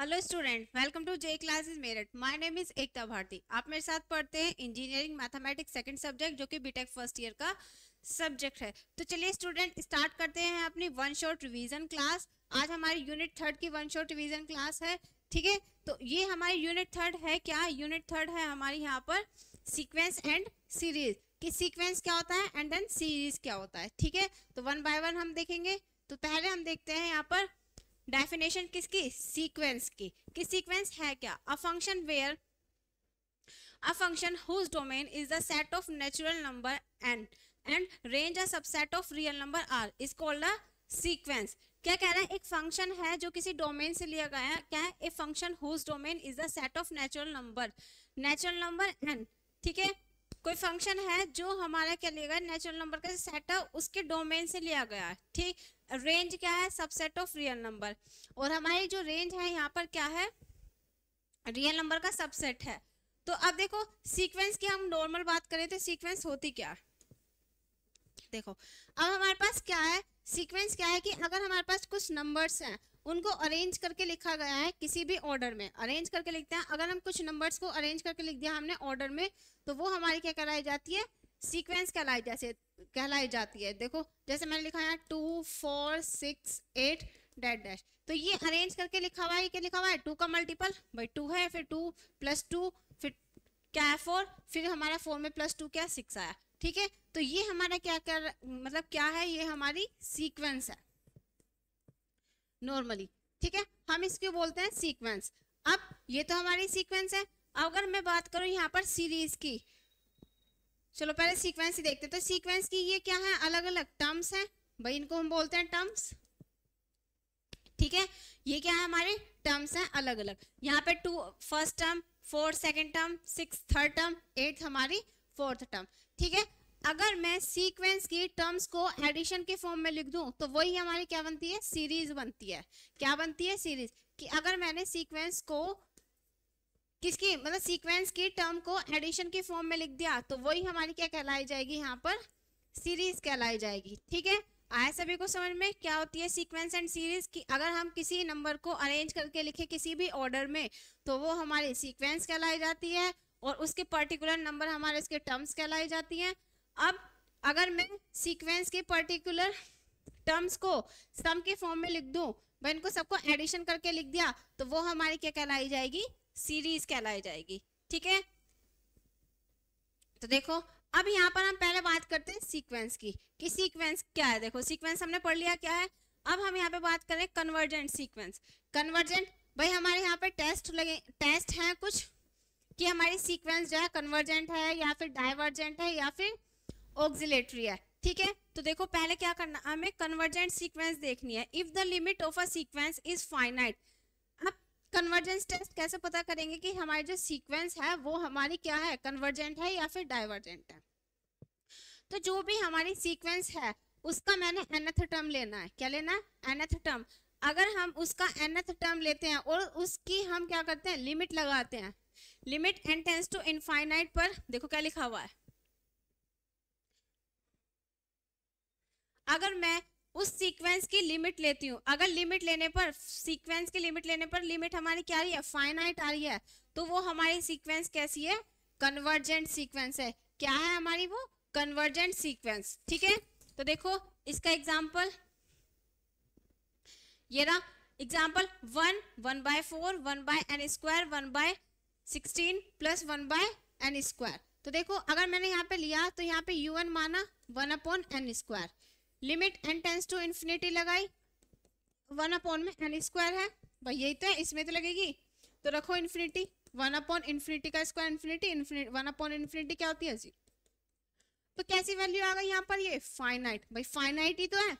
Hello student, welcome to J classes Meerut. My name is Ekta Bharti. आप मेरे साथ पढ़ते हैं इंजीनियरिंग मैथमेटिक्स सेकंड सब्जेक्ट, जो कि बीटेक फर्स्ट ईयर का सब्जेक्ट है। तो चलिए स्टूडेंट, स्टार्ट करते हैं अपनी वन शॉट रिवीजन क्लास। आज हमारी यूनिट थर्ड की वन शॉट रिवीजन क्लास है। ठीक है, तो ये हमारी यूनिट थर्ड है। क्या यूनिट थर्ड है हमारी यहाँ पर? Sequence and series. कि सीक्वेंस क्या होता है एंड देन सीरीज क्या होता है। ठीक है, तो वन बाय वन हम देखेंगे। तो पहले हम देखते हैं यहाँ पर डेफिनेशन किसकी? सीक्वेंस की। कि सीक्वेंस है क्या? A function where a function whose domain is the set of natural number n and range a subset of real number r is called a sequence। क्या कह रहा है? एक फंक्शन है जो किसी डोमेन से लिया गया है। क्या है? A function whose domain is the set of natural number n। ठीक है, कोई फंक्शन है जो हमारा क्या लिया गया? नेचुरल नंबर का सेट है, उसके डोमेन से लिया गया है। ठीक, रेंज क्या है? Subset of real number. और हमारी जो रेंज है यहाँ पर क्या है? रियल नंबर का सबसेट है। तो अब देखो, सीक्वेंस की हम नॉर्मल बात करें तो सीक्वेंस होती क्या? देखो, अब हमारे पास क्या है? सीक्वेंस क्या है कि अगर हमारे पास कुछ नंबर्स हैं, उनको अरेंज करके लिखा गया है किसी भी ऑर्डर में। अरेंज करके लिखते हैं। अगर हम कुछ नंबर्स को अरेंज करके लिख दिया हमने ऑर्डर में, तो वो हमारी क्या कहलाई जाती है? सीक्वेंस कहलाई जाती है। देखो, जैसे मैंने लिखा है 2 4 6 8 डैश डैश। तो ये अरेंज करके लिखा हुआ है। क्या लिखा हुआ है? 2 का मल्टीपल भाई 2 है, फिर 2 + 2, फिर क्या है 4, फिर हमारा 4 में +2 क्या? 6 आया। ठीक है, तो ये हमारा क्या कर मतलब क्या है? ये हमारी सीक्वेंस है नॉर्मली। ठीक है, हम इसको बोलते हैं सीक्वेंस। अब ये तो हमारी सीक्वेंस है। अगर मैं बात करूं यहाँ पर सीरीज की, चलो पहले सीक्वेंस ही देखते हैं। तो सीक्वेंस की ये क्या है? अलग अलग टर्म्स हैं भाई, इनको हम बोलते हैं टर्म्स। ठीक है, ये क्या है? हमारे टर्म्स हैं अलग अलग। यहाँ पे 2 first term, 4 second term, 6 third term, 8 हमारी फोर्थ टर्म। ठीक है, अगर मैं सीक्वेंस की टर्म्स को एडिशन के फॉर्म में लिख दूं तो वही हमारी क्या बनती है? सीरीज बनती है। क्या बनती है? सीरीज। कि अगर मैंने सीक्वेंस को किसकी मतलब सीक्वेंस की टर्म को एडिशन के फॉर्म में लिख दिया तो वही हमारी क्या कहलाई जाएगी? यहाँ पर सीरीज कहलाई जाएगी। ठीक है, आया सभी को समझ में? क्या होती है सीक्वेंस एंड सीरीज? की अगर हम किसी नंबर को अरेंज करके लिखे किसी भी ऑर्डर में तो वो हमारी सीक्वेंस कहलाई जाती है, और उसके पर्टिकुलर नंबर हमारे उसके टर्म्स कहलाई जाती हैं। अब अगर मैं सीक्वेंस के पर्टिकुलर टर्म्स को सम के फॉर्म में लिख दूं, मैं इनको सबको एडिशन करके लिख दिया तो वो हमारी क्या कहलाई जाएगी? सीरीज कहलाई जाएगी। ठीक है, तो देखो, अब यहाँ पर हम पहले बात करते हैं सीक्वेंस की। कि सीक्वेंस क्या है? देखो, सीक्वेंस हमने पढ़ लिया क्या है। अब हम यहाँ पे बात करें कन्वर्जेंट सीक्वेंस। कन्वर्जेंट भाई हमारे यहाँ पे टेस्ट हैं कुछ कि हमारी सीक्वेंस जो है कन्वर्जेंट है या फिर डाइवर्जेंट है या फिर ऑक्सिलेटरी है। ठीक है, तो देखो पहले क्या करना, हमें कन्वर्जेंट सीक्वेंस देखनी है। If the limit of a sequence is finite. अब कन्वर्जेंस टेस्ट कैसे पता करेंगे कि हमारी जो सीक्वेंस है वो हमारी क्या है? कन्वर्जेंट है या फिर डाइवर्जेंट है। तो जो भी हमारी सीक्वेंस है उसका मैंने nth टर्म लेना है। क्या लेना है? nth term. अगर हम उसका nth टर्म लेते हैं और उसकी हम क्या करते हैं? लिमिट लगाते हैं। Limit n tends to infinite पर देखो क्या लिखा हुआ है। अगर मैं उस सीक्वेंस की लिमिट लेती हूँ, अगर लिमिट लेने पर सीक्वेंस की लिमिट लेने पर लिमिट हमारी क्या आ रही है? फाइनाइट आ रही है, तो वो हमारी सीक्वेंस कैसी है? कन्वर्जेंट सीक्वेंस है। क्या है हमारी वो? Convergent sequence. ठीक है, तो देखो इसका एग्जाम्पल ये रहा। Example 1 1/4 1/n² 1/16 + 1/n²। तो देखो अगर मैंने यहाँ पे लिया तो यहाँ पे un माना 1/n²। Limit n tends to infinity लगाई, 1/n² है भाई, यही तो है, इसमें तो लगेगी। तो रखो इन्फिनिटी, 1/∞ का स्क्वायर इन्फिनिटी, 1/∞ क्या होती है? 0। तो कैसी वैल्यू आ गई यहाँ पर? ये फाइनाइट भाई, फाइनाइट ही तो है।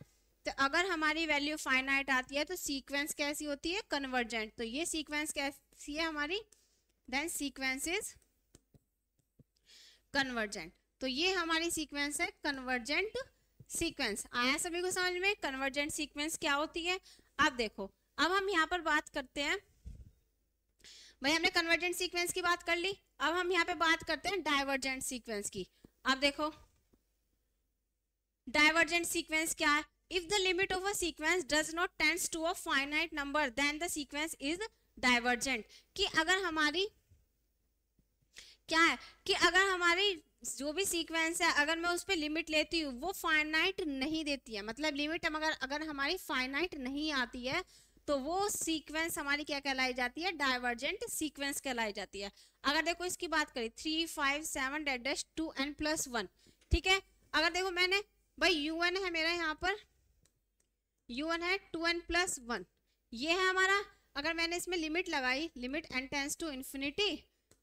तो अगर हमारी वैल्यू फाइनाइट आती है तो सीक्वेंस कैसी होती है? कन्वर्जेंट। तो ये सीक्वेंस कैसी है हमारी? Then sequence is convergent. तो ये हमारी सीक्वेंस है कन्वर्जेंट सीक्वेंस। आया सभी को समझ में कन्वर्जेंट सीक्वेंस क्या होती है? अब देखो, अब हम यहाँ पर बात करते हैं भाई, हमने कन्वर्जेंट सीक्वेंस की बात कर ली। अब हम यहाँ पे बात करते हैं डाइवर्जेंट सीक्वेंस की। अब देखो डाइवर्जेंट सीक्वेंस क्या है? If the limit of a sequence does not tends to a finite number then the sequence is divergent, कि अगर हमारी क्या है कि अगर हमारी जो भी सीक्वेंस है अगर मैं उस पर लिमिट लेती हूँ वो फाइनाइट नहीं देती है, मतलब लिमिट अगर हमारी फाइनाइट नहीं आती है तो वो सीक्वेंस हमारी क्या कहलाई जाती है, डाइवर्जेंट सीक्वेंस कहलाई जाती है। अगर देखो इसकी बात करें 3 5 7 डैश 2n+1, ठीक है, अगर देखो मैंने भाई un है मेरा यहाँ पर, un है 2n+1, ये है हमारा, अगर मैंने इसमें लिमिट लगाई, limit n tends to infinity,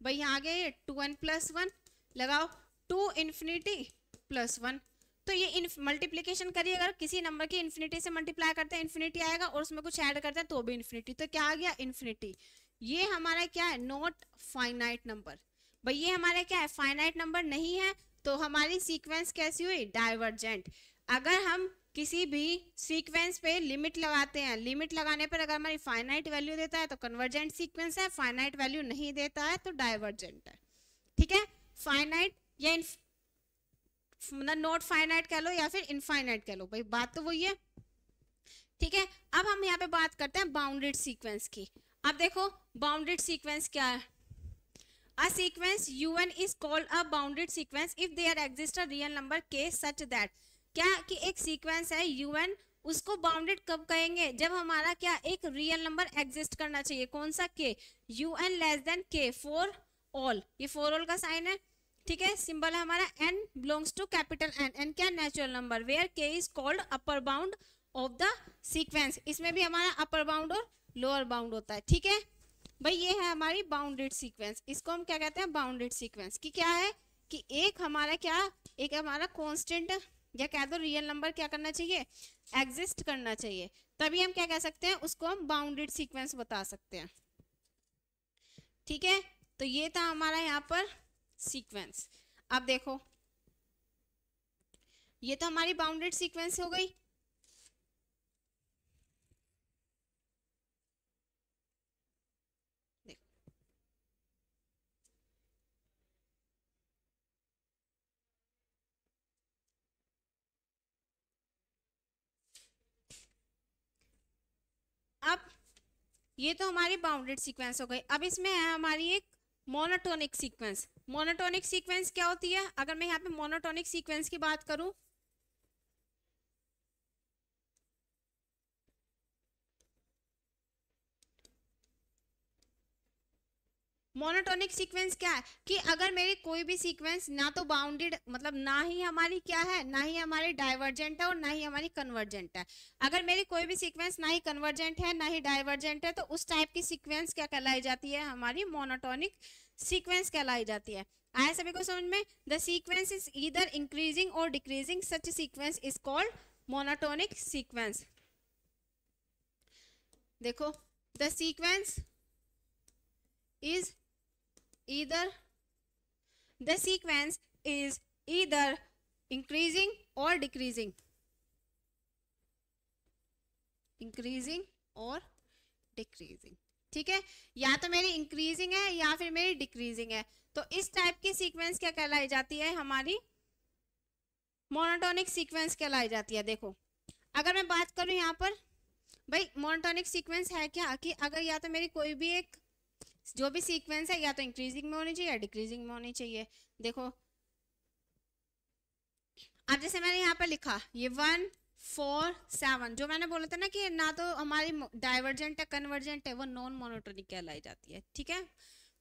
भाई यहाँ आ गया ये 2n+1, लगाओ 2 इन्फिनिटी प्लस 1, तो ये मल्टीप्लीकेशन करिए, अगर किसी नंबर की इन्फिनिटी से मल्टीप्लाई करते हैं इन्फिनिटी आएगा, और उसमें कुछ ऐड करते हैं तो भी इन्फिनिटी, तो क्या आ गया इन्फिनिटी। ये हमारा क्या है, नॉट फाइनाइट नंबर, भाई ये हमारा क्या है, फाइनाइट नंबर नहीं है, तो हमारी सीक्वेंस कैसी हुई, डाइवर्जेंट। अगर हम किसी भी सीक्वेंस पे लिमिट लगाते हैं, लिमिट लगाने पर अगर हमारी फाइनाइट वैल्यू देता है तो कन्वर्जेंट सीक्वेंस है, फाइनाइट वैल्यू नहीं देता है तो डाइवर्जेंट है, ठीक है। फाइनाइट या नॉट फाइनाइट कह लो या फिर इनफाइनाइट कह लो, भाई बात तो वही है, ठीक है। अब हम यहाँ पे बात करते हैं बाउंडेड सीक्वेंस की। अब देखो बाउंडेड सीक्वेंस क्या है, a sequence un is called a bounded sequence if there exists a real number k such that, क्या कि एक सीक्वेंस है un, उसको बाउंडेड कब कहेंगे, जब हमारा क्या एक रियल नंबर एग्जिस्ट करना चाहिए, कौन सा k, un less than k for all, ये फॉर ऑल का साइन है, ठीक है, सिंबल है हमारा n belongs to capital n क्या natural number, where k is called upper bound of the sequence, इसमें भी हमारा अपर बाउंड और लोअर बाउंड होता है, ठीक है भाई। ये है हमारी बाउंडेड सीक्वेंस, इसको हम क्या कहते हैं, बाउंडेड सीक्वेंस, की क्या है कि एक हमारा क्या, एक हमारा कांस्टेंट या कह दो रियल नंबर क्या करना चाहिए, एग्जिस्ट करना चाहिए, तभी हम क्या कह सकते हैं, उसको हम बाउंडेड सीक्वेंस बता सकते हैं, ठीक है। तो ये था हमारा यहाँ पर सीक्वेंस। अब देखो ये तो हमारी बाउंडेड सीक्वेंस हो गई, अब ये तो हमारी बाउंडेड सीक्वेंस हो गई। अब इसमें है हमारी एक मोनोटोनिक सीक्वेंस। मोनोटोनिक सीक्वेंस क्या होती है, अगर मैं यहाँ पे मोनोटोनिक सीक्वेंस की बात करूं, मोनोटोनिक सीक्वेंस क्या है कि अगर मेरी कोई भी सीक्वेंस ना तो बाउंडेड, मतलब ना ही हमारी क्या है, ना ही हमारी डाइवर्जेंट है और ना ही हमारी कन्वर्जेंट है, अगर मेरी कोई भी सीक्वेंस ना ही कन्वर्जेंट है ना ही डाइवर्जेंट है तो उस टाइप की सीक्वेंस क्या कहलाई जाती है, हमारी मोनोटोनिक सीक्वेंस कहलाई जाती है। आया सभी को समझ में, the sequence is either increasing or decreasing, such sequence is called monotonic sequence. देखो the sequence is either, the sequence is either increasing or decreasing, increasing or decreasing, ठीक है, या तो मेरी इंक्रीजिंग है या फिर मेरी डिक्रीजिंग है, तो इस टाइप की सीक्वेंस क्या कहलाई जाती है, हमारी मोनोटोनिक सीक्वेंस कहलाई जाती है। देखो अगर मैं बात करूं यहाँ पर, भाई मोनोटोनिक सीक्वेंस है क्या कि अगर या तो मेरी कोई भी एक जो भी सीक्वेंस है या तो इंक्रीजिंग में होनी चाहिए या डिक्रीजिंग में होनी चाहिए। देखो अब जैसे मैंने यहाँ पर लिखा ये 1 4 7, जो मैंने बोला था ना कि ना तो हमारी डाइवर्जेंट है कन्वर्जेंट है, वो नॉन मोनोटोनिक कहलाई जाती है, ठीक है।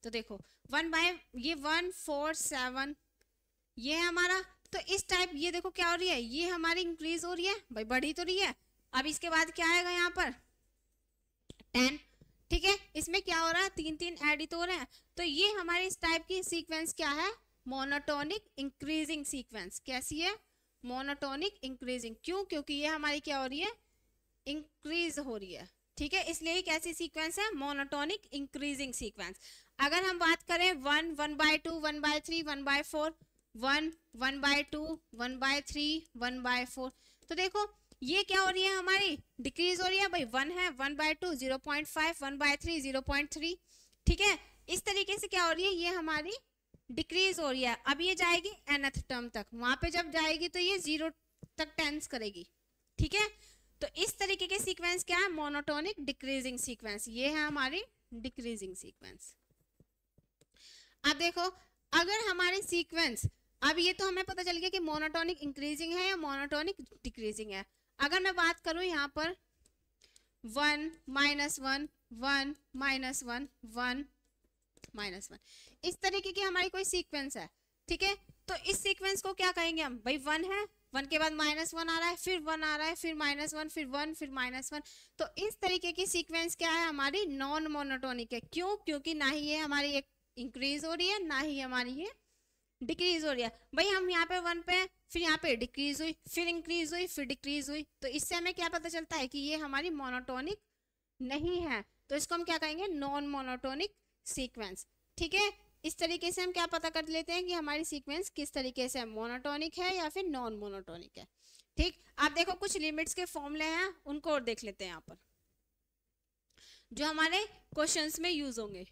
तो देखो 1 4 7 ये है हमारा, तो इस टाइप ये देखो क्या हो रही है, ये हमारी इंक्रीज हो रही है, भाई बढ़ी तो रही है। अब इसके बाद क्या आएगा यहाँ पर 10, ठीक है, इसमें क्या हो रहा है, 3 3 ऐड ही तो हो रहे हैं, तो ये हमारी इस टाइप की सीक्वेंस क्या है, मोनोटोनिक इंक्रीजिंग सीक्वेंस। कैसी है, मोनोटोनिक इंक्रीजिंग, क्यों, क्योंकि ये हमारी क्या हो रही है, इंक्रीज हो रही है, ठीक है, इसलिए कैसी सीक्वेंस है, मोनोटोनिक इंक्रीजिंग सीक्वेंस। अगर हम बात करें 1 1/2 1/3 1/4, 1 1/2 1/3 1/4, तो देखो ये क्या हो रही है, हमारी डिक्रीज हो रही है, भाई 1 है 1/2 0.5 1/3 0.3, ठीक है, इस तरीके से क्या हो रही है, ये हमारी डिक्रीज हो रही है। अब ये जाएगी nth टर्म तक, वहां पे जब जाएगी तो ये 0 तक टेंस करेगी, ठीक है। तो इस तरीके के सीक्वेंस क्या है, मोनोटोनिक डिक्रीजिंग सीक्वेंस, ये है हमारी डिक्रीजिंग सीक्वेंस। अब देखो अगर हमारे सीक्वेंस, अब ये तो हमें पता चल गया कि मोनोटोनिक इंक्रीजिंग है या मोनोटोनिक डिक्रीजिंग है। अगर मैं बात करूं यहाँ पर 1 -1 1 -1 1 -1, इस तरीके की हमारी कोई सीक्वेंस है, ठीक है, तो इस सीक्वेंस को क्या कहेंगे हम, भाई 1 है, 1 के बाद -1 आ रहा है, फिर 1 आ रहा है, फिर -1, फिर 1, फिर -1, तो इस तरीके की सीक्वेंस क्या है, हमारी नॉन मोनोटोनिक है। क्यों? क्योंकि ना ही ये हमारी एक इंक्रीज हो रही है, ना ही हमारी ये डिक्रीज हो रही है। भाई हम यहाँ पे 1 पे, फिर यहाँ पे डिक्रीज हुई, फिर इंक्रीज हुई, फिर डिक्रीज हुई, तो इससे हमें क्या पता चलता है कि ये हमारी मोनोटोनिक नहीं है, तो इसको हम क्या कहेंगे, नॉन मोनोटोनिक सीक्वेंस। ठीक है, इस तरीके से हम क्या पता कर लेते हैं कि हमारी सीक्वेंस किस तरीके से मोनोटोनिक है या फिर नॉन मोनोटोनिक है। ठीक, आप देखो कुछ लिमिट्स के फॉर्मूले हैं, उनको और देख लेते हैं यहाँ पर जो हमारे क्वेश्चंस में यूज होंगे।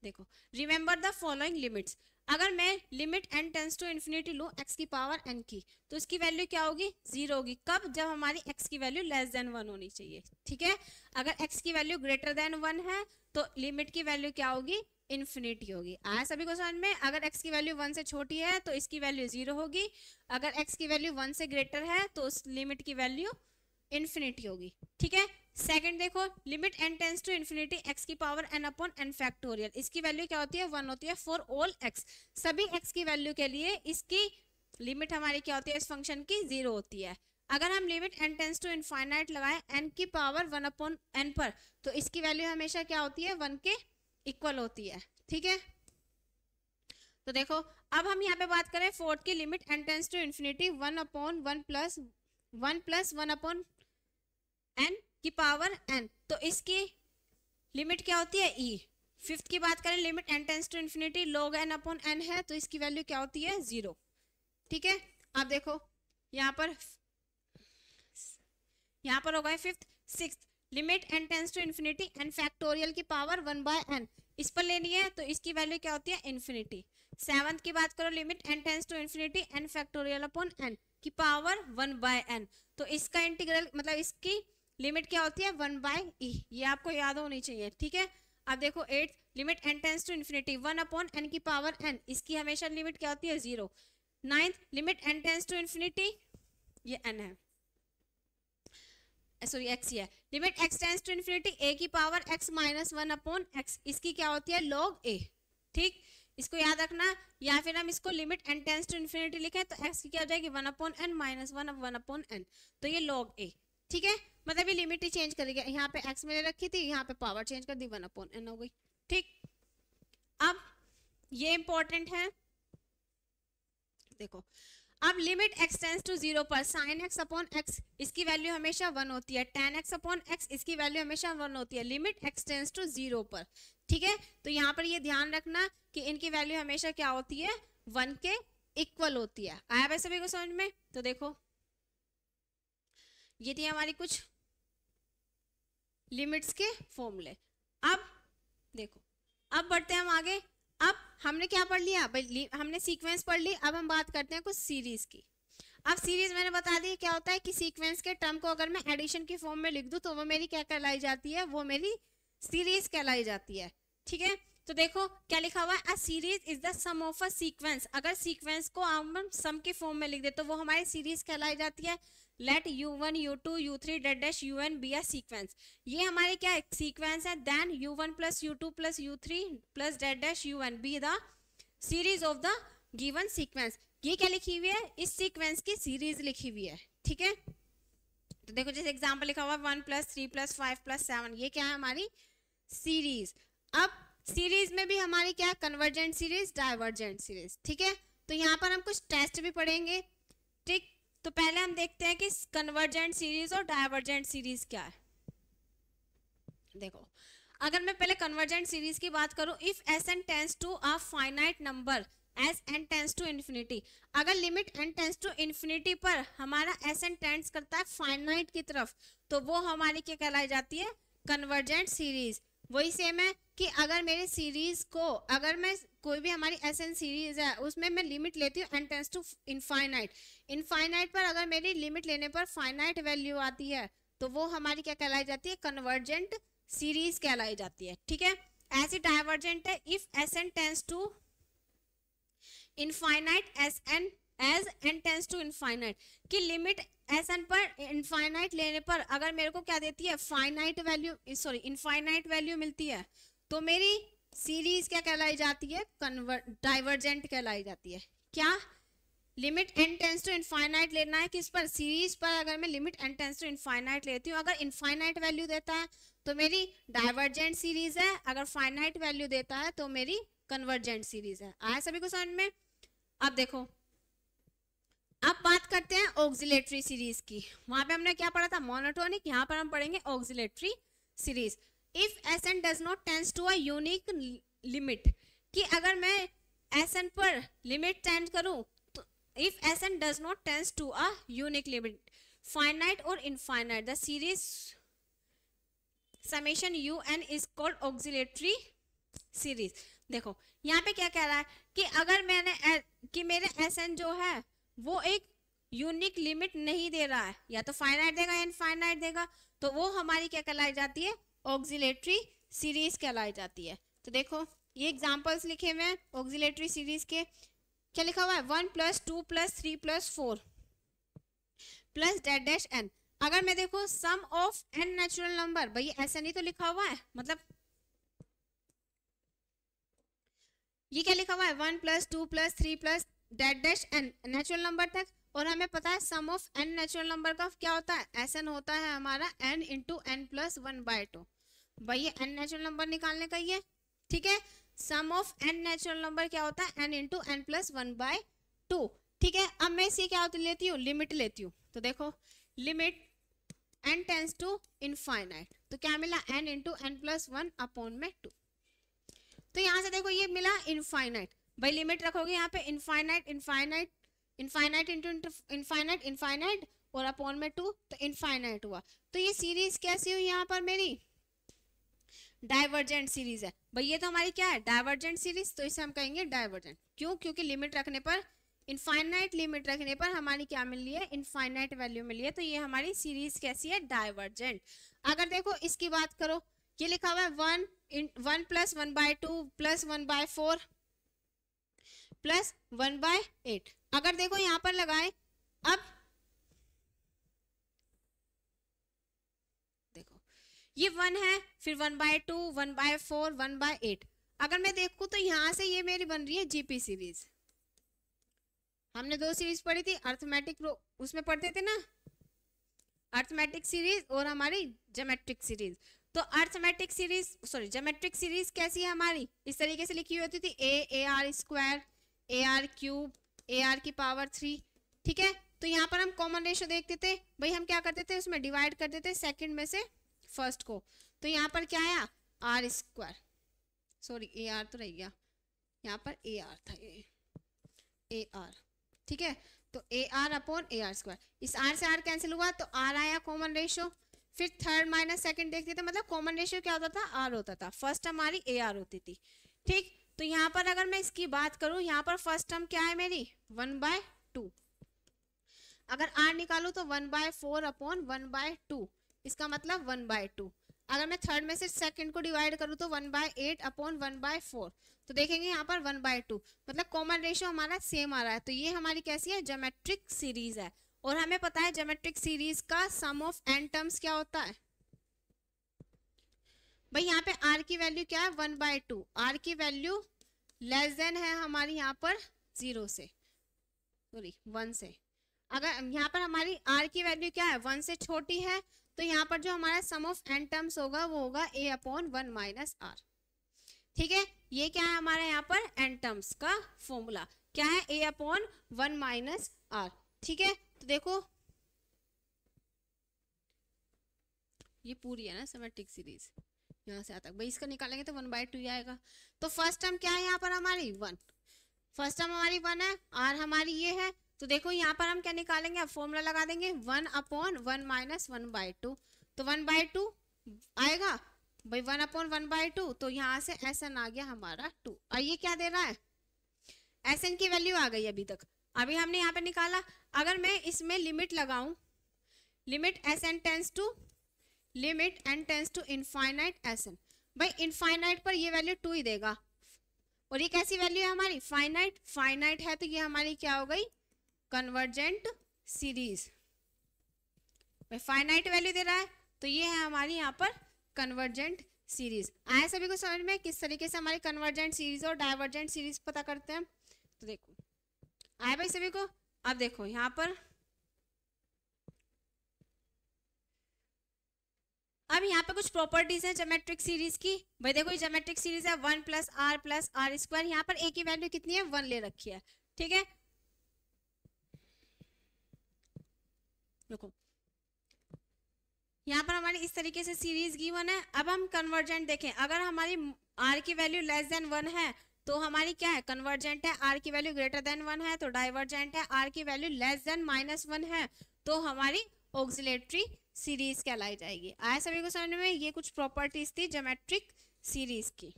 देखो, रिमेंबर द फॉलोइंग लिमिट्स। अगर मैं limit n tends to infinity लूँ x की पावर n की, तो इसकी वैल्यू क्या होगी, 0 होगी। कब? जब हमारी x की वैल्यू लेस देन 1 होनी चाहिए। ठीक है, अगर x की वैल्यू ग्रेटर देन 1 है तो लिमिट की वैल्यू क्या होगी, इन्फिनिटी होगी। आया सभी को समझ में? अगर x की वैल्यू 1 से छोटी है तो इसकी वैल्यू 0 होगी, अगर x की वैल्यू 1 से ग्रेटर है तो उस लिमिट की वैल्यू इन्फिनिटी होगी। ठीक है, सेकंड देखो, limit n tends to infinity x की power n upon n factorial, इसकी वैल्यू क्या होती है, 1 होती है फॉर ऑल x, सभी x की वैल्यू के लिए इसकी लिमिट हमारी क्या होती है, इस फंक्शन की 0 होती है। अगर हम limit n tends to infinite लगाएं n की पावर 1 अपॉन n पर, तो इसकी वैल्यू हमेशा क्या होती है, 1 के इक्वल होती है। ठीक है, तो देखो अब हम यहाँ पे बात करें फोर्थ की limit n tends to infinity 1 upon 1 plus 1 upon n की पावर n, तो इसकी लिमिट क्या होती है, e। फिफ्थ की बात करें, limit n tends to infinity log n upon n है, तो इसकी वैल्यू क्या होती है, 0। ठीक है, अब देखो यहाँ पर होगा fifth. Sixth, limit n tends to infinity n factorial की पावर 1/n, इस पर लेनी है, तो इसकी वैल्यू क्या होती है, इन्फिनिटी। सेवंथ की बात करो, limit n tends to infinity n factorial upon n की पावर 1/n, तो इसका इंटीग्रल मतलब इसकी लिमिट क्या होती है, 1/e, ये आपको याद होनी चाहिए। ठीक है, अब देखो eight, limit n tends to infinity 1 upon n की पावर n, इसकी हमेशा लिमिट क्या होती है, 0। Ninth, limit n tends to infinity, ये n है, सॉरी x ही है, limit x tends to infinity a की power x minus 1 upon x, इसकी क्या होती है, log a। ठीक, इसको याद रखना, या फिर हम इसको limit n tends to infinity लिखें तो x की क्या हो जाएगी, 1 upon n minus 1 upon n, तो ये log a। ठीक है, मतलब ये लिमिट ही चेंज कर दिया, यहाँ पे x मैंने रखी थी, यहाँ पे पावर चेंज कर दी, 1 अपॉन n हो गई। ठीक, अब ये इंपॉर्टेंट है, देखो अब लिमिट x टेंस टू 0 पर sin x अपॉन x, इसकी वैल्यू हमेशा 1 होती है, tan x अपॉन x, इसकी वैल्यू हमेशा 1 होती है, लिमिट x टेंस टू 0 पर। ठीक है, तो यहाँ पर ये ध्यान रखना कि इनकी वैल्यू हमेशा क्या होती है, 1 के इक्वल होती है। आया भाई सभी को समझ में? तो देखो ये थी हमारी कुछ लिमिट्स के फॉर्मूले। अब देखो, अब बढ़ते हैं हम आगे। अब हमने क्या पढ़ लिया भाई, हमने सीक्वेंस पढ़ ली, अब हम बात करते हैं कुछ सीरीज की। अब सीरीज मैंने बता दी क्या होता है कि सीक्वेंस के टर्म को अगर मैं एडिशन की फॉर्म में लिख दूं तो वो मेरी क्या कहलाई जाती है, वो मेरी सीरीज कहलाई जाती है। ठीक है, तो देखो क्या लिखा हुआ है, a series is the sum of a sequence, अगर सीक्वेंस को हम सम की फॉर्म में लिख दे तो वो हमारी सीरीज कहलाई जाती है। Let u1 u2 u3 dash dash un be a sequence, ये हमारे क्या सीक्वेंस है, then u1 plus u2 plus u3 plus dash dash un be the series of the given sequence. ये क्या लिखी हुई है, इस सीक्वेंस की सीरीज लिखी हुई है। ठीक है, तो देखो जैसे एग्जांपल लिखा हुआ 1 + 3 + 5 + 7, ये क्या है हमारी सीरीज। अब सीरीज में भी हमारी क्या है, कन्वर्जेंट सीरीज, डाइवर्जेंट सीरीज। ठीक है, तो यहाँ पर हम कुछ टेस्ट भी पढ़ेंगे। ठीक, तो पहले हम देखते हैं कि कन्वर्जेंट सीरीज और डाइवर्जेंट सीरीज क्या है। देखो अगर मैं पहले कन्वर्जेंट सीरीज की बात करूं, if Sn tends to a finite number as n tends to infinity, अगर limit n tends to infinity पर हमारा Sn टेंस करता है फाइनाइट की तरफ, तो वो हमारी क्या कहलाई जाती है, कन्वर्जेंट सीरीज। वही सेम है कि अगर मेरे सीरीज को, अगर मैं कोई भी हमारी एसएन सीरीज है उसमें मैं लिमिट लेती हूँ n tends to infinite, infinite पर अगर मेरी लिमिट लेने पर फाइनाइट वैल्यू आती है तो वो हमारी क्या कहलाई जाती है, कन्वर्जेंट सीरीज कहलाई जाती है। ठीक है, ऐसी डाइवर्जेंट है if S N tends to infinite as N tends to infinite, कि लिमिट एसएन पर इनफाइनाइट लेने पर अगर मेरे को क्या देती है, finite value, sorry infinite value मिलती है तो मेरी सीरीज क्या कहलाई जाती है, डाइवर्जेंट कहलाई जाती है। क्या limit n tends to infinite लेना है किस पर, सीरीज पर। अगर मैं limit n tends to infinite लेती हूँ, अगर इनफाइनाइट वैल्यू देता है तो मेरी डाइवर्जेंट सीरीज है, अगर फाइनाइट वैल्यू देता है तो मेरी कन्वर्जेंट सीरीज है। आया सभी को समझ में? अब देखो, अब बात करते हैं ऑक्सिलेटरी सीरीज की। वहां पे हमने क्या पढ़ा था, मोनोटोनिक, यहाँ पर हम पढ़ेंगे oscillatory series. If SN does not tends to a unique limit, कि अगर मैं एसएन पर लिमिट टेंड करूं तो if SN does not tends to a unique limit finite or infinite, the series summation U N is called oscillatory series. देखो यहाँ पे क्या कह रहा है कि अगर मैंने कि मेरे एसएन जो है वो एक यूनिक लिमिट नहीं दे रहा है, या तो फाइनाइट देगा या इनफाइनाइट देगा, तो वो हमारी क्या कहलाई जाती है, ऑक्सिलेटरी सीरीज कहलाई जाती है। तो देखो ये एग्जांपल्स लिखे हुए हैं ऑक्सिलेटरी सीरीज के। क्या लिखा हुआ है, 1 + 2 + 3 + 4 प्लस डेट डैश n। अगर मैं देखो सम ऑफ n नेचुरल नंबर, भाई ऐसा नहीं तो लिखा हुआ है, मतलब ये क्या लिखा हुआ है, 1 + 2 + 3 + डेट डैश n नेचुरल नंबर तक। और हमें पता है sum of n natural number का क्या होता है, Sn होता है हमारा n × n + 1/2। भाई ये n नेचुरल नंबर निकालने का ही है। ठीक है, sum of n natural number क्या होता है, n × n + 1/2। ठीक है, अब मैं इसी क्या लेती हूँ, लिमिट लेती हूँ। तो देखो limit n tends to infinite, तो क्या मिला, n × n + 1/2। तो यहाँ से देखो ये मिला इनफाइनाइट, भाई लिमिट रखोगे यहाँ पे infinite infinite infinite into infinite infinite और अपॉन में 2, तो इनफाइनाइट हुआ। तो ये सीरीज कैसी हुई यहाँ पर, मेरी डाइवर्जेंट सीरीज है। भाई ये तो हमारी क्या है, डाइवर्जेंट सीरीज, तो इसे हम कहेंगे डाइवर्जेंट। क्यों, क्योंकि लिमिट रखने पर, इनफाइनाइट लिमिट रखने पर हमारी क्या मिली है, इनफाइनाइट वैल्यू मिली है। तो ये हमारी सीरीज कैसी है, डाइवर्जेंट। अगर देखो इसकी बात करो, ये लिखा हुआ है 1 + 1/2 + 1/4 + 1/8। अगर देखो यहां पर लगाए, अब देखो ये 1 है, फिर 1/2 1/4 1/8। अगर मैं देखूं तो यहां से ये मेरी बन रही है जीपी सीरीज। हमने 2 सीरीज पढ़ी थी, अर्थमेटिक उसमें पढ़ते थे ना, अर्थमेटिक सीरीज और हमारी ज्योमेट्रिक सीरीज। तो arithmetic series, sorry geometric series कैसी है हमारी, इस तरीके से लिखी होती थी, AR² AR³ AR⁻3। ठीक है, तो यहाँ पर हम कॉमन रेशो देखते थे, भाई हम क्या करते थे, उसमें डिवाइड कर देते सेकंड में से फर्स्ट को। तो यहाँ पर क्या आया, R², सॉरी AR तो रह गया, यहाँ पर AR था, ये AR। ठीक है, तो AR/AR², इस R से R कैंसिल हुआ तो R आया कॉमन रेशो। फिर थर्ड माइनस सेकंड देखते थे, मतलब कॉमन रेशियो क्या होता था, R होता था, फर्स्ट हमारी AR होती थी। ठीक, तो यहाँ पर अगर मैं इसकी बात करूं, यहाँ पर फर्स्ट टर्म क्या है मेरी, 1/2। अगर R निकालू तो 1/4/1/2, इसका मतलब 1/2। अगर मैं थर्ड में से सेकंड को डिवाइड करूं तो 1/8/1/4, तो देखेंगे यहाँ पर 1/2, मतलब कॉमन रेशियो हमारा सेम आ रहा है। तो ये हमारी कैसी है, ज्योमेट्रिक सीरीज है। और हमें पता है ज्योमेट्रिक सीरीज का सम ऑफ n टर्म्स क्या होता है, भाई यहाँ पे r की वैल्यू क्या है, 1/2। r की वैल्यू लेस देन है हमारी यहाँ पर 0 से, सॉरी 1 से। अगर यहाँ पर हमारी r की वैल्यू क्या है, 1 से छोटी है, तो यहाँ पर जो हमारा सम ऑफ n टर्म्स होगा वो होगा a/1 - r। ठीक है, ये क्या है हमारे यहाँ पर n टर्म्स का फॉर्मूला, क्या है, a/1 - r। ठीक है, तो देखो ये पूरी है ना सिमेट्रिक सीरीज, यहाँ से आता है, भाई इसका निकालेंगे तो 1/2 ही आएगा। तो फर्स्ट टर्म क्या है यहाँ पर हमारी 1, फर्स्ट टर्म हमारी 1 है, r हमारी ये है। तो देखो यहाँ पर हम क्या निकालेंगे, अब फॉर्मूला लगा देंगे 1/1 - 1/2। तो 1/2 आएगा, भाई 1/1/2, तो यहाँ से Sn आ गया हमारा 2। और ये क्या दे रहा है, Sn की वैल्यू आ गई अभी तक, अभी हमने यहाँ पे निकाला। अगर मैं इसमें लिमिट लगाऊं, limit Sn tends to infinite Sn, भाई इनफाइनाइट पर ये वैल्यू 2 ही देगा, और ये कैसी वैल्यू है हमारी, फाइनाइट, फाइनाइट है तो ये हमारी क्या हो गई, कन्वर्जेंट सीरीज। भाई फाइनाइट वैल्यू दे रहा है तो ये है हमारी यहाँ पर कन्वर्जेंट सीरीज। आया सभी को समझ में किस तरीके से हमारी कन्वर्जेंट सीरीज और डाइवर्जेंट सीरीज पता करते हैं। तो देखो आया भाई सभी को। अब देखो यहाँ पर, अब यहाँ पे कुछ प्रॉपर्टीज हैं ज्योमेट्रिक सीरीज की। भाई देखो ये ज्योमेट्रिक सीरीज है 1 + r+r², यहाँ पर a की वैल्यू कितनी है, 1 ले रखी है, ठीक है। देखो यहाँ पर हमारी इस तरीके से सीरीज गिवन है। अब हम कन्वर्जेंट देखें, अगर हमारी r की वैल्यू लेस देन 1 है तो हमारी क्या है, कन्वर्जेंट है। r की वैल्यू ग्रेटर देन 1 है तो डाइवर्जेंट है। r की वैल्यू लेस देन -1 है तो हमारी ऑक्सिलेटरी सीरीज कहलाई जाएगी। आया सभी को समझ में, ये कुछ प्रॉपर्टीज थी ज्योमेट्रिक सीरीज की।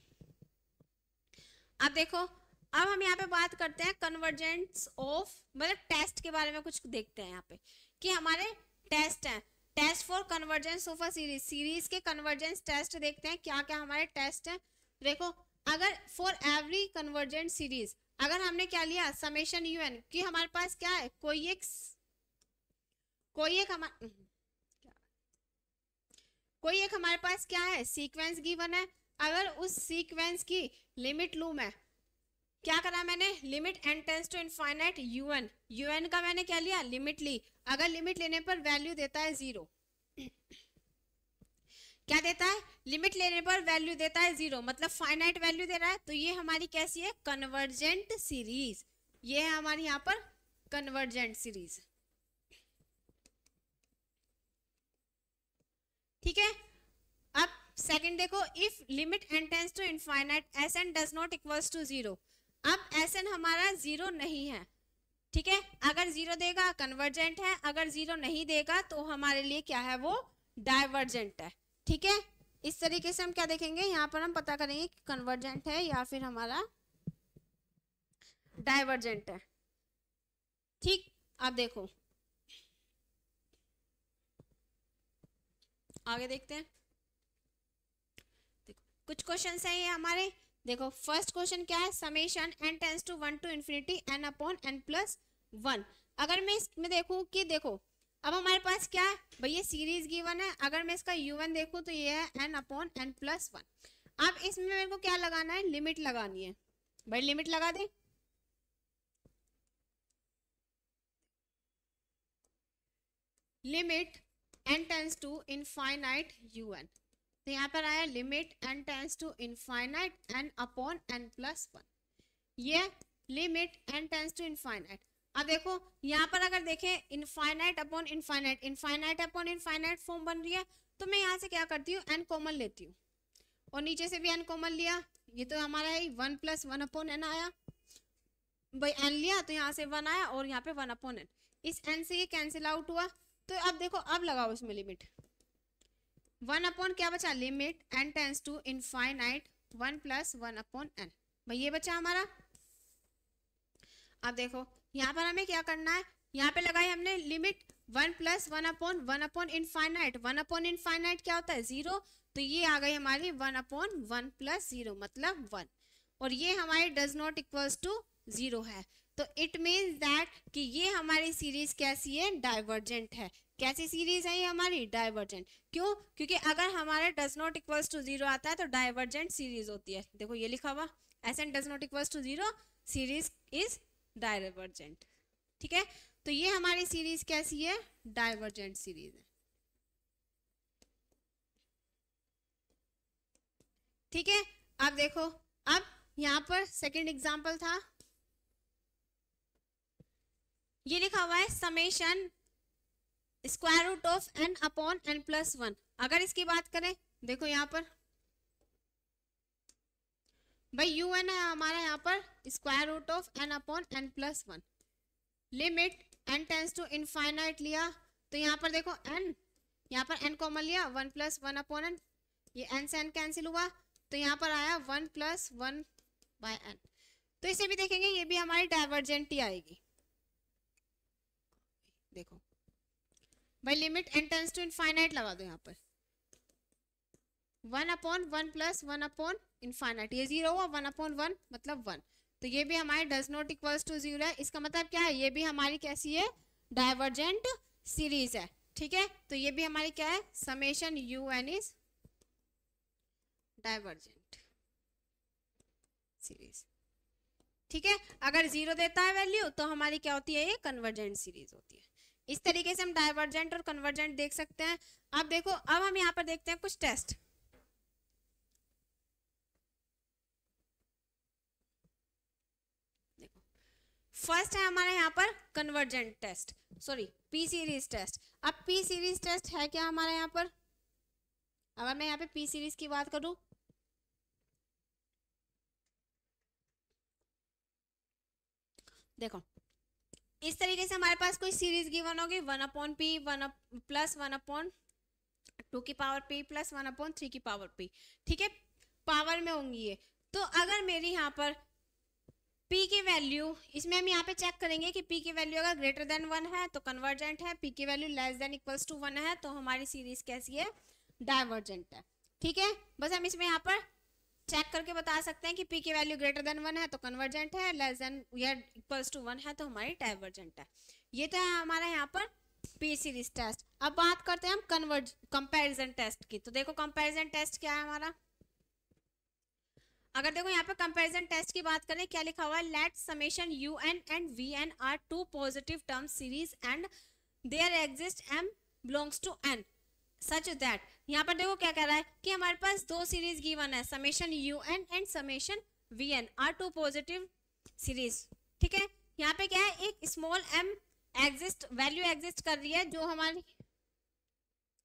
अब देखो, अब हम यहाँ पे बात करते हैं कन्वर्जेंस ऑफ, मतलब टेस्ट के बारे में कुछ देखते हैं यहाँ पे कि हमारे टेस्ट हैं, test for convergence of a series, series के कन्वर्जेंस टेस्ट देखते हैं क्या क्या हमारे टेस्ट हैं। देखो अगर फॉर एवरी कन्वर्जेंट सीरीज, अगर हमने क्या लिया समेशन un, कि हमारे पास क्या है, कोई एक हमारे पास क्या है, सीक्वेंस गिवन है। अगर उस सीक्वेंस की लिमिट लूं मैं, क्या करा मैंने, limit n tends to infinite un का मैंने क्या लिया, लिमिट ली। अगर लिमिट लेने पर वैल्यू देता है 0, क्या देता है, लिमिट लेने पर वैल्यू देता है 0, मतलब फाइनाइट वैल्यू दे रहा है, तो ये हमारी कैसी है, कन्वर्जेंट सीरीज। ये है हमारी यहाँ पर कन्वर्जेंट सीरीज, ठीक है। अब सेकंड देखो, if limit n tends to infinite Sn does not equals to 0, अब Sn हमारा 0 नहीं है, ठीक है। अगर 0 देगा कन्वर्जेंट है, अगर 0 नहीं देगा तो हमारे लिए क्या है, वो डाइवर्जेंट है, ठीक है। इस तरीके से हम क्या देखेंगे, यहाँ पर हम पता करेंगे कि कन्वर्जेंट है या फिर हमारा डाइवर्जेंट है, ठीक। अब देखो आगे देखते हैं। देखो कुछ क्वेश्चन है ये हमारे। देखो फर्स्ट क्वेश्चन क्या है, summation n tends to 1 to infinity n/n+1। अगर मैं इसमें देखूं कि देखो अब हमारे पास क्या है, भाई ये सीरीज गिवन है। अगर मैं इसका u1 देखूं तो ये है n/n+1। अब इसमें मेरे को क्या लगाना है, लिमिट लगानी है। भाई लिमिट लगा दे, limit n tends to infinite un, तो यहाँ पर आया limit n tends to infinite n/n+1, ये limit n tends to infinite. अब देखो यहाँ पर अगर देखें infinite upon infinite, infinite upon infinite form बन रही है, तो मैं यहाँ से क्या करती हूँ, n कॉमन लेती हूँ और नीचे से भी n कॉमन लिया, ये तो हमारा है 1 + 1/n आया। भाई n लिया तो यहाँ से 1 आया और यहाँ पे 1/n, इस n से ये कैंसिल आउट हुआ। तो अब देखो अब लगाओ इसमें लिमिट, 1/ क्या बचा, limit n tends to infinite 1 + 1/n, भाई ये बचा हमारा। अब देखो यहाँ पर हमें क्या करना है, यहाँ पे लगाई हमने लिमिट 1 + 1/1 इनफाइनाइट, 1 इनफाइनाइट क्या होता है 0, तो ये आ गई हमारी 1/1 + 0 मतलब 1, और ये हमारे डज नॉट इक्वल्स टू 0 है। तो इट मीन्स दैट कि ये हमारी सीरीज कैसी है, डाइवर्जेंट है। कैसी सीरीज है ये हमारी, डाइवर्जेंट। क्यों, क्योंकि अगर हमारा डज नॉट इक्वल्स टू 0 आता है तो डाइवर्जेंट सीरीज होती है। देखो ये लिखा हुआ Sn does not equals to 0, series is divergent, ठीक है। तो ये हमारी सीरीज कैसी है, डाइवर्जेंट सीरीज है, ठीक है। अब देखो अब यहाँ पर सेकंड एग्जांपल था, ये लिखा हुआ है summation square root of n/n+1। अगर इसकी बात करें, देखो यहाँ पर भाई un है हमारा, यहाँ पर square root of n/n+1, limit n tends to infinite लिया, तो यहाँ पर देखो n, यहाँ पर n कॉमन लिया 1 + 1/n, ये n से n कैंसिल हुआ, तो यहाँ पर आया 1 + 1/n। तो इसे भी देखेंगे, ये भी हमारी डाइवर्जेंट ही आएगी। देखो भाई limit n tends to infinite लगा दो यहाँ पर, 1/1 + 1/∞, ये 0 हुआ, 1/1 मतलब 1, तो ये भी हमारे डज नॉट इक्वल्स टू 0 है। इसका मतलब क्या है, ये भी हमारी कैसी है, डाइवर्जेंट सीरीज है। ठीक है, तो ये भी हमारी क्या है, summation UN is divergent series. ठीक है, अगर 0 देता है वैल्यू तो हमारी क्या होती है, ये कन्वर्जेंट सीरीज होती है। इस तरीके से हम डाइवर्जेंट और कन्वर्जेंट देख सकते हैं। अब देखो, अब हम यहाँ पर देखते हैं कुछ टेस्ट। देखो फर्स्ट है हमारे यहाँ पर convergent test, sorry p series test. अब पी सीरीज टेस्ट है क्या हमारे यहाँ पर, अगर मैं यहाँ पे पी सीरीज की बात करूं, देखो इस तरीके से हमारे पास कोई सीरीज गिवन होगी, 1/p 1 + 1/2 की पावर p + 1/3 की पावर p। ठीक है, पावर में होंगी ये। तो अगर मेरी यहाँ पर p की वैल्यू, इसमें हम यहाँ पे चेक करेंगे कि p की वैल्यू अगर ग्रेटर देन 1 है तो कन्वर्जेंट है, p की value less than equals to 1 है तो हमारी सीरीज कैसी है, डाइवर्जेंट है। ठीक है, बस हम इसमें यहाँ पर चेक करके बता सकते हैं कि p की वैल्यू ग्रेटर देन 1 है तो कन्वर्जेंट है, लेस देन या इक्वल्स टू 1 है तो हमारी डाइवर्जेंट है। ये तो है हमारा यहाँ पर p सीरीज टेस्ट। अब बात करते हैं हम कंपैरिजन टेस्ट की। तो देखो कंपैरिजन टेस्ट क्या है हमारा, अगर देखो यहाँ पे कंपैरिजन टेस्ट की बात करें, क्या लिखा हुआ है, let summation UN and VN are two positive term series and there exist m belongs to n such that. यहाँ पर देखो क्या कह रहा है कि हमारे पास दो सीरीज गिवन है, summation UN and summation VN are two positive series. ठीक है, यहाँ पे क्या है, एक small m exist, value exist कर रही है जो हमारी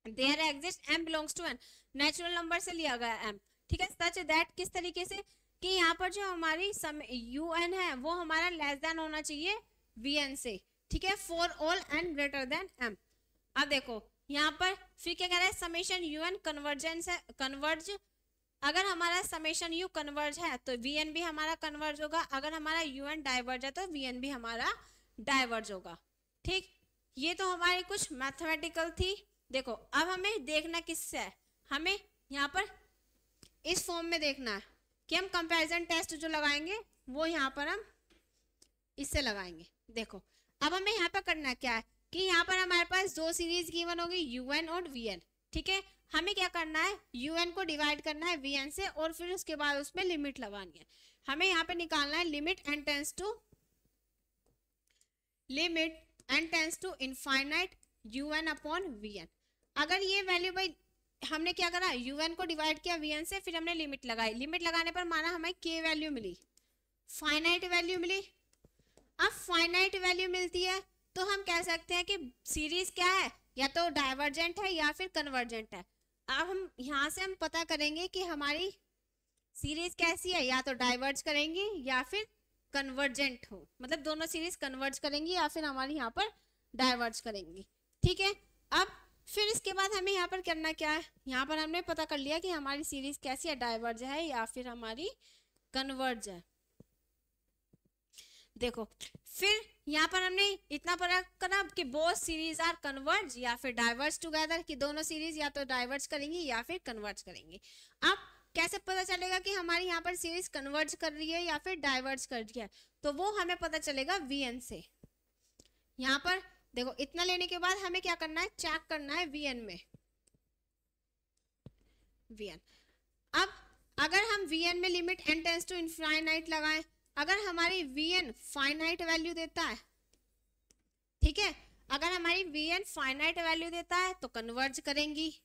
there exist m belongs to n, natural number से लिया गया m। ठीक है, सच दैट किस तरीके से कि यहाँ पर जो हमारी UN है वो हमारा लेस देन होना चाहिए VN से। ठीक है, for all n greater than m। अब देखो यहाँ पर फिर क्या कह रहा है, समेशन UN कन्वर्जेंस है, कन्वर्ज, अगर हमारा समेशन U कन्वर्ज है तो VN भी हमारा कन्वर्ज होगा, अगर हमारा UN डाइवर्ज है तो VN भी हमारा डाइवर्ज होगा। ठीक, ये तो हमारी कुछ मैथमेटिकल थी। देखो अब हमें देखना किससे है, हमें यहाँ पर इस फॉर्म में देखना है कि हम कंपैरिजन टेस्ट जो लगाएंगे वो यहाँ पर हम इससे लगाएंगे। देखो अब हमें यहाँ पर करना क्या है कि यहाँ पर हमारे पास दो सीरीज गिवन होगी UN और VN। ठीक है, हमें क्या करना है, UN को डिवाइड करना है VN से और फिर उसके बाद उसमें लिमिट लगानी है। हमें यहाँ पे निकालना है limit n tends to infinite UN/VN। अगर ये वैल्यू भाई हमने क्या करा, UN को डिवाइड किया VN से, फिर हमने लिमिट लगाई, लिमिट लगाने पर माना हमें k वैल्यू मिली, फाइनाइट वैल्यू मिली। अब फाइनाइट वैल्यू मिलती है तो हम कह सकते हैं कि सीरीज क्या है, या तो डाइवर्जेंट है या फिर कन्वर्जेंट है। अब हम यहाँ से हम पता करेंगे कि हमारी सीरीज कैसी है, या तो डाइवर्ज करेंगी या फिर कन्वर्जेंट हो, मतलब दोनों सीरीज कन्वर्ज करेंगी या फिर हमारी यहाँ पर डाइवर्ज करेंगी। ठीक है, अब फिर इसके बाद हमें यहाँ पर करना क्या है, यहाँ पर हमने पता कर लिया कि हमारी सीरीज कैसी है, डाइवर्ज है या फिर हमारी कन्वर्ज है। देखो फिर यहाँ पर हमने इतना पता करा कि बोथ सीरीज आर कन्वर्ज या फिर डाइवर्ज टुगेदर, कि दोनों सीरीज या तो डाइवर्ज करेंगी या फिर कन्वर्ज करेंगी। अब कैसे पता चलेगा कि हमारी यहाँ पर सीरीज कन्वर्ज कर रही है या फिर डाइवर्ज कर रही है, तो वो हमें पता चलेगा VN से। यहाँ पर देखो इतना लेने के बाद हमें क्या करना है, चेक करना है VN में, VN। अब अगर हम VN में limit n tends to infinite लगाएं, अगर हमारी VN फाइनाइट वैल्यू देता है, ठीक है, अगर हमारी VN फाइनाइट वैल्यू देता है तो कन्वर्ज करेंगी।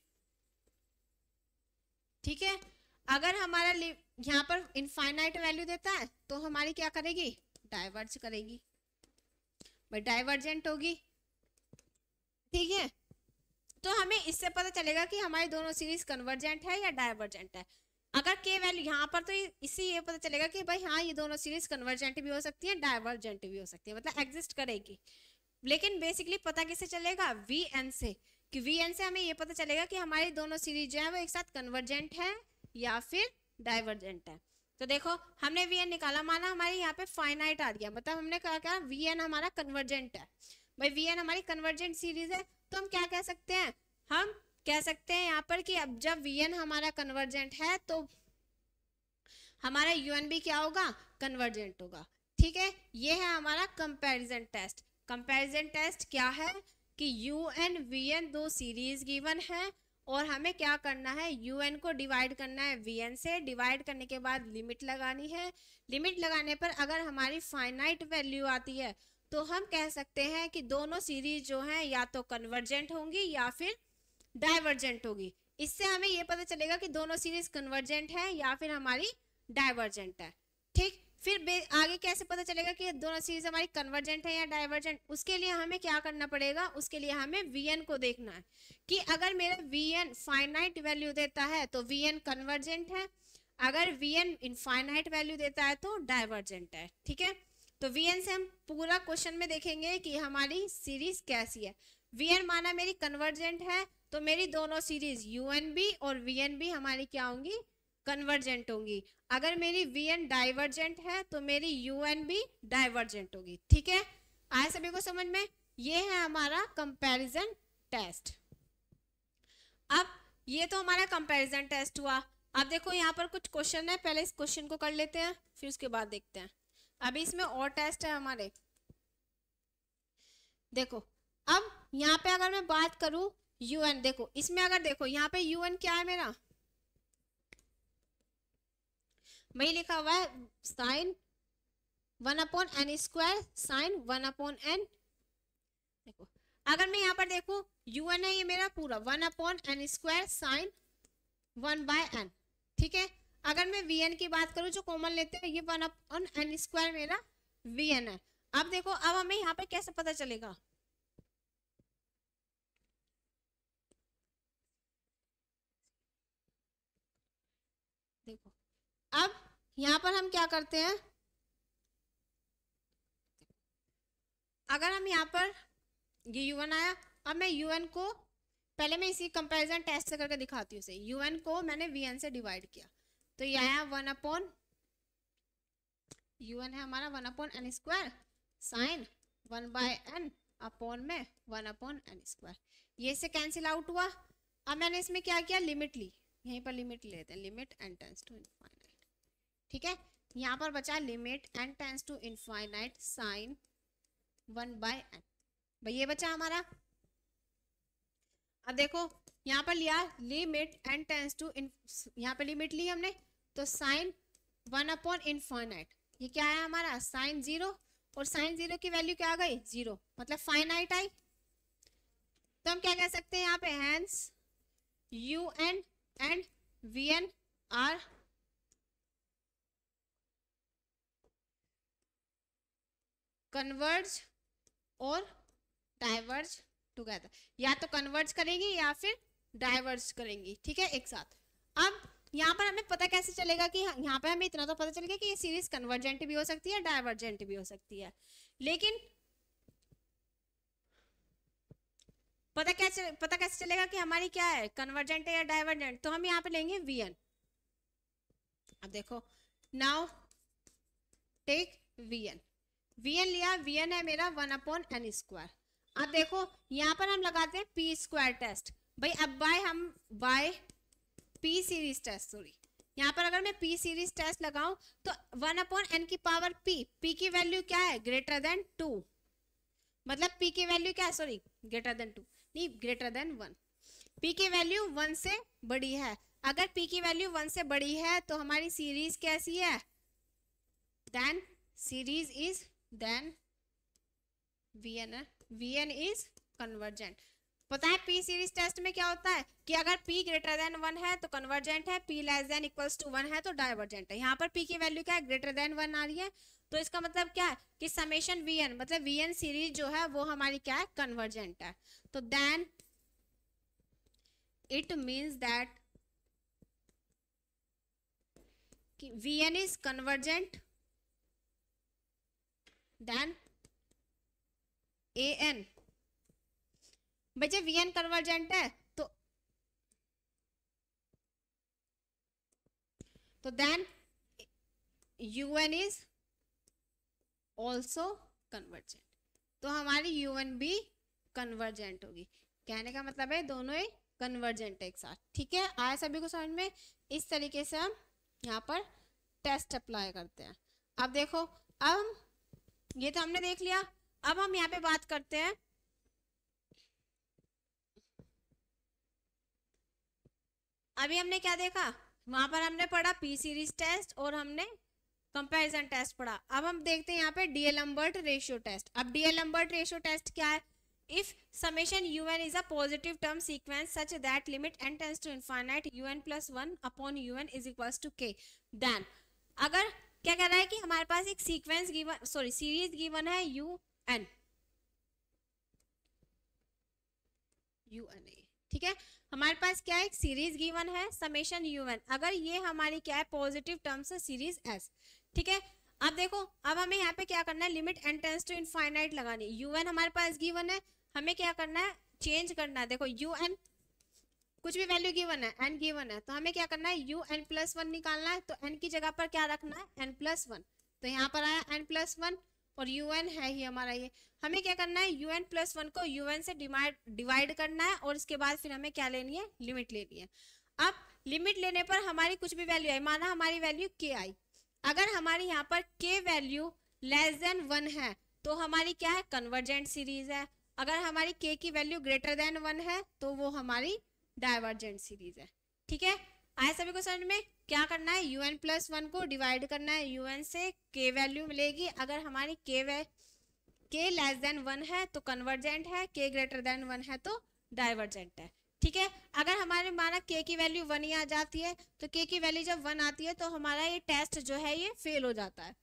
ठीक है, अगर हमारा यहाँ पर इनफाइनाइट वैल्यू देता है तो हमारी क्या करेगी, डाइवर्ज करेगी, बट डाइवर्जेंट होगी। ठीक है, तो हमें इससे पता चलेगा कि हमारी दोनों सीरीज कन्वर्जेंट है या डाइवर्जेंट है। अगर के वैल्यू यहाँ पर, तो इससे ये पता चलेगा कि भाई हाँ ये दोनों सीरीज कन्वर्जेंट भी हो सकती है, डाइवर्जेंट भी हो सकती है, मतलब एग्जिस्ट करेगी। लेकिन बेसिकली पता किससे चलेगा, VN से, कि वीएन से हमें ये पता चलेगा कि हमारी दोनों सीरीज जो है वो एक साथ कन्वर्जेंट है या फिर डाइवर्जेंट है। तो देखो हमने वीएन निकाला, माना हमारी यहाँ पे फाइनाइट आ गया, मतलब हमने कहा क्या वीएन हमारा कन्वर्जेंट है। भाई वीएन हमारी कन्वर्जेंट सीरीज है, तो हम क्या कह सकते हैं, हम कह सकते हैं यहाँ पर कि अब जब वीएन हमारा कन्वर्जेंट है तो हमारा यूएन भी क्या होगा, कन्वर्जेंट होगा। ठीक है, ये है हमारा कंपैरिजन टेस्ट। कंपैरिजन टेस्ट क्या है कि यूएन वीएन दो सीरीज गिवन है और हमें क्या करना है, यूएन को डिवाइड करना है वीएन से, डिवाइड करने के बाद लिमिट लगानी है। लिमिट लगाने पर अगर हमारी फाइनाइट वैल्यू आती है तो हम कह सकते हैं कि दोनों सीरीज जो हैं या तो कन्वर्जेंट होंगी या फिर डाइवर्जेंट होगी। इससे हमें ये पता चलेगा कि दोनों सीरीज कन्वर्जेंट है या फिर हमारी डाइवर्जेंट है। ठीक, फिर आगे कैसे पता चलेगा कि दोनों सीरीज हमारी कन्वर्जेंट है या डाइवर्जेंट, उसके लिए हमें क्या करना पड़ेगा, उसके लिए हमें वीएन को देखना है कि अगर मेरा वीएन फाइनाइट वैल्यू देता है तो वीएन कन्वर्जेंट है, अगर वीएन इनफाइनाइट वैल्यू देता है तो डाइवर्जेंट है। ठीक है, तो वीएन से हम पूरा क्वेश्चन में देखेंगे कि हमारी सीरीज कैसी है। वीएन माना मेरी कन्वर्जेंट है तो मेरी दोनों सीरीज यूएन भी और वीएन भी हमारी क्या होंगी, कन्वर्जेंट होंगी। अगर मेरी वीएन डाइवर्जेंट है तो मेरी यूएन भी डाइवर्जेंट होगी। ठीक है, आया सभी को समझ में? ये है हमारा कंपैरिजन टेस्ट। अब ये तो हमारा कंपैरिजन टेस्ट हुआ। अब देखो यहाँ पर कुछ क्वेश्चन है, पहले इस क्वेश्चन को कर लेते हैं फिर उसके बाद देखते हैं। अभी इसमें और टेस्ट है हमारे। देखो अब यहाँ पे अगर मैं बात करूं यूएन, देखो इसमें अगर देखो यहाँ पे यूएन क्या है मेरा, वही लिखा हुआ है साइन 1/n² साइन 1/n। देखो अगर मैं यहाँ पर देखूं यूएन है ये मेरा पूरा 1/n² साइन 1/n। ठीक है, अगर मैं वीएन की बात करूं जो कॉमन लेते हैं, ये 1/n² मेरा वीएन है। अब देखो अब हमें यहाँ पे कैसे पता चलेगा, देखो अब यहाँ पर हम क्या करते हैं, अगर हम यहाँ पर ये यूएन आया, अब मैं यूएन को पहले मैं इसी कंपैरिजन टेस्ट से करके दिखाती हूँ। से यूएन को मैंने वीएन से डिवाइड किया तो ये आया 1/, यूएन है हमारा 1/n² साइन 1/n अपॉन में 1/n²। ये से कैंसिल आउट हुआ। अब मैंने इसमें क्या किया, लिमिट ली, यहीं पर लिमिट लेते हैं, limit n tends to infinite. ठीक है, यहाँ पर बचा limit n tends to infinite sine 1/n, भाई ये बचा हमारा। अब देखो यहाँ पर लिया लिमिट n टेंड्स टू, यहाँ पे लिमिट ली हमने तो साइन 1/इनफाइनाइट, ये क्या है हमारा साइन 0, और साइन 0 की वैल्यू क्या आ गई 0, मतलब फाइनाइट आई। तो हम क्या कह सकते हैं यहाँ पे, hence u n and v n are converge और डाइवर्ज टुगेदर, या तो कन्वर्ज करेंगी या फिर डाइवर्ज करेंगी। ठीक है, एक साथ। अब यहाँ पर हमें पता कैसे चलेगा कि यहाँ पर हमें इतना तो पता चलेगा कि ये सीरीज कन्वर्जेंट भी हो सकती है डाइवर्जेंट भी हो सकती है, लेकिन पता कैसे चलेगा कि हमारी क्या है, कन्वर्जेंट है या डाइवर्जेंट, तो हम यहाँ पे लेंगे वीएन। अब देखो नाउ टेक वीएन, वीएन लिया, वीएन है मेरा 1/n²। अब देखो यहाँ पर हम लगाते हैं p² टेस्ट, भाई अब by p series test, sorry यहाँ पर अगर मैं p सीरीज टेस्ट लगाऊं तो 1/n की पावर p की वैल्यू क्या है, ग्रेटर देन 2, मतलब p की वैल्यू क्या है, सॉरी ग्रेटर देन 2 नहीं, ग्रेटर देन 1, p की वैल्यू 1 से बड़ी है। अगर p की वैल्यू 1 से बड़ी है तो हमारी सीरीज कैसी है, then series is, then v n is convergent. पता है p सीरीज टेस्ट में क्या होता है कि अगर p ग्रेटर देन 1 है तो कन्वर्जेंट है, p less than equals to 1 है तो डाइवर्जेंट है। यहाँ पर p की वैल्यू क्या है, ग्रेटर देन 1 आ रही है, तो इसका मतलब क्या है कि समेशन वीएन, मतलब वीएन सीरीज जो है वो हमारी क्या है, कन्वर्जेंट है। तो then it means that v n is convergent, then an भाई जब वी एन कन्वर्जेंट है तो then u N is also convergent, तो हमारी यू एन भी कन्वर्जेंट होगी। कहने का मतलब है दोनों ही कन्वर्जेंट है एक साथ। ठीक है, आया सभी को समझ में? इस तरीके से हम यहाँ पर टेस्ट अप्लाई करते हैं। अब देखो, अब ये तो हमने देख लिया, अब हम यहाँ पे बात करते हैं अभी हमने क्या देखा, वहां पर हमने पढ़ा पी सीरीज टेस्ट और हमने कंपैरिजन टेस्ट पढ़ा। अब हम देखते हैं यहाँ पे डीएलम्बर्ट रेशियो टेस्ट। अब डीएलम्बर्ट रेशियो टेस्ट क्या है? If summation un is a positive term sequence such that limit n tends to infinite un plus 1 upon un is equals to k, then अगर क्या कह रहा है कि हमारे पास एक sequence given, sorry series given है un, ठीक है, हमारे पास क्या है, एक सीरीज गिवन है समेशन un, अगर ये हमारी क्या है पॉजिटिव टर्म्स है सीरीज s। ठीक है, अब देखो, अब हमें यहाँ पे क्या करना है, limit n tends to infinite लगानी। un हमारे पास गिवन है, हमें क्या करना है, चेंज करना है। देखो un कुछ भी वैल्यू गिवन है, n गिवन है, तो हमें क्या करना है, un प्लस 1 निकालना है। तो n की जगह पर क्या रखना है, n प्लस 1, तो यहाँ पर आया n प्लस 1 और un है ही हमारा ये। हमें क्या करना है, un प्लस 1 को un से डिवाइड करना है और इसके बाद फिर हमें क्या लेनी है, लिमिट लेनी है। अब लिमिट लेने पर हमारी कुछ भी वैल्यू आई, माना हमारी वैल्यू k आई, अगर हमारी यहाँ पर k वैल्यू लेस देन 1 है तो हमारी क्या है, कन्वर्जेंट सीरीज है। अगर हमारी k की वैल्यू ग्रेटर देन 1 है तो वो हमारी डाइवर्जेंट सीरीज है। ठीक है, आए सभी को समझ में? क्या करना है, un प्लस 1 को डिवाइड करना है un से, k वैल्यू मिलेगी। अगर हमारी k लेस देन 1 है तो कन्वर्जेंट है, k ग्रेटर देन 1 है तो डाइवर्जेंट है। ठीक है, अगर हमारे माना k की वैल्यू 1 ही आ जाती है, तो k की वैल्यू जब 1 आती है तो हमारा ये टेस्ट जो है ये फेल हो जाता है।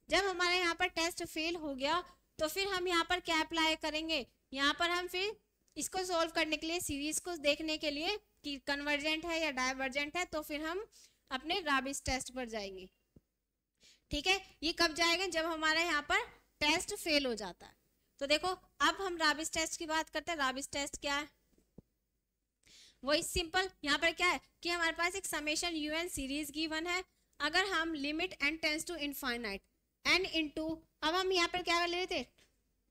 जब हमारे यहाँ पर टेस्ट फेल हो गया तो फिर हम यहाँ पर क्या अप्लाई करेंगे, यहाँ पर हम फिर इसको सोल्व करने के लिए, सीरीज को देखने के लिए कि कन्वर्जेंट है या डाइवर्जेंट है, तो फिर हम अपने राबिस टेस्ट पर जाएंगे। ठीक है, ये कब जाएगा, जब हमारे यहाँ पर टेस्ट फेल हो जाता है। तो देखो, अब हम राबिस टेस्ट की बात करते हैं। राबिस टेस्ट क्या है, वही सिंपल, यहाँ पर क्या है कि हमारे पास एक समेशन un सीरीज गिवन है, अगर हम limit n tends to infinite n into, अब हम यहाँ पर क्या कर ले थे,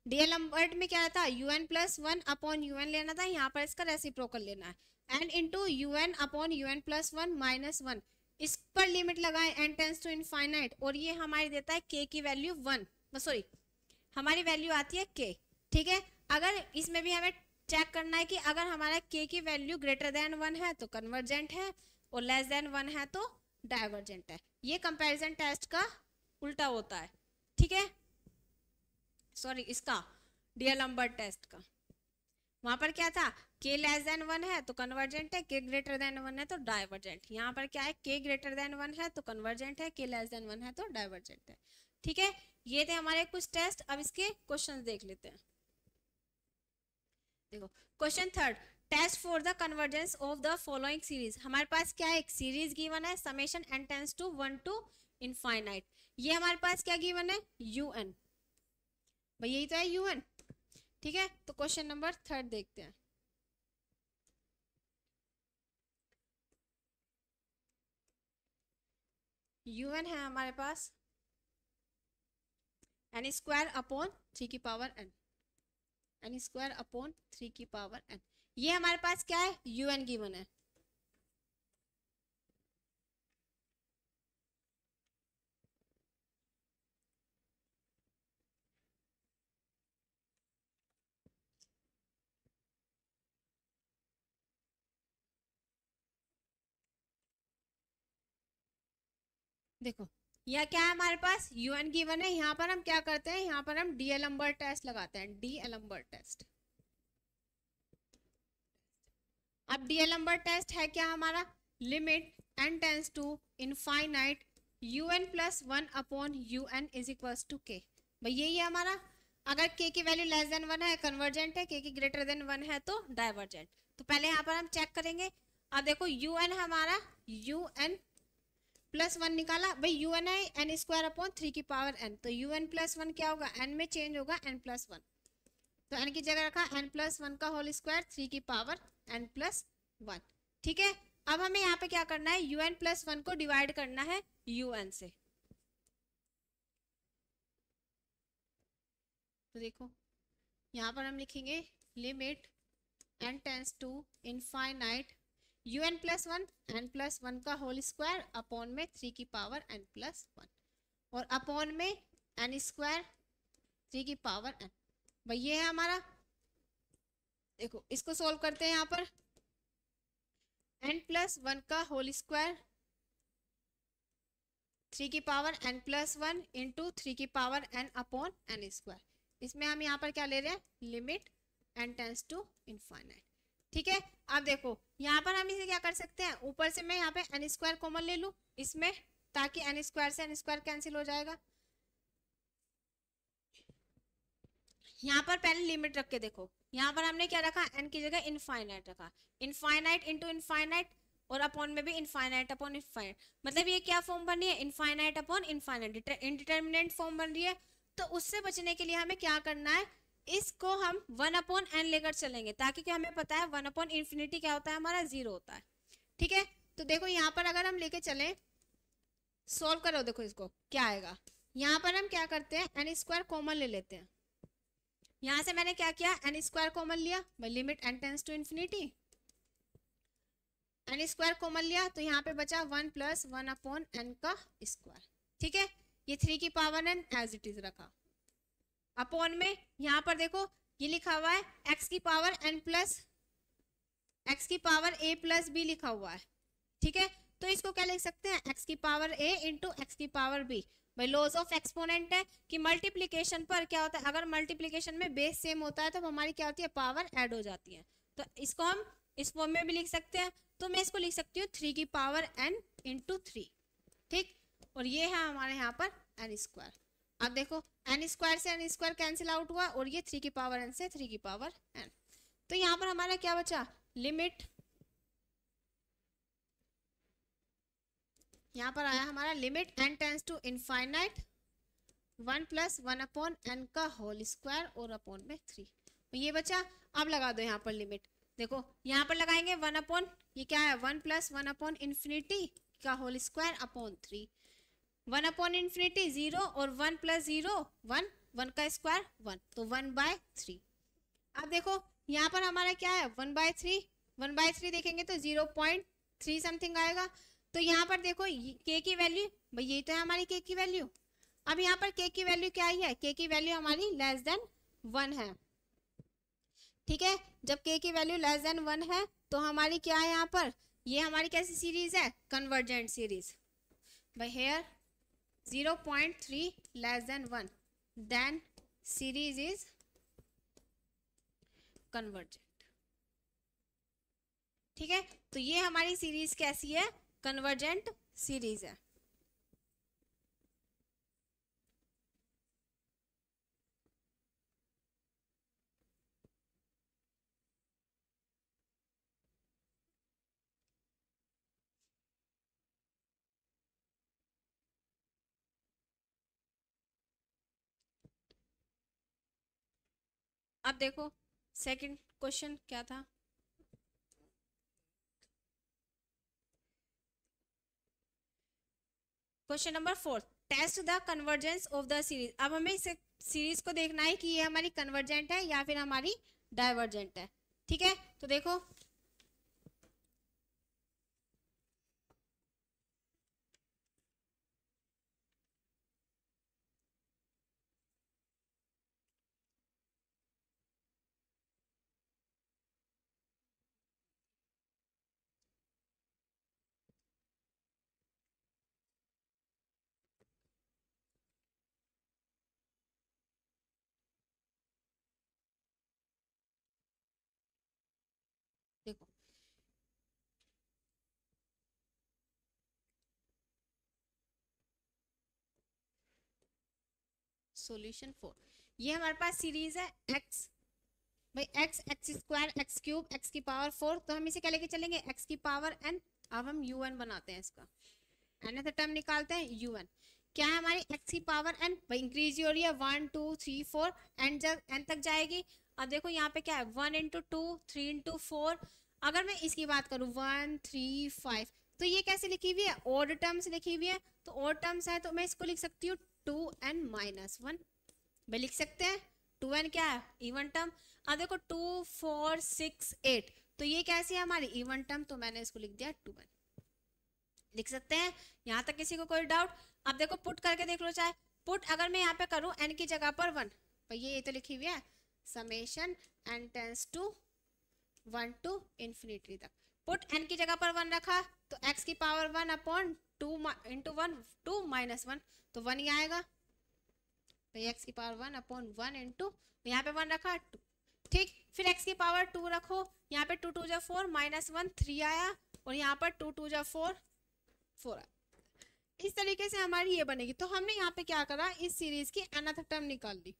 डीएलम्बर्ट में क्या था, un प्लस 1 अपॉन un लेना था, यहाँ पर इसका रेसिप्रोकल लेना है, n into un upon un plus 1 minus 1, इस पर लिमिट लगाए n टेंस टू इनफाइनाइट, और ये हमारी देता है k की वैल्यू 1, सॉरी हमारी वैल्यू आती है k। ठीक है, अगर इसमें भी हमें चेक करना है कि अगर हमारा k की वैल्यू ग्रेटर देन 1 है तो कन्वर्जेंट है और लेस देन 1 है तो डाइवर्जेंट है। ये कंपैरिजन टेस्ट का उल्टा होता है। ठीक है, सॉरी इसका डीएलम्बर्ट टेस्ट का, वहां पर क्या था, k लेस देन 1 है तो कन्वर्जेंट है, k ग्रेटर देन 1 है तो डाइवर्जेंट। यहाँ पर क्या है, k ग्रेटर देन 1 है तो कन्वर्जेंट है, k लेस देन 1 है तो डाइवर्जेंट है। ठीक है, ये थे हमारे कुछ टेस्ट। अब इसके क्वेश्चन देख लेते हैं। देखो question third, test for the convergence of the following series. हमारे पास क्या है, एक सीरीज गिवन है summation n tends to 1 to infinite. ये हमारे पास क्या गिवन है, un, भाई यही तो है un। ठीक है, तो क्वेश्चन नंबर थर्ड देखते हैं। un है हमारे पास n स्क्वायर अपॉन 3 की power n, n square upon 3 की पावर n। ये हमारे पास क्या है, un गिवन है। देखो यह क्या है, हमारे पास un गिवन है। यहाँ पर हम क्या करते हैं, यहाँ पर हम डीएलम्बर्ट टेस्ट लगाते हैं, डीएलम्बर्ट टेस्ट। अब डीएलम्बर्ट टेस्ट है क्या हमारा, limit n tends to infinite un plus 1 upon un is equals to k। भाई यही है हमारा, अगर k की वैल्यू लेस देन 1 है कन्वर्जेंट है, k की ग्रेटर देन 1 है तो डाइवर्जेंट। तो पहले यहाँ पर हम चेक करेंगे। अब देखो un हमारा un प्लस 1 निकाला, भाई un है n स्क्वायर अपॉन 3 की पावर n, तो un प्लस 1 क्या होगा, n में चेंज होगा n प्लस 1। तो n की जगह रखा n+1 का होल स्क्वायर 3 की पावर n+1। ठीक है, अब हमें यहाँ पे क्या करना है, un+1 को डिवाइड करना है un से। तो देखो यहाँ पर हम लिखेंगे limit n tends to infinite un+1 n+1 का होल स्क्वायर अपॉन में 3 की पावर n+1 और अपॉन में n स्क्वायर 3 की पावर n। भाई ये है हमारा, देखो इसको सोल्व करते हैं। यहाँ पर n+1 का होल स्क्वायर 3 की पावर n+1 इंटू 3 की power n upon n square. इसमें हम यहाँ पर क्या ले रहे हैं, limit n tends to infinite. ठीक है, अब देखो यहाँ पर हम इसे क्या कर सकते हैं, ऊपर से मैं यहाँ पे n स्क्वायर कॉमन ले लूँ इसमें, ताकि n स्क्वायर से n स्क्वायर कैंसिल हो जाएगा। यहाँ पर पहले लिमिट रख के देखो, यहाँ पर हमने क्या रखा, n की जगह इनफाइनाइट रखा, इनफाइनाइट इंटू इनफाइनाइट और अपॉन में भी इनफाइनाइट अपॉन इनफाइनाइट। मतलब ये क्या फॉर्म बन रही है, इनफाइनाइट अपॉन इनफाइनाइट, इंडिटरमिनेंट फॉर्म बन रही है। तो उससे बचने के लिए हमें क्या करना है, इसको हम 1/n लेकर चलेंगे, ताकि क्या हमें पता है 1/∞ क्या होता है, हमारा 0 होता है। ठीक है, तो देखो यहाँ पर अगर हम लेके चले, सोल्व करो, देखो इसको क्या आएगा। यहाँ पर हम क्या करते हैं, n स्क्वायर कॉमन ले लेते हैं। यहाँ से मैंने क्या किया, n स्क्वायर कॉमन लिया, limit n tends to infinity, n square common लिया, तो यहाँ पे बचा 1+1/n का स्क्वायर। ठीक है, ये 3 की power n as it is रखा, अपॉन में यहाँ पर देखो ये लिखा हुआ है x की पावर a+b लिखा हुआ है। ठीक है, तो इसको क्या लिख सकते हैं, x की पावर a इंटू x की पावर b। भाई लॉज ऑफ एक्सपोनेंट है कि मल्टीप्लिकेशन पर क्या होता है, अगर मल्टीप्लिकेशन में बेस सेम होता है तो हमारी क्या होती है, पावर ऐड हो जाती है। तो इसको हम इस फॉर्म में भी लिख सकते हैं। तो मैं इसको लिख सकती हूँ 3 की पावर n इंटू 3। ठीक, और ये है हमारे यहाँ पर n स्क्वायर। अब देखो n स्क्वायर से n स्क्वायर कैंसिल आउट हुआ और ये 3 की पावर n से 3 की पावर n। तो यहाँ पर हमारा क्या बचा, लिमिट, यहाँ पर आया हमारा limit n tends to infinite 1+1/n का होल स्क्वायर और अपॉन में 3। तो ये बचा। अब लगा दो यहाँ पर लिमिट, देखो यहाँ पर लगाएंगे 1/, ये क्या है 1+1/∞ का होल स्क्वायर अपॉन 3। 1/∞ 0 और 1+0 1, 1 का स्क्वायर 1, तो 1/3। अब देखो यहाँ पर हमारा क्या है 1/3, 1/3 देखेंगे तो 0.3 समथिंग आएगा। तो यहाँ पर देखो k की वैल्यू, भाई ये तो है हमारी k की वैल्यू। अब यहाँ पर k की वैल्यू क्या है, k की वैल्यू हमारी <<1 है। ठीक है, जब k की वैल्यू <<1 है तो हमारी क्या है, यहाँ पर ये हमारी कैसी सीरीज है, कन्वर्जेंट सीरीज। भाई here 0.3 <<1 then series is convergent. ठीक है, तो ये हमारी सीरीज कैसी है, कन्वर्जेंट सीरीज है। अब देखो सेकंड क्वेश्चन क्या था, question number 4, test the convergence of the series. अब हमें इस सीरीज को देखना है कि ये हमारी कन्वर्जेंट है या फिर हमारी डाइवर्जेंट है। ठीक है, तो देखो देखो सॉल्यूशन 4, ये हमारे पास सीरीज है x, भाई x square x cube x की पावर 4, तो हम इसे क्या लेके चलेंगे, x की पावर n। अब हम un बनाते हैं, इसका nth टर्म निकालते हैं un। क्या है हमारी x की पावर n, भाई इंक्रीज हो रही है 1 2 3 4 n तक जाएगी। अब देखो यहाँ पे क्या है 1 इंटू 2, 3 इंटू 4। अगर मैं इसकी बात करूँ 1 3 5, तो ये कैसे लिखी हुई है, ऑड टर्म्स लिखी हुई है। तो ऑड टर्म्स है तो मैं इसको लिख सकती हूँ 2n माइनस 1, भाई लिख सकते हैं 2n क्या है, इवन टर्म। अब देखो 2 4 6 8, तो ये कैसी है हमारी इवन टर्म, तो मैंने इसको लिख दिया 2n, लिख सकते हैं। यहाँ तक किसी को कोई डाउट? अब देखो पुट करके देख लो, चाहे पुट अगर मैं यहाँ पे करूँ n की जगह पर 1, भाई ये तो लिखी हुई है summation n tends to 1 to infinity तक। पुट n की जगह पर 1 रखा तो x की पावर 1 अपॉन 2 इंटू 1 2 माइनस 1, तो 1 ही आएगा भाई, x की पावर 1 अपॉन 1 इंटू यहाँ पे 1 रखा 2, ठीक। फिर x की पावर 2 रखो, यहाँ पे 2 2 जा 4 माइनस 1 3 आया, और यहाँ पर 2 2 जा 4 4 आया। इस तरीके से हमारी ये बनेगी। तो हमने यहाँ पे क्या करा, इस सीरीज की nth टर्म निकाल दी।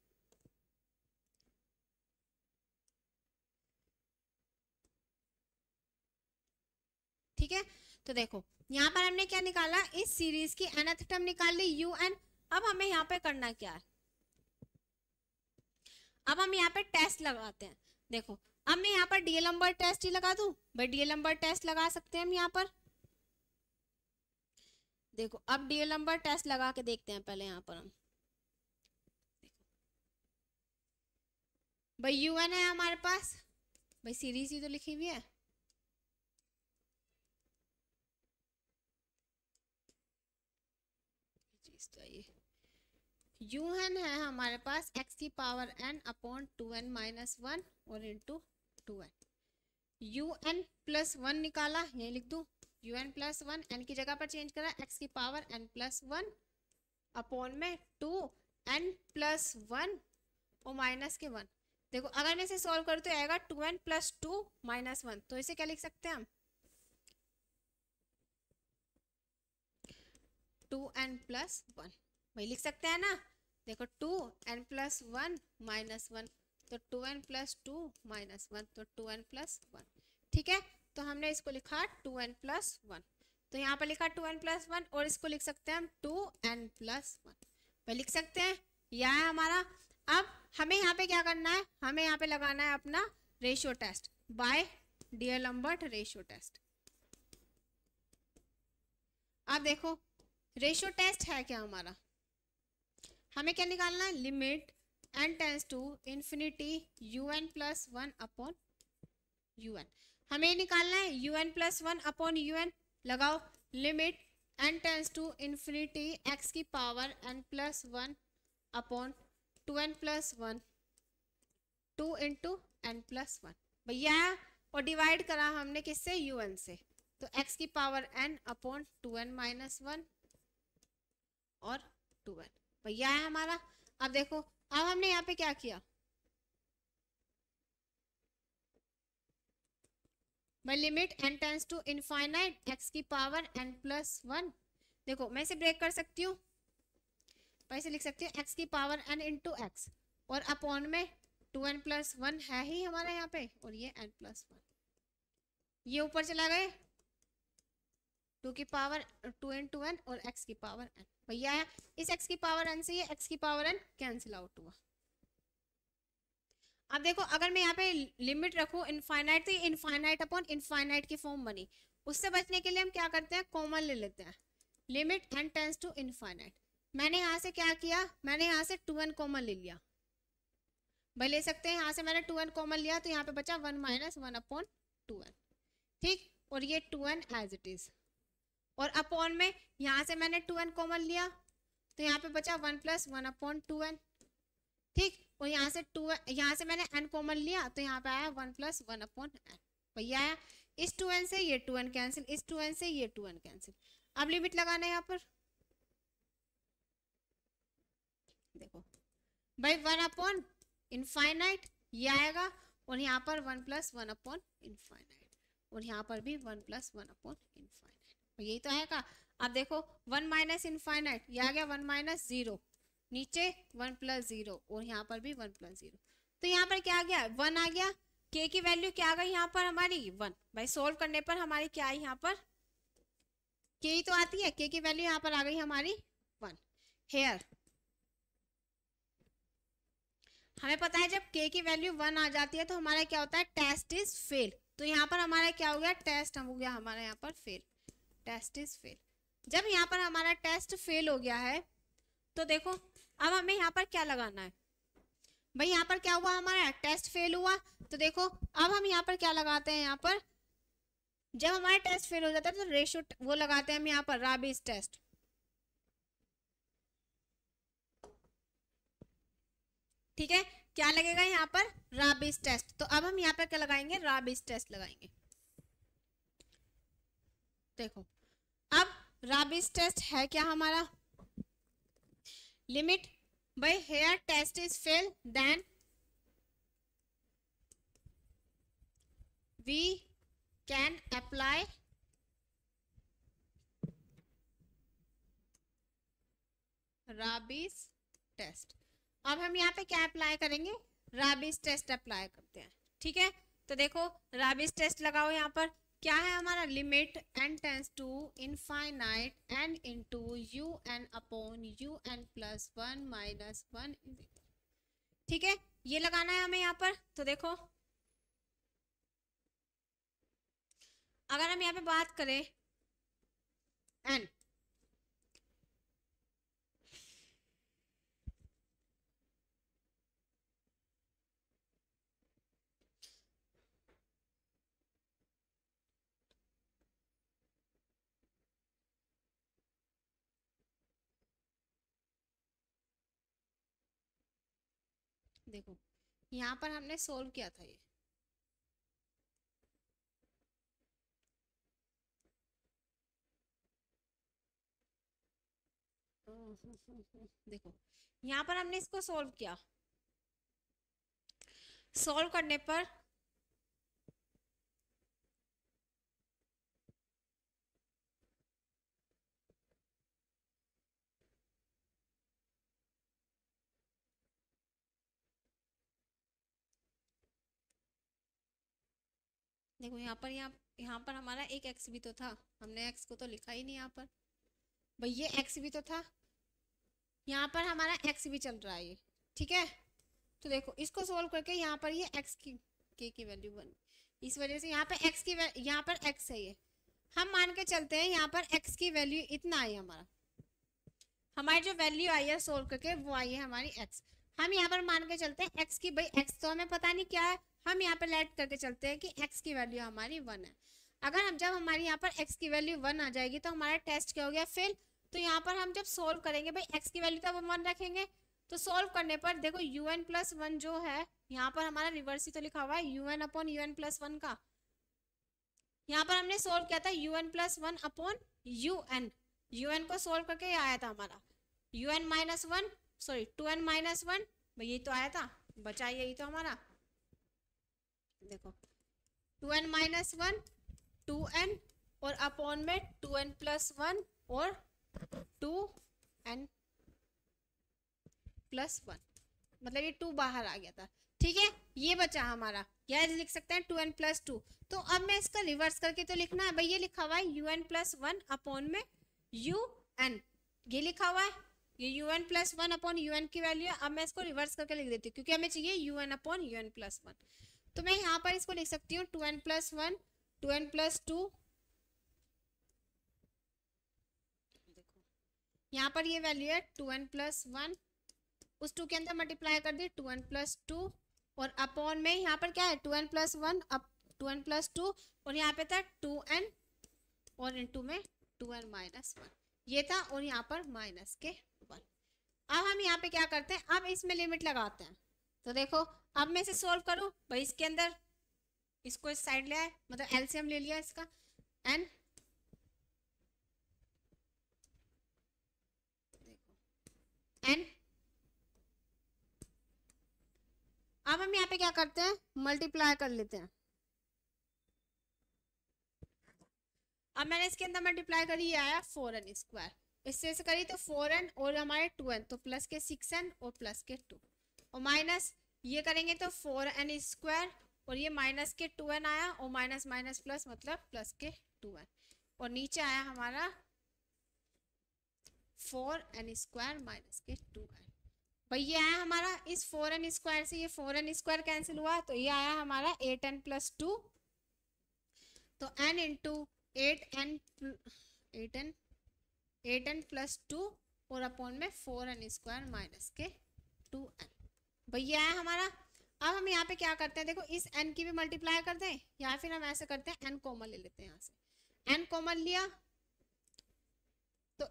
ठीक है, तो देखो यहाँ पर हमने क्या निकाला, इस सीरीज की nth टर्म निकाल ली un। अब हमें यहाँ पे करना क्या है, अब हम यहाँ पे टेस्ट लगाते हैं। देखो अब मैं यहाँ पर डीएलएम्बर्ट टेस्ट ही लगा दूं, भाई डीएलएम्बर्ट टेस्ट लगा सकते हैं हम यहाँ पर। देखो अब डीएलएम्बर्ट टेस्ट लगा के देखते हैं पहले यहाँ पर हम। भाई यूएन है हमारे पास, भाई सीरीज ही तो लिखी हुई है, तो ये यूएन है हमारे पास x की power n upon 2n minus 1 और इंटू 2n। un प्लस 1 निकाला, ये लिख दूं un प्लस 1, n की जगह पर चेंज करा, x की पावर n प्लस 1 अपॉन में 2n प्लस 1 और माइनस के 1। देखो अगर मैं इसे सॉल्व करूँ तो आएगा 2n प्लस 2 माइनस 1, तो इसे क्या लिख सकते हैं हम 2n प्लस 1, वही लिख सकते हैं ना। देखो 2n प्लस 1 माइनस 1, तो 2n प्लस 2 माइनस 1, तो 2n प्लस 1। ठीक है, तो हमने इसको लिखा 2n प्लस 1, तो यहाँ पर लिखा 2n प्लस 1, और इसको लिख सकते हैं हम 2n प्लस 1, वही लिख सकते हैं। यह है हमारा। अब हमें यहाँ पे क्या करना है, हमें यहाँ पे लगाना है अपना ratio test by D'Alembert ratio test. अब देखो रेशियो टेस्ट है क्या हमारा, हमें क्या निकालना है, limit n tends to infinity un plus 1 upon un। हमें निकालना है un प्लस 1 अपॉन un। लगाओ limit n tends to infinity x की power n plus 1 upon 2n plus 1 2 into n plus 1, भैया, और डिवाइड करा हमने किससे, un से, तो x की power n upon 2n minus 1 और 2n, भैया है हमारा। अब देखो अब हमने यहाँ पे क्या किया, भाई limit n tends to infinite x की पावर n प्लस 1। देखो मैं इसे ब्रेक कर सकती हूँ, इसे लिख सकती हूँ x की पावर n इंटू एक्स, और अपॉन में 2n प्लस 1 है ही हमारा यहाँ पे, और ये n प्लस 1, ये ऊपर चला गए 2 की पावर 2 इंटू n और x की पावर n, भैया है इस x की पावर n से ये x की पावर n कैंसिल आउट हुआ। अब देखो अगर मैं यहाँ पे लिमिट रखूँ इनफाइनाइट, तो ये इनफाइनाइट अपॉन इनफाइनाइट की फॉर्म बनी। उससे बचने के लिए हम क्या करते हैं, कॉमन ले लेते हैं, limit n tends to infinite. मैंने यहाँ से क्या किया, मैंने यहाँ से 2n कॉमन ले लिया, भाई ले सकते हैं, यहाँ से मैंने 2n कॉमन लिया, तो यहाँ पे बचा 1 माइनस 1 अपॉन 2n, ठीक, और ये 2n एज इट इज, और अपॉन में यहाँ से मैंने 2n कॉमन लिया, तो यहाँ पे बचा 1 प्लस 1 अपॉन 2n, ठीक, और यहाँ से मैंने n कॉमन लिया, तो यहाँ पे आया 1 प्लस 1 अपॉन n, भैया आया इस 2n से ये 2n कैंसिल, इस 2n से ये 2n कैंसिल। अब लिमिट लगाना है यहाँ पर, देखो भाई 1 अपॉन इनफाइनाइट ये आएगा, और यहाँ पर 1 प्लस 1 अपॉन इनफाइनाइट, और यहाँ पर भी 1 प्लस 1 अपॉन इनफाइनाइट, यही तो है का। अब देखो 1 माइनस इनफाइनाइट, ये आ गया 1 माइनस 0, नीचे 1 प्लस 0, और यहाँ पर भी 1 प्लस 0, तो यहाँ पर क्या आ गया 1 आ गया। k की वैल्यू क्या आ गई यहाँ पर हमारी 1, भाई सोल्व करने पर हमारी क्या आई यहाँ पर k ही तो आती है, k की वैल्यू यहाँ पर आ गई हमारी 1। हेयर हमें पता है जब k की वैल्यू 1 आ जाती है तो हमारा क्या होता है, टेस्ट इज फेल। तो यहाँ पर हमारा क्या हो गया, टेस्ट हो गया हमारा यहाँ पर फेल, टेस्ट इज फेल। जब यहाँ पर हमारा टेस्ट फेल हो गया है तो देखो अब हमें यहाँ पर क्या लगाना है, भाई यहाँ पर क्या हुआ, हमारा टेस्ट फेल हुआ। तो देखो अब हम यहाँ पर क्या लगाते हैं, यहाँ पर जब हमारा टेस्ट फेल हो जाता है तो रेशो वो लगाते हैं हम यहाँ पर राबीज टेस्ट। ठीक है, क्या लगेगा यहाँ पर, राबीज टेस्ट। तो अब हम यहाँ पर क्या लगाएंगे, राबीज टेस्ट लगाएंगे। देखो अब राबीज टेस्ट है क्या हमारा, limit by here test is fail then we can apply rabies test। अब हम यहाँ पे क्या अप्लाई करेंगे, राबीज टेस्ट अप्लाई करते हैं। ठीक है, तो देखो राबीज टेस्ट लगाओ, यहाँ पर क्या है हमारा, limit n tends to infinite n into u n upon u n plus 1 minus 1। ठीक है, ये लगाना है हमें यहाँ पर। तो देखो अगर हम यहाँ पे बात करें n, देखो यहाँ पर हमने सोल्व किया था ये, देखो यहाँ पर हमने इसको सोल्व किया, सोल्व करने पर देखो यहाँ पर हमारा एक x भी तो था, हमने x को तो लिखा ही नहीं यहाँ पर, भाई ये x भी तो था, यहाँ पर हमारा x भी चल रहा है ये। ठीक है, तो देखो इसको सोल्व करके यहाँ पर ये x की k की वैल्यू 1, इस वजह से यहाँ पे x की यहाँ पर x है, ये हम मान के चलते हैं यहाँ पर x की वैल्यू इतना आई, हमारी जो वैल्यू आई है सोल्व करके वो आई है हमारी x। हम यहाँ पर मान के चलते हैं x की, भाई x तो हमें पता नहीं क्या है, हम यहाँ पर लेट करके चलते हैं कि x की वैल्यू हमारी 1 है। अगर हम जब हमारी यहाँ पर x की वैल्यू 1 आ जाएगी तो हमारा टेस्ट क्या हो गया, फेल। तो यहाँ पर हम जब सोल्व करेंगे, भाई x की वैल्यू तो हम 1 रखेंगे, तो सोल्व करने पर देखो un प्लस 1 जो है यहाँ पर हमारा रिवर्स ही तो लिखा हुआ है, un अपॉन un प्लस 1 का। यहाँ पर हमने सोल्व किया था un प्लस 1 अपॉन un को सोल्व करके आया था हमारा un minus 1, sorry 2n minus 1, भाई ये तो आया था, बचा यही तो हमारा। देखो 2n माइनस 1 2n और अपॉन में 2n प्लस 1 और 2n प्लस 1, मतलब ये 2 बाहर आ गया था। ठीक है, ये बचा हमारा, या लिख सकते हैं 2n प्लस 2। तो अब मैं इसका रिवर्स करके तो लिखना है, भाई ये लिखा हुआ है un प्लस 1 अपॉन में un, ये लिखा हुआ है, ये un प्लस 1 अपॉन un की वैल्यू है। अब मैं इसको रिवर्स करके लिख देती हूँ क्योंकि हमें चाहिए un अपॉन un प्लस 1। तो मैं यहाँ पर इसको लिख सकती हूँ 2n प्लस 1 2n प्लस 2, देखो यहाँ पर ये वैल्यू है 2n प्लस 1, उस 2 के अंदर मल्टीप्लाई कर दी 2n प्लस 2, और अपॉन में यहाँ पर क्या है 2n प्लस 1 अब 2n प्लस 2, और यहाँ पे था 2n और इनटू में 2n माइनस 1, ये था, और यहाँ पर माइनस के 1। अब हम यहाँ पे क्या करते हैं, अब इसमें लिमिट लगाते हैं। तो देखो अब मैं इसे सोल्व करूँ, भाई इसके अंदर इसको इस साइड ले आए, मतलब एलसीएम ले लिया इसका n, देखो n, अब हम यहाँ पे क्या करते हैं, मल्टीप्लाई कर लेते हैं। अब मैंने इसके अंदर मल्टीप्लाई करी, ये आया 4n स्क्वायर, इससे से करी तो 4n और हमारे 2n, तो प्लस के 6n और प्लस के 2, और माइनस ये करेंगे तो 4n स्क्वायर, और ये माइनस के 2n आया, और माइनस माइनस प्लस मतलब प्लस के 2n, और नीचे आया हमारा 4n स्क्वायर माइनस के 2n। भाई ये आया हमारा इस 4n² से ये 4n² कैंसिल हुआ, तो ये आया हमारा 8n+2, तो n इंटू 8n+2 और अपॉन में 4n² माइनस के 2n। भाई ये आया हमारा। अब हम यहाँ पे क्या करते हैं, देखो इस n की भी मल्टीप्लाई करते हैं, या फिर हम ऐसे करते हैं n कॉमन ले लेते हैं, यहाँ से n कॉमन लिया तो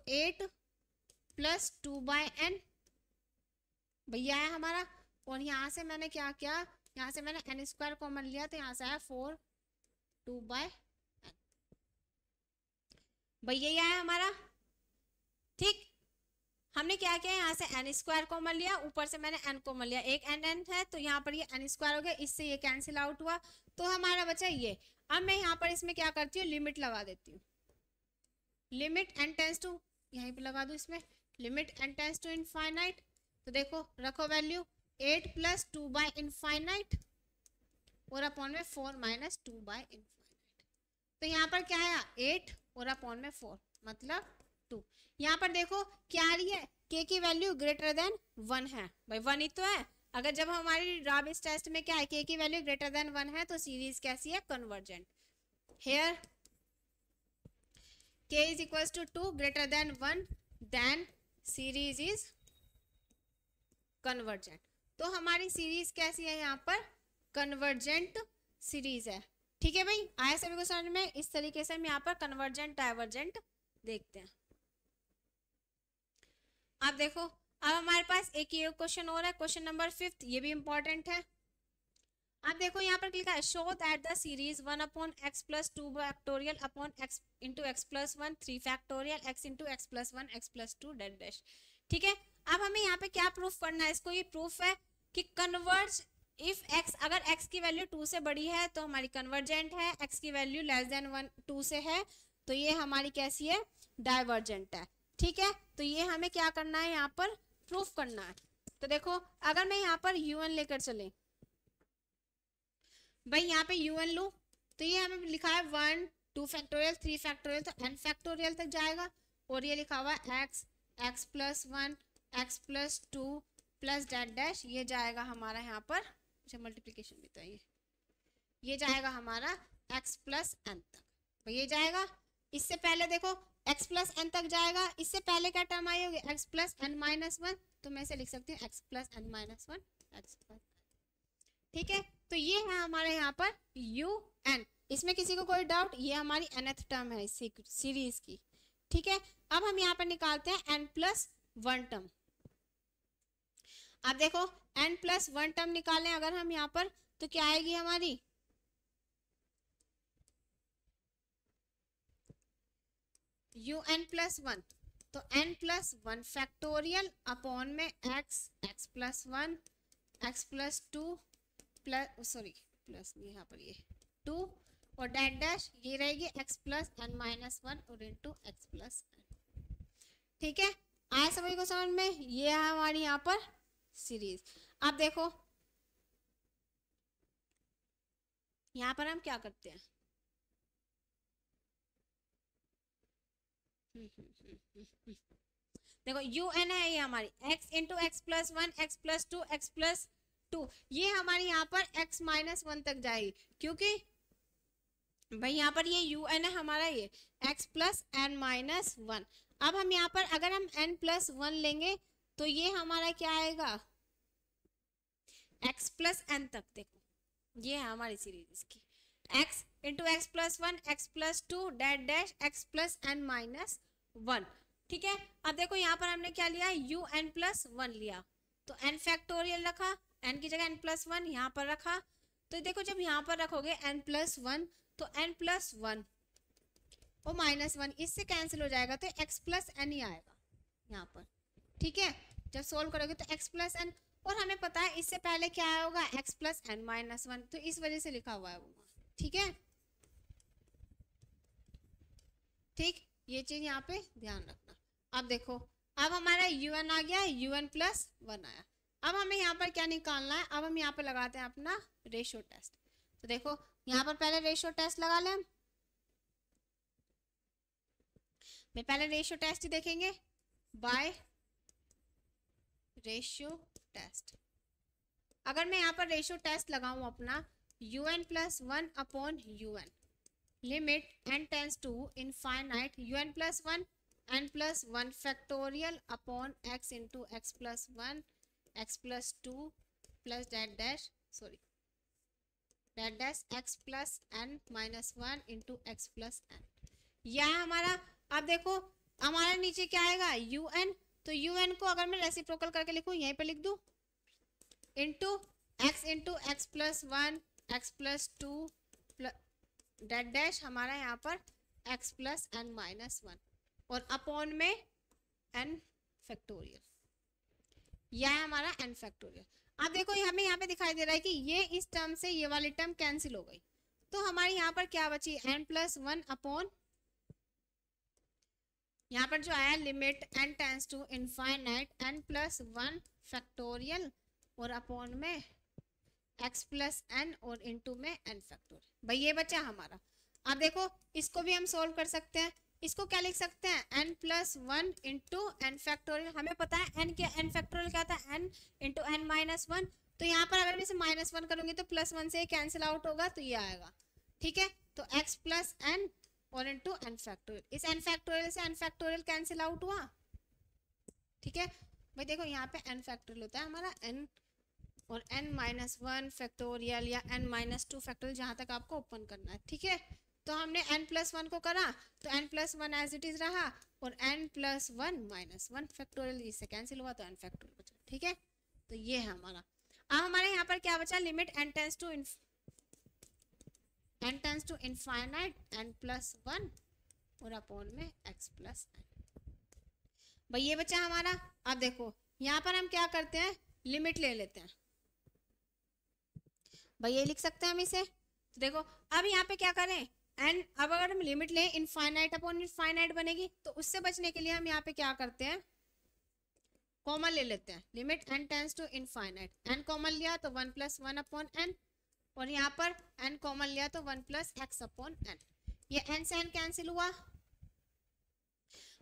8+2/n भैया आया हमारा। और यहाँ से मैंने क्या किया, यहाँ से मैंने n² कॉमन लिया, तो यहाँ से आया 4/2/n। भैया ये आया हमारा। ठीक, हमने क्या किया, यहाँ से n² कॉमन लिया, ऊपर से मैंने n कॉमन लिया, एक n है तो यहाँ पर ये n² हो गया, इससे ये कैंसिल आउट हुआ, तो हमारा बचा ये। अब मैं यहाँ पर इसमें क्या करती हूँ, लिमिट लगा देती हूँ, लिमिट n टेंस टू, यहीं पे लगा दूँ इसमें, limit n tends to infinite, तो देखो रखो वैल्यू 8+2/इनफाइनाइट और अपॉन में 4 माइनस 2/इनफाइनाइट, तो यहाँ पर क्या आया 8 और अपॉन में 4 मतलब 2। यहाँ पर देखो क्या आ रही है, k की वैल्यू ग्रेटर देन 1 है, भाई 1 ही तो है। अगर जब हमारी राबिस टेस्ट में क्या है, k की वैल्यू ग्रेटर देन 1 है, तो सीरीज कैसी है, convergent. Here k is equals to 2 greater than 1, then series is convergent. तो हमारी सीरीज कैसी है, यहाँ पर कन्वर्जेंट सीरीज है। ठीक है भाई, आया सभी को समझ में। इस तरीके से हम यहाँ पर कन्वर्जेंट डाइवर्जेंट देखते हैं। अब देखो, अब हमारे पास एक ये क्वेश्चन और है, क्वेश्चन नंबर 5, ये भी इंपॉर्टेंट है। अब देखो यहाँ पर लिखा है, show that the series 1/x+2 factorial upon x into x+1 3 factorial x into x+1 x+2 dash dash. ठीक है, अब हमें यहाँ पे क्या प्रूफ करना है, इसको ये प्रूफ है कि कन्वर्ज इफ x, अगर x की वैल्यू 2 से बड़ी है तो हमारी कन्वर्जेंट है, x की वैल्यू लेस देन 2 से है तो ये हमारी कैसी है, डाइवर्जेंट है। ठीक है, तो ये हमें क्या करना है, यहाँ पर प्रूफ करना है। तो देखो अगर मैं यहाँ पर un लेकर चले, भाई यहाँ पे un लूँ तो ये हमें लिखा है 1 2 फैक्टोरियल 3 फैक्टोरियल, तो n फैक्टोरियल तक जाएगा, और ये लिखा हुआ है x x+1 x+2 plus dot dash, ये जाएगा हमारा यहाँ पर, अच्छा मल्टीप्लीकेशन भी तो ये जाएगा हमारा x+n तक, तो ये जाएगा। इससे पहले देखो x+n तक जाएगा, इससे पहले क्या टर्म आई होगी, x+n-1, तो मैं इसे लिख सकती हूँ x+n-1 x+n। ठीक है, तो ये है हमारे यहाँ पर un। इसमें किसी को कोई डाउट, ये हमारी nth टर्म है इस सीरीज की। ठीक है, अब हम यहाँ पर निकालते हैं n+1 टर्म। अब देखो n+1 टर्म निकालें अगर हम यहाँ पर, तो क्या आएगी हमारी, un+1, तो n+1 फैक्टोरियल अपॉन में x x+1 x+2 plus, sorry plus यहाँ पर ये 2 और डैट डैश, ये रहेगी x+n-1 और इंटू x+n। ठीक है, आया सभी को समझ में, ये है हमारी यहाँ पर सीरीज। अब देखो यहाँ पर हम क्या करते हैं, देखो un है ये हमारी x into x+1 x+2 x+2, ये हमारी यहाँ पर x-1 तक जाएगी, क्योंकि भाई यहाँ पर ये un है हमारा, ये x+n-1। अब हम यहाँ पर अगर हम n+1 लेंगे तो ये हमारा क्या आएगा, x+n तक। देखो ये है हमारी सीरीज की, x into x+1 x+2 that dash x+n-1। ठीक है, अब देखो यहाँ पर हमने क्या लिया, un+1 लिया, तो n फैक्टोरियल रखा, n की जगह n+1 यहाँ पर रखा, तो देखो जब यहाँ पर रखोगे n+1 तो n+1 और -1 इससे कैंसिल हो जाएगा, तो x+n ही आएगा यहाँ पर। ठीक है, जब सोल्व करोगे तो x+n, और हमें पता है इससे पहले क्या होगा, x+n-1, तो इस वजह से लिखा हुआ है वो। ठीक है, ठीक, ये चीज यहाँ पे ध्यान रखना। अब देखो अब हमारा un आ गया, un+1 आया। अब हमें यहाँ पर क्या निकालना है, अब हम यहाँ पर लगाते हैं अपना रेशियो टेस्ट। तो देखो यहाँ पर पहले रेशियो टेस्ट लगा लें, मैं पहले रेशियो टेस्ट ही देखेंगे, बाय रेशियो टेस्ट। अगर मैं यहाँ पर रेशियो टेस्ट लगाऊं अपना un plus 1 upon un, limit n tends to infinite un plus 1 n plus 1 factorial upon x into x plus 1 x plus 2 plus dot dash x plus n minus 1 into x plus n। यह है हमारा। अब देखो हमारा नीचे क्या आएगा un, तो un को अगर मैं रेसिप्रोकल करके लिखूं यहीं पे लिख दूं into x plus 1 x plus 2 that dash हमारा यहाँ पर x प्लस n माइनस 1 और अपॉन में n फैक्टोरियल, यह है हमारा n फैक्टोरियल। अब देखो हमें यहाँ पे दिखाई दे रहा है कि ये इस टर्म से ये वाली टर्म कैंसिल हो गई, तो हमारे यहाँ पर क्या बची n प्लस 1 अपॉन, यहाँ पर जो आया limit n tends to infinite n plus 1 factorial और अपॉन में x प्लस n और इनटू में n फैक्टोरियल। भाई ये बचा हमारा। अब देखो इसको भी हम सोल्व कर सकते हैं। इसको क्या लिख सकते हैं n plus 1 into n factorial. हमें पता है n क्या, n फैक्टोरियल क्या था n इंटू n माइनस 1। तो यहाँ पर अगर मैं इसे माइनस 1 करूंगी तो प्लस 1 से कैंसिल आउट होगा तो ये आएगा। ठीक है, तो x प्लस n और इंटू एन फैक्टोरियल, इस n फैक्टोरियल से n फैक्टोरियल कैंसिल आउट हुआ। ठीक है भाई, देखो यहाँ पे n फैक्टोरियल होता है हमारा n और n माइनस 1 फैक्टोरियल या n माइनस 2 फैक्टोरियल, जहाँ तक आपको ओपन करना है। ठीक है, तो हमने n प्लस 1 को करा तो n plus 1 as it is रहा और n प्लस 1 माइनस 1 फैक्टोरियल इससे कैंसिल हुआ तो n फैक्टोरियल बचा। ठीक है, तो ये है हमारा। अब हमारे यहाँ पर क्या बचा, limit n tends to infinite n plus 1 और अपॉन में x प्लस n। भाई ये बचा हमारा। अब देखो यहाँ पर हम क्या करते हैं, लिमिट ले लेते हैं। भाई ये लिख सकते हैं हम इसे। तो देखो अब यहाँ पे क्या करें n, अब अगर हम लिमिट लें इनफाइनाइट अपॉन इनफाइनाइट बनेगी, तो उससे बचने के लिए हम यहाँ पे क्या करते हैं, कॉमन ले लेते हैं। Limit n tends to infinite, n common लिया तो 1 प्लस 1 अपॉन n और यहाँ पर n कॉमन लिया तो 1 प्लस x अपॉन n। ये n से n कैंसिल हुआ।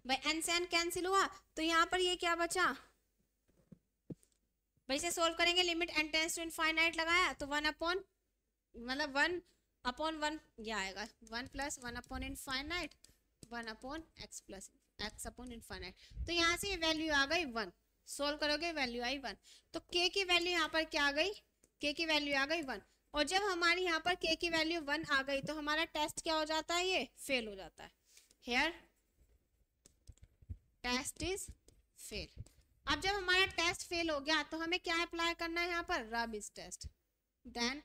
भाई n से n कैंसिल हुआ तो यहाँ पर ये क्या बचा, भाई इसे सोल्व करेंगे। Limit n tends to infinite लगाया तो 1 अपॉन मतलब 1 अपॉन 1 ये आएगा 1 plus 1 upon infinite 1 upon x plus x upon infinite. तो यहाँ से ये वैल्यू आ गई 1, सोल्व करोगे वैल्यू आई 1। तो k की वैल्यू यहाँ पर क्या आ गई, k की वैल्यू आ गई 1। और जब हमारी यहाँ पर k की वैल्यू 1 आ गई तो हमारा टेस्ट क्या हो जाता है, ये फेल हो जाता है। Here test is fail. अब जब हमारा टेस्ट फेल हो गया तो हमें क्या अप्लाई करना है यहाँ पर, Raabe's test. Then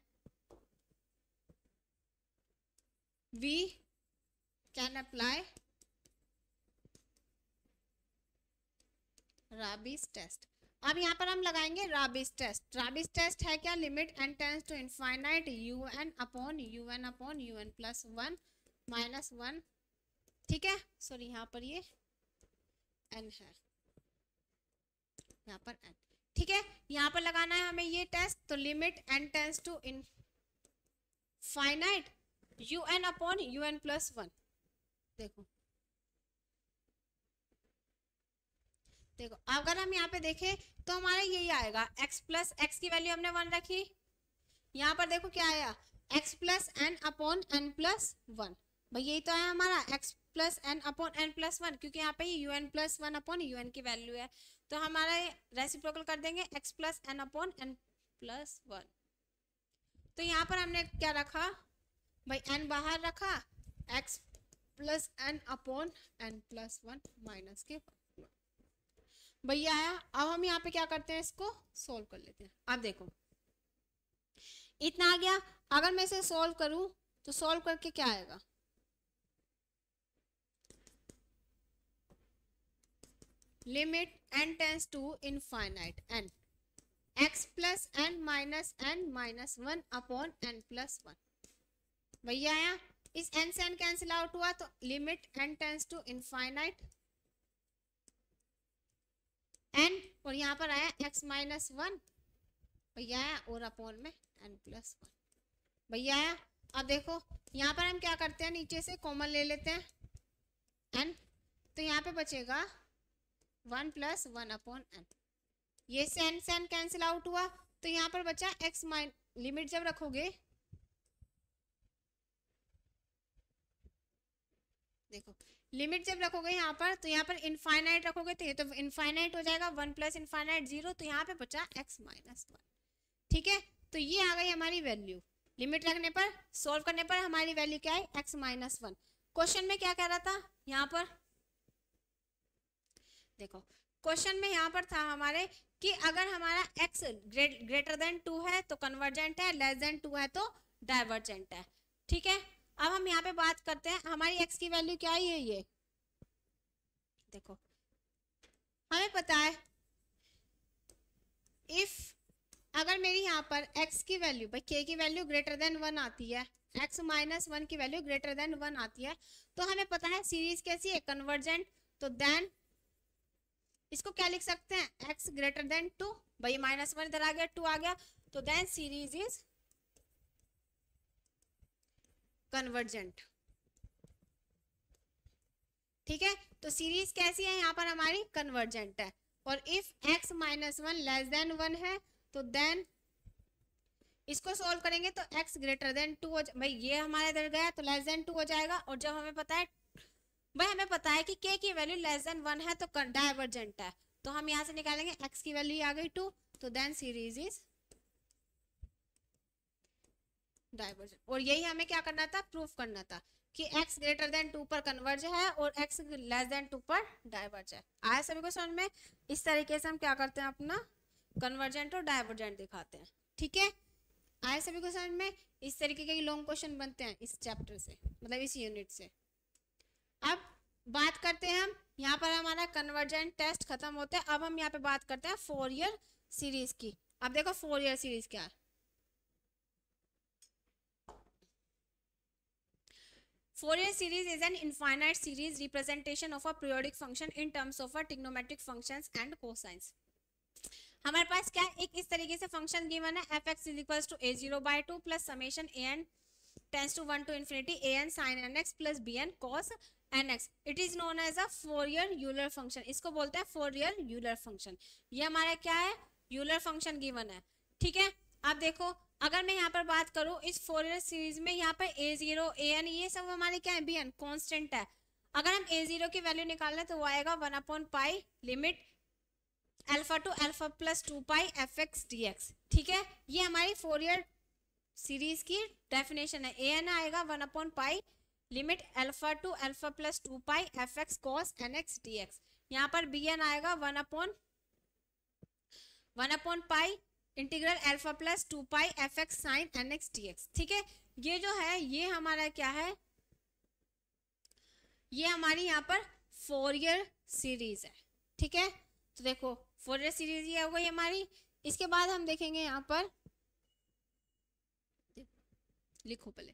we can apply Raabe's test. अब यहाँ पर हम लगाएंगे राबिस टेस्ट। राबिस टेस्ट है क्या, limit n tends to infinite un upon un plus 1 minus 1। ठीक है, सॉरी यहाँ पर ये n है, यहाँ पर n। ठीक है, यहाँ पर लगाना है हमें ये टेस्ट। तो limit n tends to infinite un upon un plus 1। देखो अगर हम यहाँ पे देखें तो हमारा यही आएगा, x प्लस एक्स की वैल्यू हमने 1 रखी। यहाँ पर देखो क्या आया, x plus n upon n plus 1। भाई यही तो है हमारा x plus n upon n plus 1, क्योंकि यहाँ पे ये un प्लस 1 अपॉन un की वैल्यू है। तो हमारा रेसिप्रोकल कर देंगे x plus n upon n plus 1। तो यहाँ पर हमने क्या रखा भाई, n बाहर रखा, x plus n upon n plus 1 minus के भैया आया। अब हम यहाँ पे क्या करते हैं, इसको सोल्व कर लेते हैं। अब देखो इतना आ गया। अगर मैं इसे सोल्व करूं तो सोल्व करके क्या आएगा, limit n tends to infinite n x plus n minus 1 upon n plus 1। भैया आया, इस n से n कैंसिल आउट हुआ तो limit n tends to infinite n और यहाँ पर आया x माइनस 1 भैया आया और अपॉन में n प्लस 1 भैया आया। अब देखो यहाँ पर हम क्या करते हैं, नीचे से कॉमन ले लेते हैं n, तो यहाँ पे बचेगा 1 प्लस 1 अपॉन n। ये सेन सेन कैंसिल आउट हुआ, तो यहाँ पर बचा एक्स माइन, लिमिट जब रखोगे, देखो लिमिट जब रखोगे यहाँ पर, तो यहाँ पर इनफाइनाइट रखोगे तो ये तो इनफाइनाइट हो जाएगा, 1 प्लस इनफाइनाइट 0, तो यहाँ पे बचा x माइनस 1। ठीक है, तो ये आ गई हमारी वैल्यू। लिमिट रखने पर, सॉल्व करने पर हमारी वैल्यू क्या है, x माइनस 1। क्वेश्चन में क्या कह रहा था यहाँ पर, देखो क्वेश्चन में यहाँ पर था हमारे कि अगर हमारा x ग्रेटर देन 2 है तो कन्वर्जेंट है, लेस देन 2 है तो डाइवर्जेंट है। ठीक है, अब हम यहाँ पे बात करते हैं हमारी x की वैल्यू क्या है, ये देखो हमें पता है इफ अगर मेरी यहाँ पर x की वैल्यू, भाई k की वैल्यू ग्रेटर देन 1 आती है, x माइनस 1 की वैल्यू ग्रेटर देन 1 आती है, तो हमें पता है सीरीज कैसी है, कन्वर्जेंट। तो देन इसको क्या लिख सकते हैं, x ग्रेटर देन 2, भाई माइनस 1 इधर आ गया, 2 आ गया, तो देन सीरीज इज कन्वर्जेंट। ठीक है, तो सीरीज कैसी है यहाँ पर हमारी, कन्वर्जेंट है। और if x minus 1 less than 1 है तो देन इसको सॉल्व करेंगे तो x ग्रेटर देन 2 भाई ये हमारे इधर गया तो लेस देन 2 हो जाएगा। और जब हमें पता है, भाई हमें पता है कि k की वैल्यू लेस देन 1 है तो डाइवर्जेंट है, तो हम यहाँ से निकालेंगे x की वैल्यू आ गई 2, तो देन सीरीज इज डाइवर्जेंट। और यही हमें क्या करना था, प्रूफ करना था कि x ग्रेटर देन 2 पर कन्वर्ज है और x लेस देन 2 पर डाइवर्ज है। आया सभी को समझ में? इस तरीके से हम क्या करते हैं, अपना कन्वर्जेंट और डाइवर्जेंट दिखाते हैं। ठीक है, आया सभी को समझ में? इस तरीके के लॉन्ग क्वेश्चन बनते हैं इस चैप्टर से, मतलब इस यूनिट से। अब बात करते हैं हम, यहाँ पर हमारा कन्वर्जेंट टेस्ट खत्म होता है। अब हम यहाँ पे बात करते हैं फोरियर सीरीज की। अब देखो फोरियर सीरीज क्या है। Fourier series is an infinite series representation of a periodic function in terms of a trigonometric functions and cosines. हमारे पास क्या है, एक इस तरीके से फंक्शन गिवन है, f(x) = a0/2 plus summation an tends to 1 to infinity an sin nx plus bn cos nx. It is known as a Fourier Euler function. इसको बोलते हैं Fourier Euler function। ये हमारा क्या है, यूलर फंक्शन गिवन है। ठीक है, अब देखो अगर मैं यहाँ पर बात करूँ इस फोरियर सीरीज में, यहाँ पर a0 an ये सब हमारे क्या है, bn कांस्टेंट है। अगर हम a0 की वैल्यू निकालें तो वो आएगा 1/π limit alpha to alpha plus 2π fx dx। ठीक है, ये हमारी फोरियर सीरीज की डेफिनेशन है। an आएगा 1/π limit alpha to alpha plus 2π fx cos nx dx। यहाँ पर bn आएगा 1/π integral alpha plus 2π fx sin nx dx। ठीक है, ये जो है ये हमारा क्या है, ये हमारी यहाँ पर फोरियर सीरीज है। ठीक है, तो देखो फोरियर सीरीज ये हो गई हमारी। इसके बाद हम देखेंगे यहाँ पर, लिखो पहले,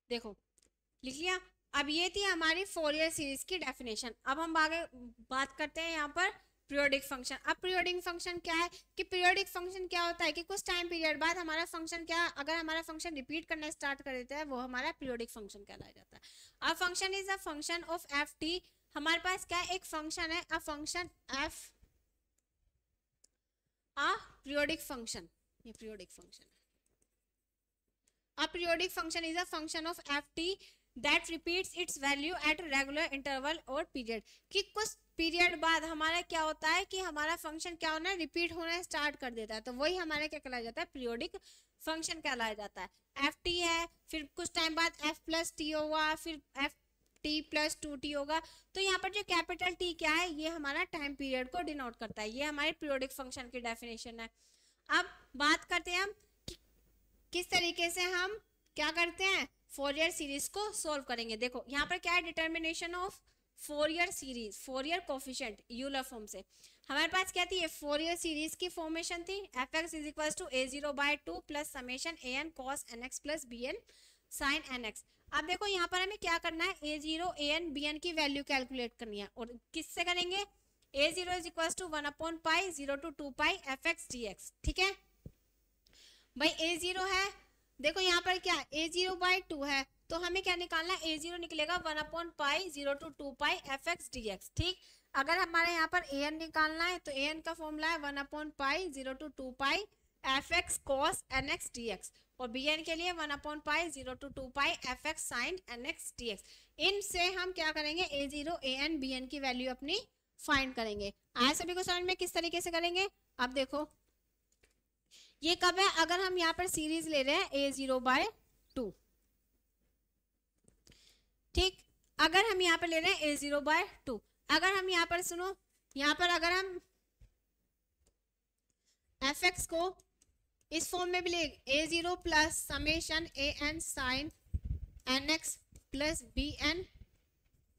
देखो लिख लिया। अब ये थी हमारी फोरियर सीरीज की डेफिनेशन। अब हम आगे बात करते हैं यहाँ पर पीरियोडिक फंक्शन। अब पीरियोडिक फंक्शन क्या है, कि पीरियोडिक फंक्शन क्या होता है कि कुछ टाइम पीरियड बाद हमारा फंक्शन क्या, अगर हमारा फंक्शन रिपीट करना स्टार्ट कर देता है वो हमारा पीरियोडिक फंक्शन कहलाया जाता है। अब function is a function of F T. हमारे पास क्या एक फंक्शन है, a function F a periodic function, ये पीरियोडिक फंक्शन है। A periodic function is a function of ft that repeats its value at regular interval or period। कि कुछ period बाद हमारा क्या होता है कि हमारा फंक्शन क्या होना है, रिपीट होना स्टार्ट कर देता है, तो वही हमारा क्या कहलाया जाता है, पीरियोडिक फंक्शन कहलाया जाता है। ft है, फिर कुछ टाइम बाद f प्लस टी होगा, फिर ft प्लस 2t होगा। तो यहाँ पर जो कैपिटल T क्या है, ये हमारा टाइम पीरियड को डिनोट करता है। ये हमारे पीरियोडिक फंक्शन की डेफिनेशन है। अब बात करते हैं हम किस तरीके से हम क्या करते हैं, फोरियर सीरीज को सॉल्व करेंगे। देखो यहाँ पर क्या है, determination of Fourier series, Fourier coefficient Euler form से। हमारे पास क्या थी, ये फोरियर सीरीज की फॉर्मेशन थी। F x is equal to a0/2 plus summation an cos nx plus bn sin nx। अब देखो यहाँ पर हमें क्या करना है, a0 an bn की वैल्यू कैलकुलेट करनी है, और किससे करेंगे, a0 इज इक्वल टू 1/पाई 0 to 2 pi F x D x. ठीक है भाई, a0 है, देखो यहाँ पर क्या a0/2 है, तो हमें क्या निकालना है, a0 निकलेगा 1/पाई 0 to 2 pi F x D x. ठीक, अगर हमारे यहाँ पर an निकालना है तो an का फॉर्मूला है 1/पाई 0 to 2 pi F x cos N x D x, और bn के लिए 1/पाई 0 to 2 pi F x sine N x D x. इनसे हम क्या करेंगे, a0 an bn की वैल्यू अपनी फाइंड करेंगे। आया सभी को समझ में, किस तरीके से करेंगे। अब देखो ये कब है, अगर हम यहाँ पर सीरीज ले रहे हैं a0/2। ठीक, अगर हम यहाँ पर ले रहे हैं a0/2, अगर हम यहाँ पर सुनो, यहाँ पर अगर हम एफ एक्स को इस फॉर्म में भी ले, a0 plus summation an sine N x plus B N,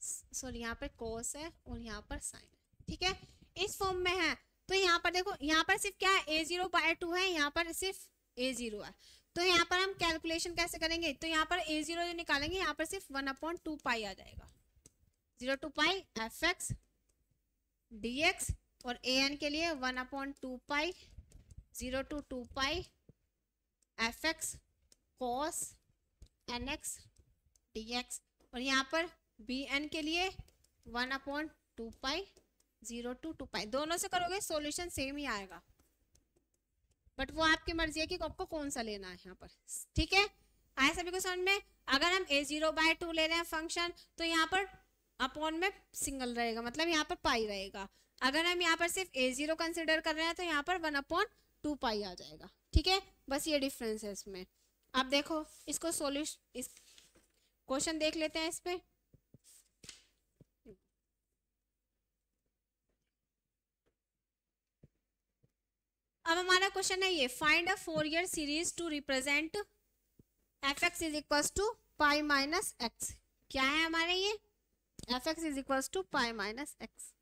sorry यहाँ पर cos है और यहाँ पर साइन, ठीक है, इस फॉर्म में है। तो यहाँ पर देखो, यहाँ पर सिर्फ क्या है, a0/2 है, यहाँ पर सिर्फ a0 है, तो यहाँ पर हम कैलकुलेशन कैसे करेंगे, तो यहाँ पर a0 जो निकालेंगे, यहाँ पर सिर्फ 1/2 पाई आ जाएगा, 0 to pi F x D x, और an के लिए 1/2 pi 0 to 2 pi F x cos N x D x, और यहाँ पर bn के लिए 1/2 पाई 0 to 2 पाई। दोनों से करोगे सॉल्यूशन सेम ही आएगा, बट वो आपकी मर्जी है कि आपको कौन सा लेना है यहाँ पर। ठीक है, आया सभी को समझ में। अगर हम a0/2 ले रहे हैं फंक्शन, तो यहाँ पर अपॉन में सिंगल रहेगा, मतलब यहाँ पर पाई रहेगा। अगर हम यहाँ पर सिर्फ a0 कंसिडर कर रहे हैं, तो यहाँ पर 1/2 पाई आ जाएगा। ठीक है, बस ये डिफरेंस है इसमें। अब देखो इसको सॉल्यूशन, इस क्वेश्चन देख लेते हैं इस पे। अब हमारा क्वेश्चन है ये, find a Fourier series to represent f x is equal to pi minus x. क्या है हमारे ये, f x is equal to pi minus x.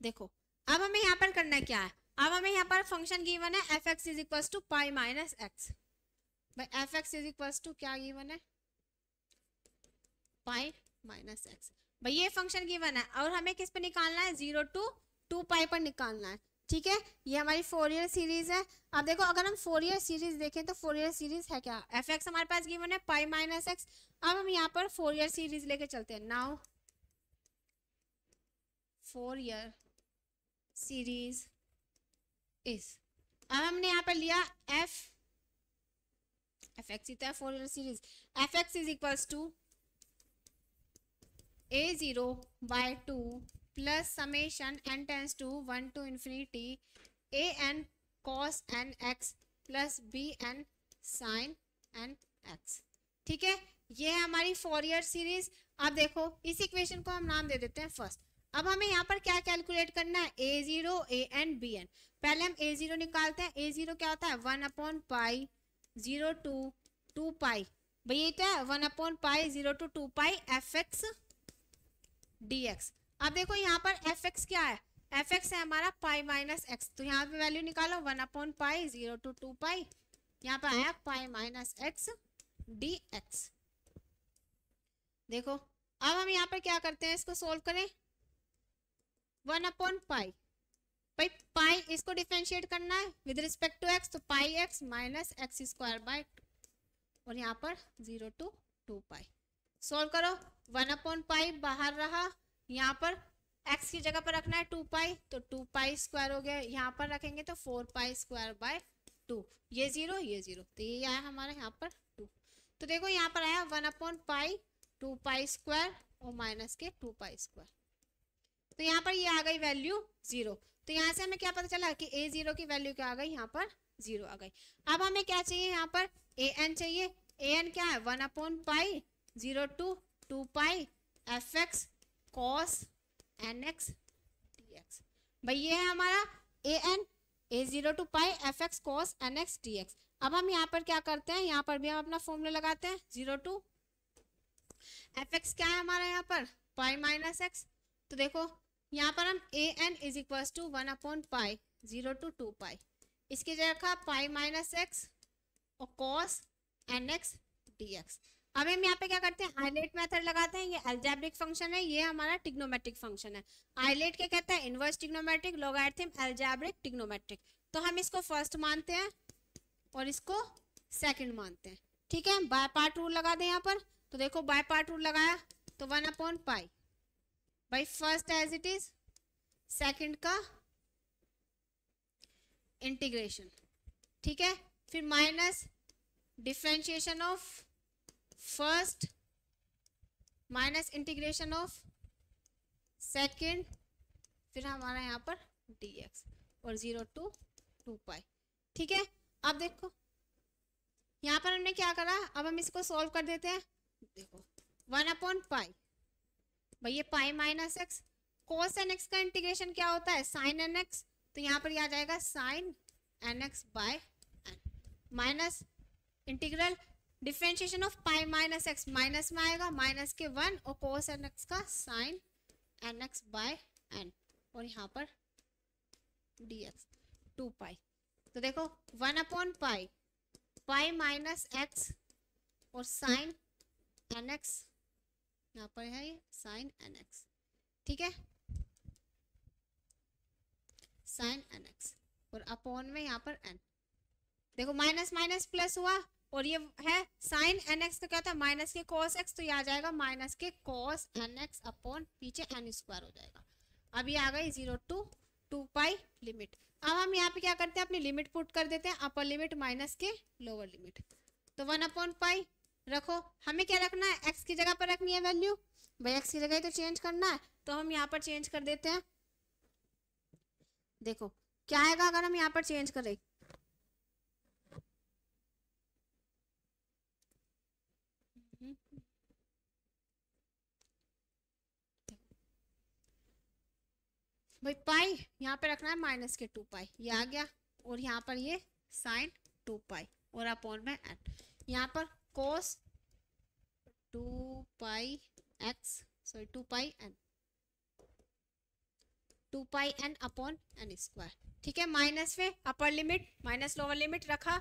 देखो अब हमें यहाँ पर करना क्या है, अब हमें यहाँ पर फंक्शन गिवन है F x is equal to pi minus X. भाई F x is equal to क्या गिवन है, पाई माइनस एक्स। भाई ये फंक्शन गिवन है, और हमें किस पे निकालना है, 0 to 2 पाई पर निकालना है। ठीक है, ये हमारी फोरियर सीरीज है। अब देखो अगर हम फोरियर सीरीज देखें, तो फोरियर सीरीज है क्या, एफ एक्स हमारे पास गिवन है पाई माइनस एक्स। अब हम यहाँ पर फोरियर सीरीज लेके चलते हैं। नाउ फोरियर सीरीज इज, अब हमने यहाँ पर लिया एफ एक्स ही तो है Fourier series, f x is equals to a0/2 plus summation n tends to 1 to infinity an cos n x plus bn sin n x। ठीक है, ये है हमारी फोरियर सीरीज। अब देखो इस इक्वेशन को हम नाम दे देते हैं फर्स्ट। अब हमें यहाँ पर क्या कैलकुलेट करना है, a0 an bn। पहले हम a0 निकालते हैं। a0 क्या होता है, 1/पाई 0 to 2 पाई। भाई ये तो है 1/पाई 0 to 2 pi F x dx। अब देखो यहाँ पर एफ एक्स क्या है, एफ एक्स है हमारा पाई माइनस एक्स, तो यहाँ पे वैल्यू निकालो 1/पाई 0 to 2 पाई, यहाँ पे आया पाई माइनस एक्स dx। देखो अब हम यहाँ पर क्या करते हैं, इसको सोल्व करें। 1/पाई, भाई पाई इसको डिफरेंशिएट करना है विद रिस्पेक्ट टू एक्स, तो pi X minus X square by 2, और यहाँ पर 0 to 2 पाई। सोल्व करो, 1/पाई बाहर रहा, यहाँ पर x की जगह पर रखना है 2 पाई, तो 2 पाई स्क्वायर हो गया, यहाँ पर रखेंगे तो 4 पाई स्क्वायर बाय 2, ये 0 ये 0, तो ये आया हमारा यहाँ पर 2। तो देखो यहाँ पर आया 1/पाई 2 पाई स्क्वायर और माइनस के 2 पाई स्क्वायर, तो यहाँ पर ये आ गई वैल्यू 0। तो यहाँ से हमें क्या पता चला कि a0 की वैल्यू क्या आ गई, यहाँ पर 0 आ गई। अब हमें क्या चाहिए, यहाँ पर an चाहिए। an क्या है, 1/पाई 0 to 2 pi F x cos N x D x. भाई ये है हमारा an, a0 to pi F x cos N x D x. अब हम यहाँ पर क्या करते हैं, यहाँ पर भी हम अपना फॉर्मूला लगाते हैं, 0 to एफ एक्स क्या है हमारा यहाँ पर, पाई माइनस एक्स। तो देखो यहाँ पर हम A N is equal to 1/पाई 0 to 2 पाई, इसकी जगह रखा पाई माइनस एक्स और cos N x D x. अब हम यहाँ पे क्या करते हैं, हाईलाइट मेथड लगाते हैं। ये अलजेब्रिक फंक्शन है, ये हमारा ट्रिग्नोमेट्रिक फंक्शन है। हाईलाइट क्या कहता है, inverse trigonometric, logarithm algebraic trigonometric. तो हम इसको फर्स्ट मानते हैं और इसको सेकंड मानते हैं, ठीक है। बाय पार्ट रूल लगा दें यहाँ पर। तो देखो बाय पार्ट रूल लगाया तो 1/पाई by first as it is, second का इंटीग्रेशन, ठीक है। फिर minus differentiation of first minus integration of second, फिर हमारा यहाँ पर dx और 0 to 2 पाई, ठीक है। अब देखो यहाँ पर हमने क्या करा, अब हम इसको सॉल्व कर देते हैं। देखो 1/पाई भाई ये पाई माइनस एक्स, कोस एन एक्स का इंटीग्रेशन क्या होता है, साइन एन एक्स। तो यहाँ पर आ जाएगा sine N x by n, minus integral differentiation of pi minus x, minus में आएगा माइनस के 1 और कोस एन एक्स का sine N x by n, और यहाँ पर dx 2 पाई। तो देखो 1/पाई पाई माइनस एक्स और साइन एन एक्स, यहाँ पर है ये साइन एन एक्स, ठीक है, साइन एन एक्स और अपॉन में यहाँ पर एन। देखो माइनस माइनस प्लस हुआ और ये है साइन एन एक्स, तो क्या था माइनस के कॉस एक्स, तो ये आ जाएगा माइनस के कॉस एन एक्स अपॉन पीछे एन स्क्वायर हो जाएगा। अब ये आ गई 0 to 2 पाई लिमिट। अब हम यहाँ पे क्या करते हैं, अपनी लिमिट पुट कर देते हैं, अपर लिमिट माइनस के लोअर लिमिट। तो 1/पाई रखो, हमें क्या रखना है, एक्स की जगह पर रखनी है वैल्यू, भाई एक्स की जगह ही तो चेंज करना है। तो हम यहाँ पर चेंज कर देते हैं। देखो क्या आएगा अगर हम यहाँ पर चेंज करें, भाई पाई यहाँ पे रखना है माइनस के 2 पाई, ये आ गया, और यहाँ पर ये साइन 2 पाई और अपॉन में एन, यहाँ पर cos 2 pi x, sorry 2 pi n, 2 pi n upon N square, ठीक है। माइनस में upper limit minus lower limit रखा,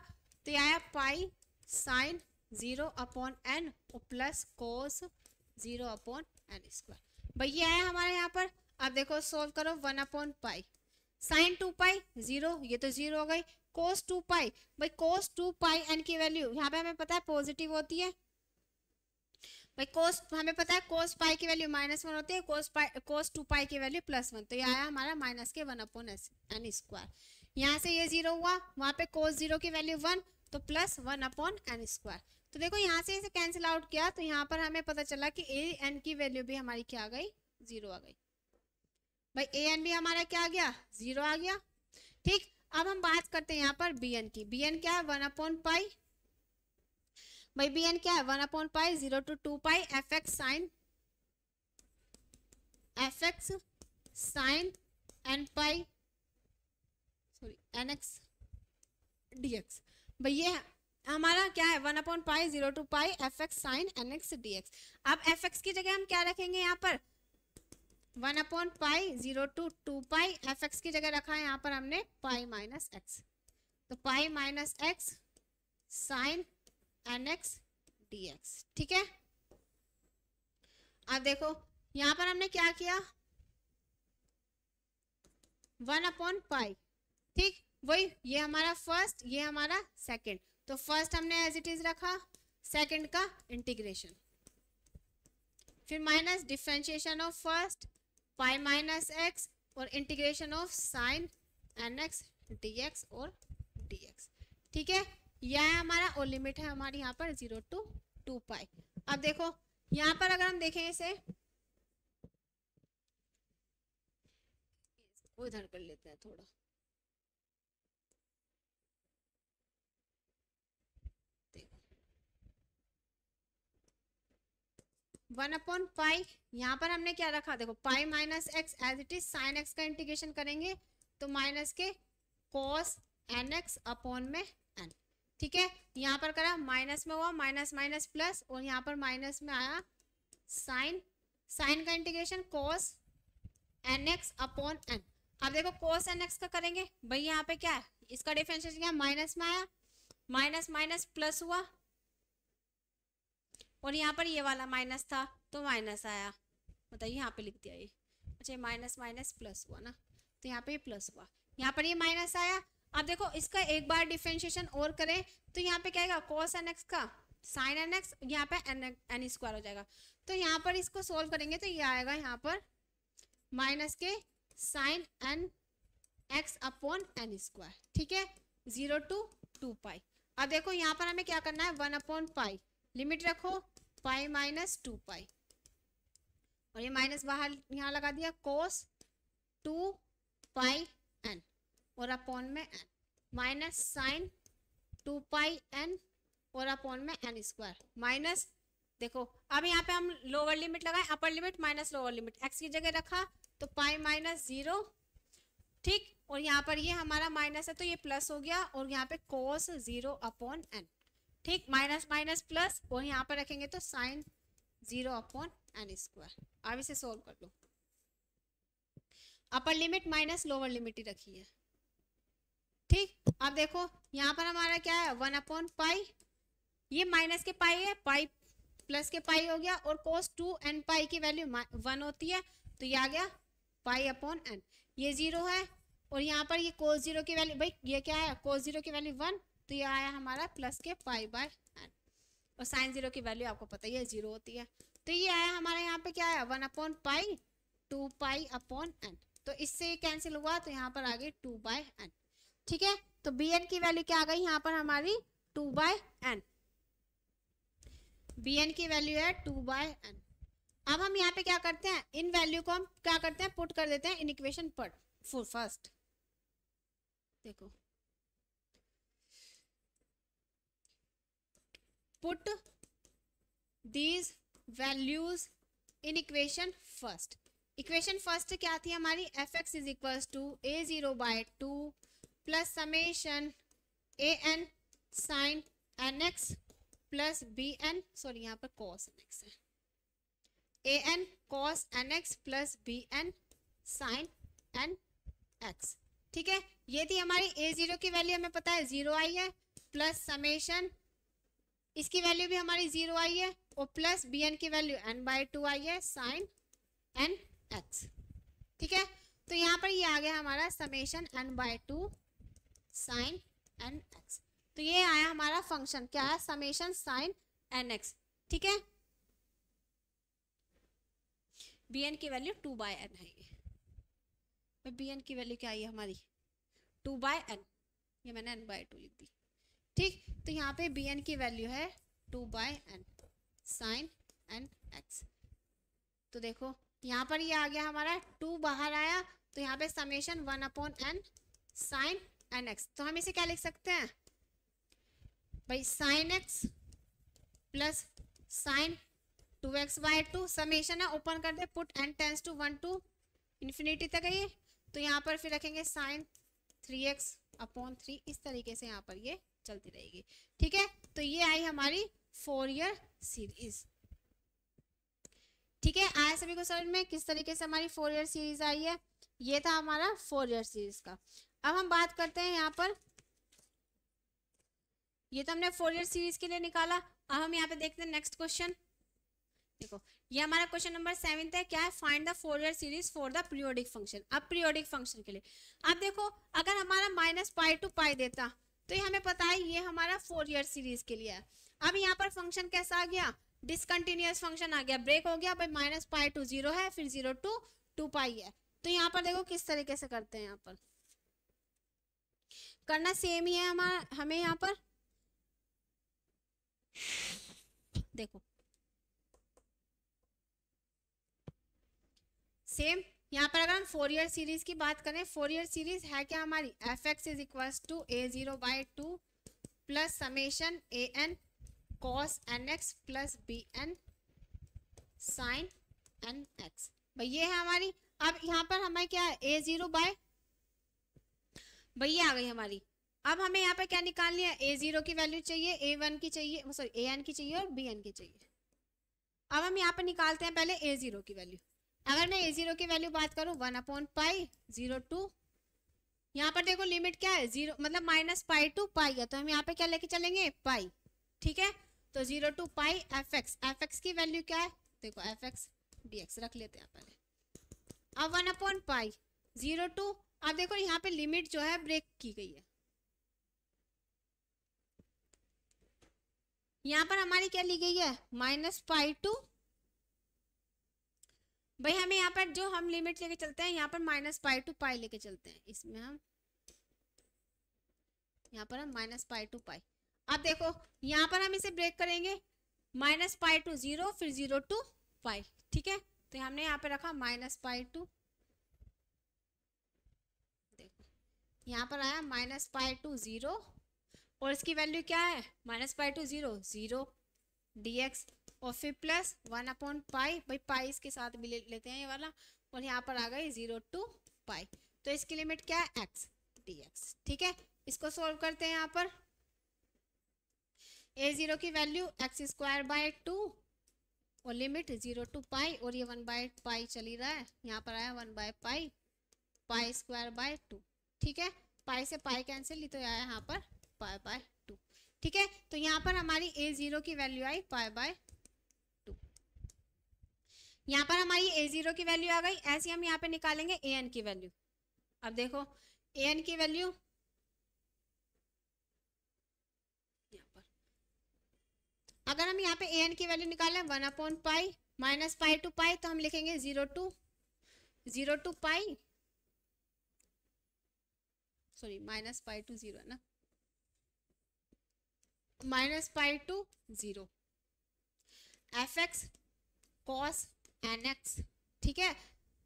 तो ये आया पाई साइन 0 अपॉन एन और plus cos 0 upon N square. भाई ये आया हमारे यहाँ पर। अब देखो सोल्व करो, 1/पाई साइन 2 पाई 0, ये तो 0 हो गई, कोस 2 पाई, भाई कोस 2 पाई एन की वैल्यू यहाँ पे हमें पता है पॉजिटिव होती है, भाई कोस हमें पता है कोस पाई की वैल्यू -1 होती है, कोस 2 पाई की वैल्यू +1, तो ये आया हमारा माइनस के 1/एन स्क्वायर। यहाँ से ये 0 हुआ, वहाँ पे कोस 0 की वैल्यू 1, तो +1/एन स्क्वायर। तो देखो यहाँ से इसे कैंसिल आउट किया, तो यहाँ पर हमें पता चला कि ए एन की वैल्यू भी हमारी क्या आ गई, 0 आ गई। भाई ए एन भी हमारा क्या आ गया, 0 आ गया, ठीक। अब हम बात करते हैं यहाँ पर बी एन की। बी एन क्या है, 1/पाई, भाई बी एन क्या है 1/पाई 0 to 2 pi F x sine n pi, sorry n x D x. भाई ये हमारा क्या है 1/पाई 0 to pi F x sine N x D x. अब एफ एक्स की जगह हम क्या रखेंगे, यहाँ पर 1/पाई 0 to 2 पाई, एफ एक्स की जगह रखा है यहाँ पर हमने पाई माइनस एक्स, तो pi minus x sine N x D x, ठीक है। अब देखो यहाँ पर हमने क्या किया, 1/पाई, ठीक, वही ये हमारा फर्स्ट, ये हमारा सेकंड, तो फर्स्ट हमने एज इट इज रखा, सेकंड का इंटीग्रेशन, फिर minus differentiation of first pi minus x और integration of sine N x D x और डी एक्स, ठीक है। यह है हमारा, और लिमिट है हमारी यहाँ पर 0 to 2 पाई। अब देखो यहाँ पर अगर हम देखें इसे, उधर कर लेते हैं थोड़ा, देखो 1/पाई यहाँ पर हमने क्या रखा, देखो pi minus x as it is, sine x का इंटीग्रेशन करेंगे तो माइनस के कॉस एन एक्स अपॉन में एन, ठीक है। यहाँ पर करा माइनस में हुआ, माइनस माइनस प्लस, और यहाँ पर माइनस में आया साइन, साइन का integration cos N x upon n. अब देखो कॉस एन एक्स का करेंगे भाई, यहाँ पे क्या है, इसका डिफरेंशिएशन क्या माइनस में आया, माइनस माइनस प्लस हुआ, और यहाँ पर ये वाला माइनस था तो माइनस आया, बताइए यहाँ पे लिख दिया ये, अच्छा माइनस माइनस प्लस हुआ ना, तो यहाँ पे ये प्लस हुआ, यहाँ पर ये माइनस आया। अब देखो इसका एक बार डिफरेंशिएशन और करें तो यहाँ पे क्या आएगा, कॉस एन एक्स का साइन एन एक्स, यहाँ पे एन स्क्वायर हो जाएगा, तो यहाँ पर इसको सोल्व करेंगे तो ये आएगा यहाँ पर माइनस के sine N x upon N square, ठीक है, 0 to 2 पाई। अब देखो यहाँ पर हमें क्या करना है, 1 अपॉन पाई, लिमिट रखो पाई माइनस 2 पाई, और ये माइनस बाहर यहाँ लगा दिया, कोस 2 पाई एन और अपॉन में N, minus sign 2 pi N और अपॉन में एन स्क्वायर, माइनस देखो अब यहाँ पे हम लोअर लिमिट लगाए, अपर limit minus lower limit, x की जगह रखा तो पाई माइनस 0, ठीक, और यहाँ पर ये हमारा माइनस है तो ये प्लस हो गया, और यहाँ पे कोस 0 अपॉन एन, ठीक, माइनस माइनस प्लस, और यहाँ पर रखेंगे तो साइन 0 अपॉन एन स्क्वायर। अब इसे सोल्व कर लो, upper limit minus lower limit ही रखी है, ठीक। अब देखो यहाँ पर हमारा क्या है, 1 अपॉन पाई, ये माइनस के पाई है, पाई प्लस के पाई हो गया, और कोस 2 एन पाई की वैल्यू 1 होती है, तो ये आ गया पाई अपॉन एन, ये 0 है, और यहाँ पर ये कोस 0 की वैल्यू, भाई ये क्या है, कोस 0 की वैल्यू 1, तो ये आया हमारा प्लस के पाई बाय एन, और साइन 0 की वैल्यू आपको पता ही है 0 होती है, तो ये आया हमारा यहाँ पे क्या है, 1 upon pi 2 pi upon n, तो इससे ये कैंसिल हुआ, तो यहाँ पर आ गई 2 बाय एन, ठीक है। तो बी एन की वैल्यू क्या आ गई यहाँ पर हमारी 2 बाय एन, बी एन की वैल्यू है 2 बाय एन। अब हम यहाँ पे क्या करते हैं, इन वैल्यू को हम क्या करते हैं, पुट कर देते हैं इन इक्वेशन पर फर्स्ट, देखो put these values in equation first. Equation first क्या थी हमारी, F x is equals to A 0 by 2 plus summation A N sine N x plus B N, sorry यहाँ पर कॉस एन एक्स है, A N cos N x plus B N sine N x, ठीक है। ये थी हमारी ए 0 की value, हमें पता है 0 आई है, प्लस समेशन इसकी वैल्यू भी हमारी 0 आई है, और प्लस बी एन की वैल्यू एन बाई 2 आई है साइन एन एक्स, ठीक है। तो यहाँ पर ये आ गया हमारा summation n by 2 sine N x, तो ये आया हमारा फंक्शन क्या है, समेशन साइन एन एक्स, ठीक है। बी एन की वैल्यू 2 बाय एन है, ये बी एन की वैल्यू क्या आई है हमारी 2 बाय एन, ये मैंने एन बाय 2 लिख दी, ठीक। तो यहाँ पे बी एन की वैल्यू है 2 by n sine N x, तो देखो यहाँ पर ये आ गया हमारा 2 बाहर आया, तो यहाँ पे summation 1 upon N sine N x, तो हम इसे क्या लिख सकते हैं भाई, sine X plus sine 2x by 2, summation है ओपन कर दे, put N tends to 1 to infinity तक है ये, तो यहाँ पर फिर रखेंगे साइन 3x अपॉन 3, इस तरीके से यहाँ पर ये चलती रहेगी, ठीक है। तो ये आई हमारी फोरियर सीरीज, ठीक है। आया सभी को समझ में किस तरीके से हमारी फोरियर सीरीज आई है, ये था हमारा फोरियर सीरीज का। अब हम बात करते हैं यहाँ पर, ये तो हमने फोरियर सीरीज के लिए निकाला, अब हम यहाँ पे देखते हैं नेक्स्ट क्वेश्चन, देखो ये हमारा क्वेश्चन नंबर 7 है, क्या है, find the Fourier series for the periodic function. अब पीरियोडिक फंक्शन के लिए अब देखो, अगर हमारा माइनस पाई टू पाई देता तो ये हमें पता है ये हमारा फोरियर सीरीज के लिए है। अब यहाँ पर फंक्शन कैसा आ गया, डिसकंटिन्यूअस फंक्शन आ गया, ब्रेक हो गया भाई, माइनस पाई टू 0 है, फिर 0 टू 2 पाई है, तो यहाँ पर देखो किस तरीके से करते हैं, यहाँ पर करना सेम ही है हमें यहाँ पर देखो सेम, यहाँ पर अगर हम फोरियर सीरीज की बात करें, फोरियर सीरीज है क्या हमारी, F x is equals to A 0 by 2 plus summation A N cos N x plus B N sine N x, भाई ये है हमारी। अब यहाँ पर हमें क्या है, ए 0 बाय, भाई ये आ गई हमारी। अब हमें यहाँ पे क्या निकालनी है, ए 0 की वैल्यू चाहिए, ए 1 की चाहिए, सॉरी ए एन की चाहिए और बी एन की चाहिए, अब हम यहाँ पर निकालते हैं पहले a0 की वैल्यू। अगर मैं a0 की वैल्यू बात करूँ 1/पाई 0 टू, यहाँ पर देखो लिमिट क्या है 0 मतलब -पाई टू पाई है, तो हम यहाँ पे क्या लेके चलेंगे पाई, ठीक है। तो 0 टू पाई एफ एक्स की वैल्यू क्या है, देखो एफ एक्स dx रख लेते हैं पहले। अब 1/पाई 0 टू, अब देखो यहाँ पे लिमिट जो है ब्रेक की गई है, यहाँ पर हमारी क्या ली गई है -पाई टू, भाई हमें यहाँ पर जो हम लिमिट लेके चलते हैं यहाँ पर -पाई टू पाई लेके चलते हैं, इसमें हम यहाँ पर हम -पाई टू पाई। अब देखो यहाँ पर हम इसे ब्रेक करेंगे -पाई टू 0 फिर 0 टू पाई, ठीक है। तो हमने यहाँ पे रखा -पाई टू, देखो यहाँ पर आया -पाई टू 0 और इसकी वैल्यू क्या है -पाई टू 0 0 dx और फिर प्लस 1/पाई, भाई पाई इसके साथ भी लेते हैं ये वाला, और यहाँ पर आ गई 0 टू पाई। तो इसकी लिमिट क्या है x dx, ठीक है। इसको सोल्व करते हैं यहाँ पर a0 की वैल्यू x²/2 और लिमिट 0 टू पाई, और ये 1/पाई चली रहा है, यहाँ पर आया 1/पाई पाई²/2, ठीक है। पाई से पाई कैंसिल, तो आया यहाँ पर पाई/2, ठीक है। तो यहाँ पर हमारी a0 की वैल्यू आई पाई/2, यहाँ पर हमारी a0 की वैल्यू आ गई। ऐसे हम यहाँ पे निकालेंगे an की वैल्यू। अब देखो an की वैल्यू अगर हम यहाँ पे an की वैल्यू निकालें 1/पाई -पाई टू पाई, तो हम लिखेंगे 0 टू पाई, सॉरी -पाई टू 0 है ना, -पाई to 0 F x cos N x, ठीक है।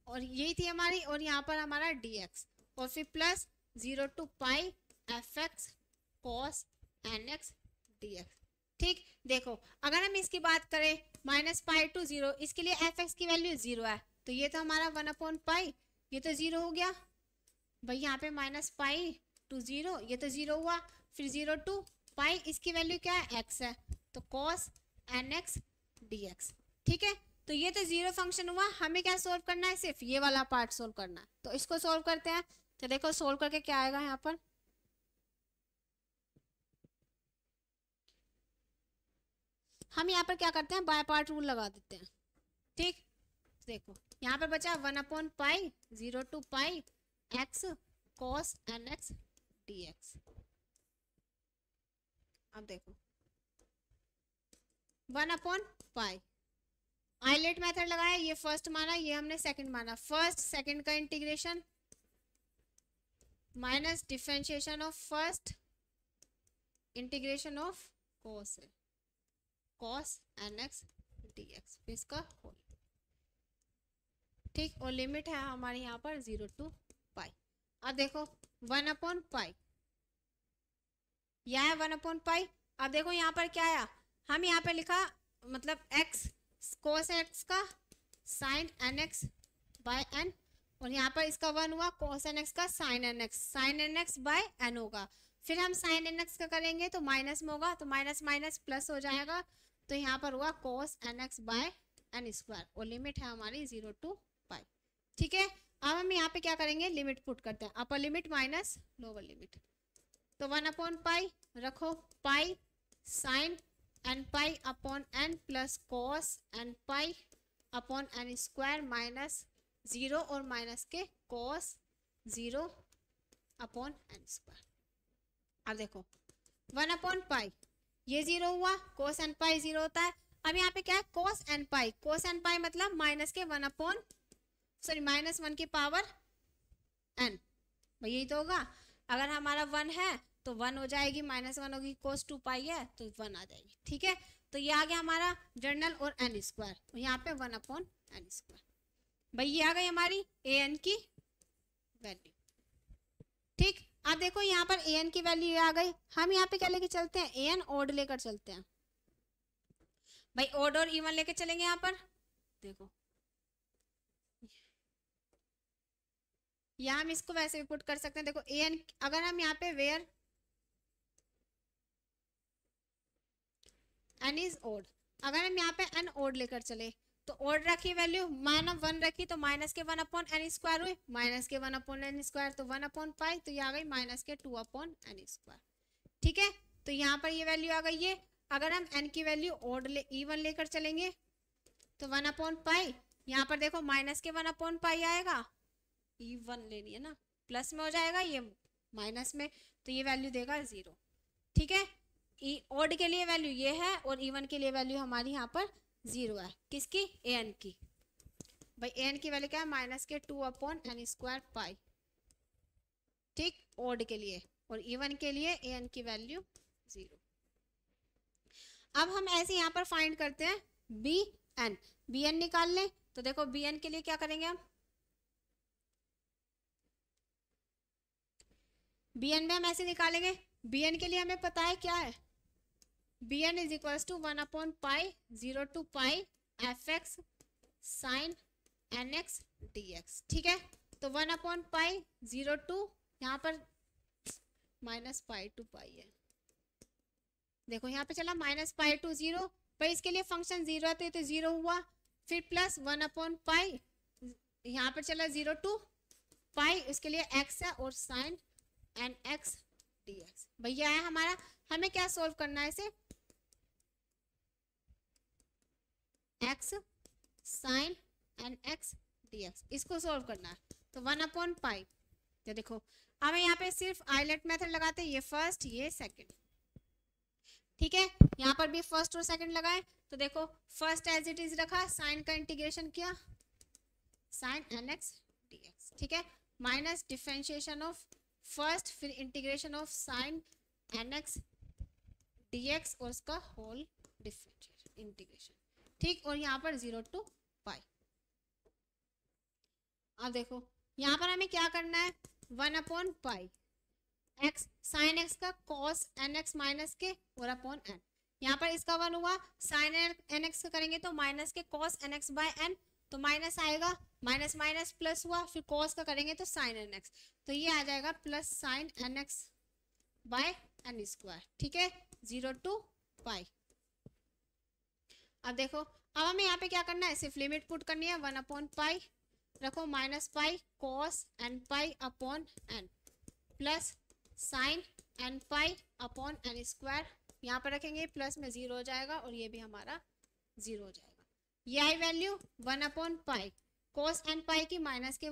और यही थी हमारी, और यहाँ पर हमारा dx और फिर plus 0 to pi F x cos N x dx, ठीक। देखो अगर हम इसकी बात करें -पाई टू 0, इसके लिए एफ एक्स की वैल्यू 0 है, तो ये तो हमारा 1/पाई, ये तो 0 हो गया भाई, यहाँ पे -पाई टू 0, ये तो 0 हुआ, फिर 0 टू पाई, इसकी वैल्यू क्या है x है, तो cos nx dx, ठीक है। तो ये तो 0 फंक्शन हुआ, हमें क्या सोल्व करना है, सिर्फ ये वाला पार्ट सोल्व करना है। तो इसको सोल्व करते हैं, तो देखो सोल्व करके क्या आएगा यहाँ पर, हम यहाँ पर क्या करते हैं बाय पार्ट रूल लगा देते हैं, ठीक। देखो यहाँ पर बचा 1/पाई 0 to pi x cos nx dx। अब देखो 1/पाई आइलेट मेथड लगाया, ये फर्स्ट माना, ये हमने सेकंड माना, फर्स्ट सेकंड का integration minus differentiation of first integration of cos nx dx, इसका होल, ठीक। और लिमिट है हमारी यहाँ पर 0 टू पाई। अब देखो 1/पाई, यह है 1/पाई। अब देखो यहाँ पर क्या आया, हम यहाँ पे लिखा मतलब x cos x का sin nx बाय n, और यहाँ पर इसका 1 हुआ cos nx का sin nx बाय n होगा। फिर हम sin nx का करेंगे तो माइनस में होगा, तो माइनस माइनस प्लस हो जाएगा, तो यहाँ पर हुआ cos nx बाय n², और लिमिट है हमारी 0 टू पाई, ठीक है। अब हम यहाँ पे क्या करेंगे, लिमिट पुट करते हैं, अपर लिमिट माइनस लोअर लिमिट, तो 1/पाई रखो, pi sine n pi upon n plus cos n pi upon n² minus 0 और माइनस के cos 0 अपॉन n²। अब देखो 1/पाई, ये 0 हुआ, cos n पाई 0 होता है। अब यहाँ पे क्या है cos n पाई मतलब माइनस के -1 की पावर n, भाई यही तो होगा। अगर हमारा 1 है तो 1 हो जाएगी, -1 होगी, cos 2 पाई है तो 1 आ जाएगी, ठीक है। तो ये आ गया हमारा जर्नल और n², और यहाँ पे 1/n², भाई ये आ गई हमारी an की वैल्यू, ठीक। अब देखो यहाँ पर an की वैल्यू आ गई, हम यहाँ पे क्या लेके चलते हैं an ऑड लेकर चलते हैं, भाई ऑड और इवन लेके चलेंगे यहाँ पर। देखो यहाँ हम इसको वैसे भी पुट कर सकते हैं, देखो an अगर हम यहाँ पे वेयर n इज ऑड, अगर हम यहाँ पे n ओड लेकर चले तो ओड रखी वैल्यू -1 रखी तो माइनस के 1/n² हुए, माइनस के 1/n² तो 1/पाई, तो ये आ गई माइनस के 2/n²। ठीक है, तो यहाँ पर ये वैल्यू आ गई है। अगर हम n की वैल्यू ओड इवन लेकर चलेंगे तो 1/पाई, यहाँ पर देखो माइनस के 1/पाई आएगा, इवन लेनी है ना, प्लस में हो जाएगा, ये माइनस में, तो ये वैल्यू देगा 0। ठीक है, ओड के लिए वैल्यू ये है और इवन के लिए वैल्यू हमारी यहाँ पर 0 है। किसकी? an की। भाई an की वैल्यू क्या है? माइनस के 2/n² पाई। ठीक, ओड के लिए, और इवन के लिए an की वैल्यू 0। अब हम ऐसे यहाँ पर फाइंड करते हैं bn निकाल लें। तो देखो bn के लिए क्या करेंगे हम, bn में हम ऐसे निकालेंगे, bn के लिए हमें पता है क्या है, bn इज इक्वल टू 1/पाई 0 to pi fx sin nx dx। ठीक है, तो 1/पाई 0 to, यहाँ पर -पाई टू पाई है, देखो यहाँ पे चला -पाई टू 0, पर इसके लिए फंक्शन 0 है तो ये तो 0 हुआ, फिर प्लस 1/पाई, यहाँ पर चला 0 to पाई, इसके लिए x है और sin nx dx। भैया है हमारा, हमें क्या सोल्व करना है इसे, x sin nx dx, इसको सोल्व करना है। तो 1/पाई, तो देखो अब यहाँ पे सिर्फ आइलेट मेथड लगाते हैं, ये फर्स्ट ये सेकंड। ठीक है, यहाँ पर भी फर्स्ट और सेकंड लगाए, तो देखो फर्स्ट एज इट इज रखा, साइन का इंटीग्रेशन किया, साइन nx dx। ठीक है, माइनस डिफरेंशिएशन ऑफ फर्स्ट, फिर integration of sign nx dx और उसका होल डिफरेंशिएशन इंटीग्रेशन। ठीक, और यहाँ पर 0 to पाई। अब देखो यहाँ पर हमें क्या करना है, 1/पाई x साइन x का cos nx माइनस के और अपॉन n, यहाँ पर इसका 1 हुआ, साइन nx का करेंगे तो माइनस के cos nx बाय n, तो माइनस आएगा, माइनस माइनस प्लस हुआ, फिर cos का करेंगे तो साइन nx, तो ये आ जाएगा plus sign nx bye n²। ठीक है, 0 to पाई। अब देखो अब हमें यहाँ पे क्या करना है, सिर्फ लिमिट पुट करनी है, 1/पाई रखो -पाई cos n pi upon n plus sign n pi upon n², यहाँ पर रखेंगे प्लस में 0 हो जाएगा और ये भी हमारा 0 हो जाएगा। ये आई वैल्यू 1/पाई cos n पाई की माइनस के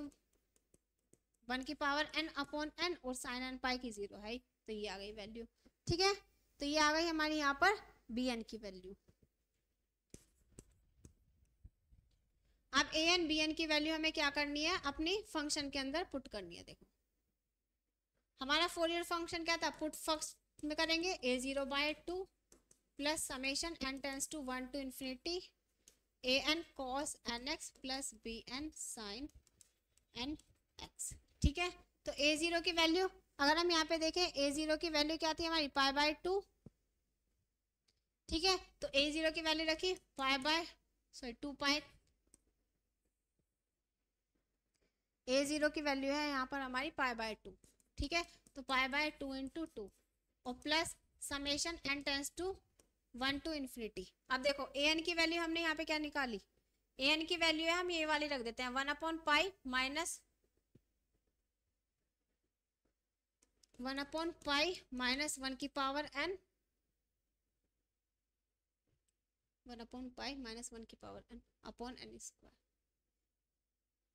1 की पावर n अपॉन n और साइन n पाई की 0 है, तो ये आ गई वैल्यू। ठीक है, तो ये आ गई हमारी यहाँ पर bn की वैल्यू। अब an bn की वैल्यू हमें क्या करनी है, अपनी फंक्शन के अंदर पुट करनी है। देखो हमारा फोरियर फंक्शन क्या था, पुट फर्स्ट में करेंगे a0/2 plus summation n tends to 1 to infinity an cos nx plus bn sin nx। ठीक है, तो a0 की वैल्यू अगर हम यहाँ पे देखें, a0 की वैल्यू क्या थी हमारी, π/2। ठीक है, तो a0 की वैल्यू रखी 2 पाई, a0 की वैल्यू है यहाँ पर हमारी π/2। ठीक है, तो π/2 × 2 और plus summation n tends to 1 to infinity। अब देखो an की वैल्यू हमने यहाँ पे क्या निकाली, an की वैल्यू है, हम ये वाली रख देते हैं, 1/पाई माइनस 1/पाई माइनस 1 की पावर n, 1/पाई माइनस 1 की पावर n अपॉन n²।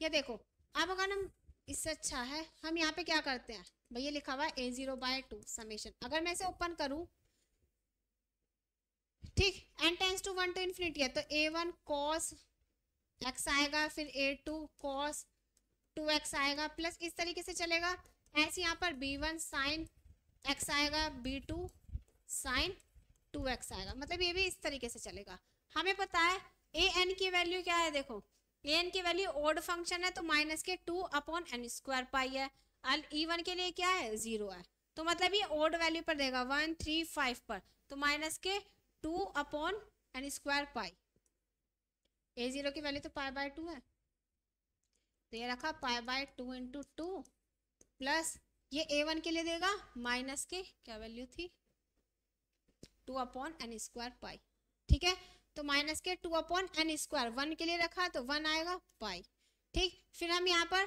ये देखो अब अगर हम इससे अच्छा है, हम यहाँ पे क्या करते हैं, भैया लिखा हुआ है a0/2 समेशन, अगर मैं इसे ओपन करूं, ठीक, n tends to 1 to infinity है, तो a1 cos x आएगा, फिर a2 cos 2x आएगा, प्लस इस तरीके से चलेगा। ऐसे यहाँ पर b1 sin x आएगा, b2 sin 2x आएगा, मतलब ये भी इस तरीके से चलेगा। हमें पता है an की वैल्यू क्या है, देखो an की वैल्यू ओड फंक्शन है तो माइनस के 2/n² पाई है, और इवन के लिए क्या है 0 है, तो मतलब ये ओड वैल्यू पर देगा 1 3 5 पर, तो माइनस के 2/n² पाई। a0 की वैल्यू तो π/2 है, तो ये रखा π/2 × 2 प्लस ये a1 के लिए देगा माइनस के क्या वैल्यू थी 2/n² पाई। ठीक है, तो माइनस के 2/n², 1 के लिए रखा तो 1 आएगा पाई। ठीक, फिर हम यहाँ पर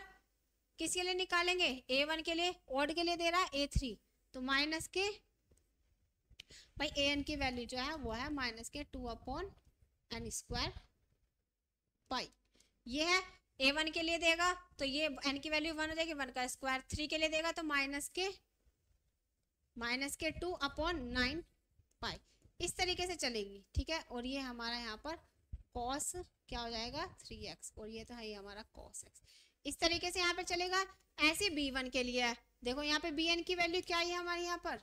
किसके लिए निकालेंगे, a1 के लिए, ऑड के लिए दे रहा है a3, तो माइनस के भाई an की वैल्यू जो है वो है माइनस के 2/n² पाई। ये है a1 के लिए देगा तो ये n की वैल्यू 1 हो जाएगी, 1 का स्क्वायर। 3 के लिए देगा तो माइनस के 2/9 पाई। इस तरीके से चलेगी। ठीक है, और ये हमारा यहाँ पर cos क्या हो जाएगा 3x, और ये तो है ये हमारा cos x। इस तरीके से यहाँ पे चलेगा। ऐसे b1 के लिए है, देखो यहाँ पे bn की वैल्यू क्या है हमारी, यहाँ पर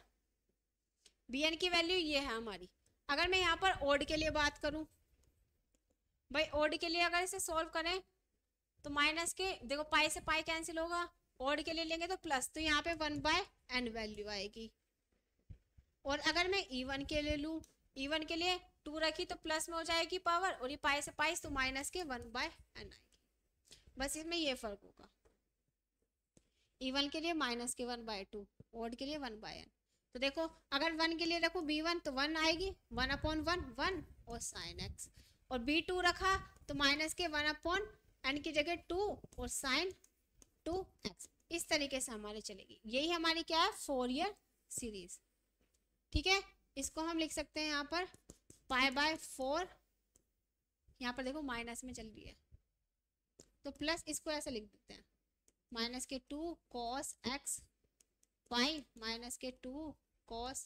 bn की वैल्यू ये है हमारी। अगर मैं यहाँ पर ओड के लिए बात करूं, भाई ओड के लिए अगर इसे सॉल्व करें तो माइनस के, देखो पाई से पाई कैंसिल होगा, ओड के लिए लेंगे तो प्लस, तो यहाँ पे 1/n वैल्यू आएगी। और अगर मैं इवन के लिए लूँ, इवन के लिए 2 रखी तो प्लस में हो जाएगी पावर, और ये पाई से पाई तो माइनस के 1/n आएगी। बस इसमें ये फर्क होगा, इवन के लिए माइनस के 1/2, ओड के लिए 1/n। तो देखो अगर 1 के लिए रखो b1 तो 1 आएगी, 1/1 1 और साइन x, और b2 रखा तो माइनस के 1/n की जगह 2 और साइन 2x। इस तरीके से हमारे चलेगी। यही हमारी क्या है, फोरियर सीरीज। ठीक है, इसको हम लिख सकते हैं यहाँ पर π/4, यहाँ पर देखो माइनस में चल रही है तो प्लस, इसको ऐसे लिख देते हैं माइनस के 2 cos x पाई माइनस के 2 cos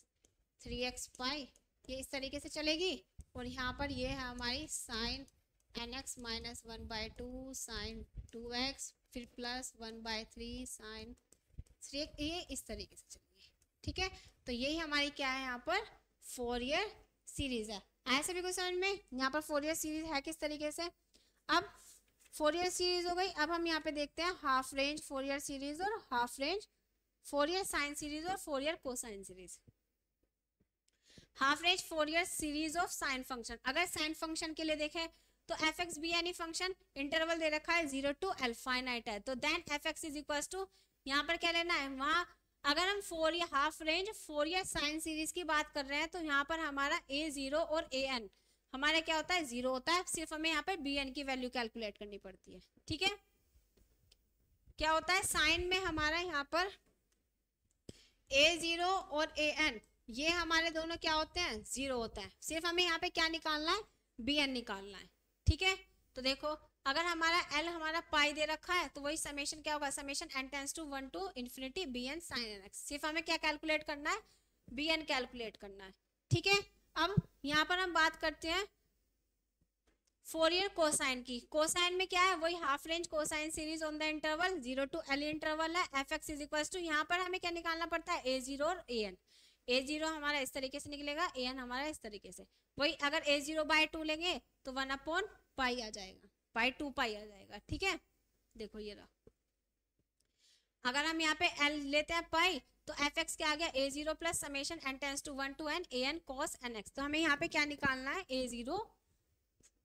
3x पाई। ये इस तरीके से चलेगी। और यहाँ पर ये है हमारी sign nx minus 1/2 sign 2x, फिर प्लस 1/3 साइन 3x, ये इस तरीके से चलेगी। ठीक है, तो यही हमारी क्या है यहाँ पर फोरियर सीरीज है। ऐसे भी कुछ समझ में, यहाँ पर फोरियर सीरीज है किस तरीके से। अब फोरियर सीरीज हो गई, अब हम यहाँ पे देखते हैं हाफ रेंज फोरियर सीरीज और half range Fourier sine series और Fourier cosine series. Half range Fourier series of sine function, अगर साइन फंक्शन के लिए देखें तो F X be any function, interval दे रखा है 0 to l फाइनाइट है, तो then F x is equal to, यहाँ पर क्या लेना है, वहाँ अगर हम Fourier half range Fourier sine series की बात कर रहे हैं तो यहाँ पर हमारा a0 और an हमारा क्या होता है 0 होता है, सिर्फ हमें यहाँ पर bn की वैल्यू कैलकुलेट करनी पड़ती है। ठीक है, क्या होता है साइन में हमारा यहाँ पर a0 और an ये हमारे दोनों क्या होते हैं 0 होता है, सिर्फ हमें यहाँ पे क्या निकालना है bn निकालना है। ठीक है, तो देखो अगर हमारा l हमारा पाई दे रखा है तो वही समेशन क्या होगा, summation n tends to 1 to infinity bn sin nx, सिर्फ हमें क्या कैलकुलेट करना है bn कैलकुलेट करना है। ठीक है, अब यहाँ पर हम बात करते हैं फोरियर कोसाइन की। कोसाइन में क्या है, वही half range cosine series on the interval 0 to l interval है, F x is equal to, यहाँ पर हमें क्या निकालना पड़ता है a0 और an। a0 हमारा इस तरीके से निकलेगा, an हमारा इस तरीके से। वही अगर a0/2 लेंगे तो 1/पाई आ जाएगा, π/2 आ जाएगा। ठीक है, देखो ये रहा। अगर हम यहाँ पे l लेते हैं पाई तो एफ एक्स क्या आ गया a0 plus summation n tends to 1 to n an cos nx, तो हमें यहाँ पे क्या निकालना है a0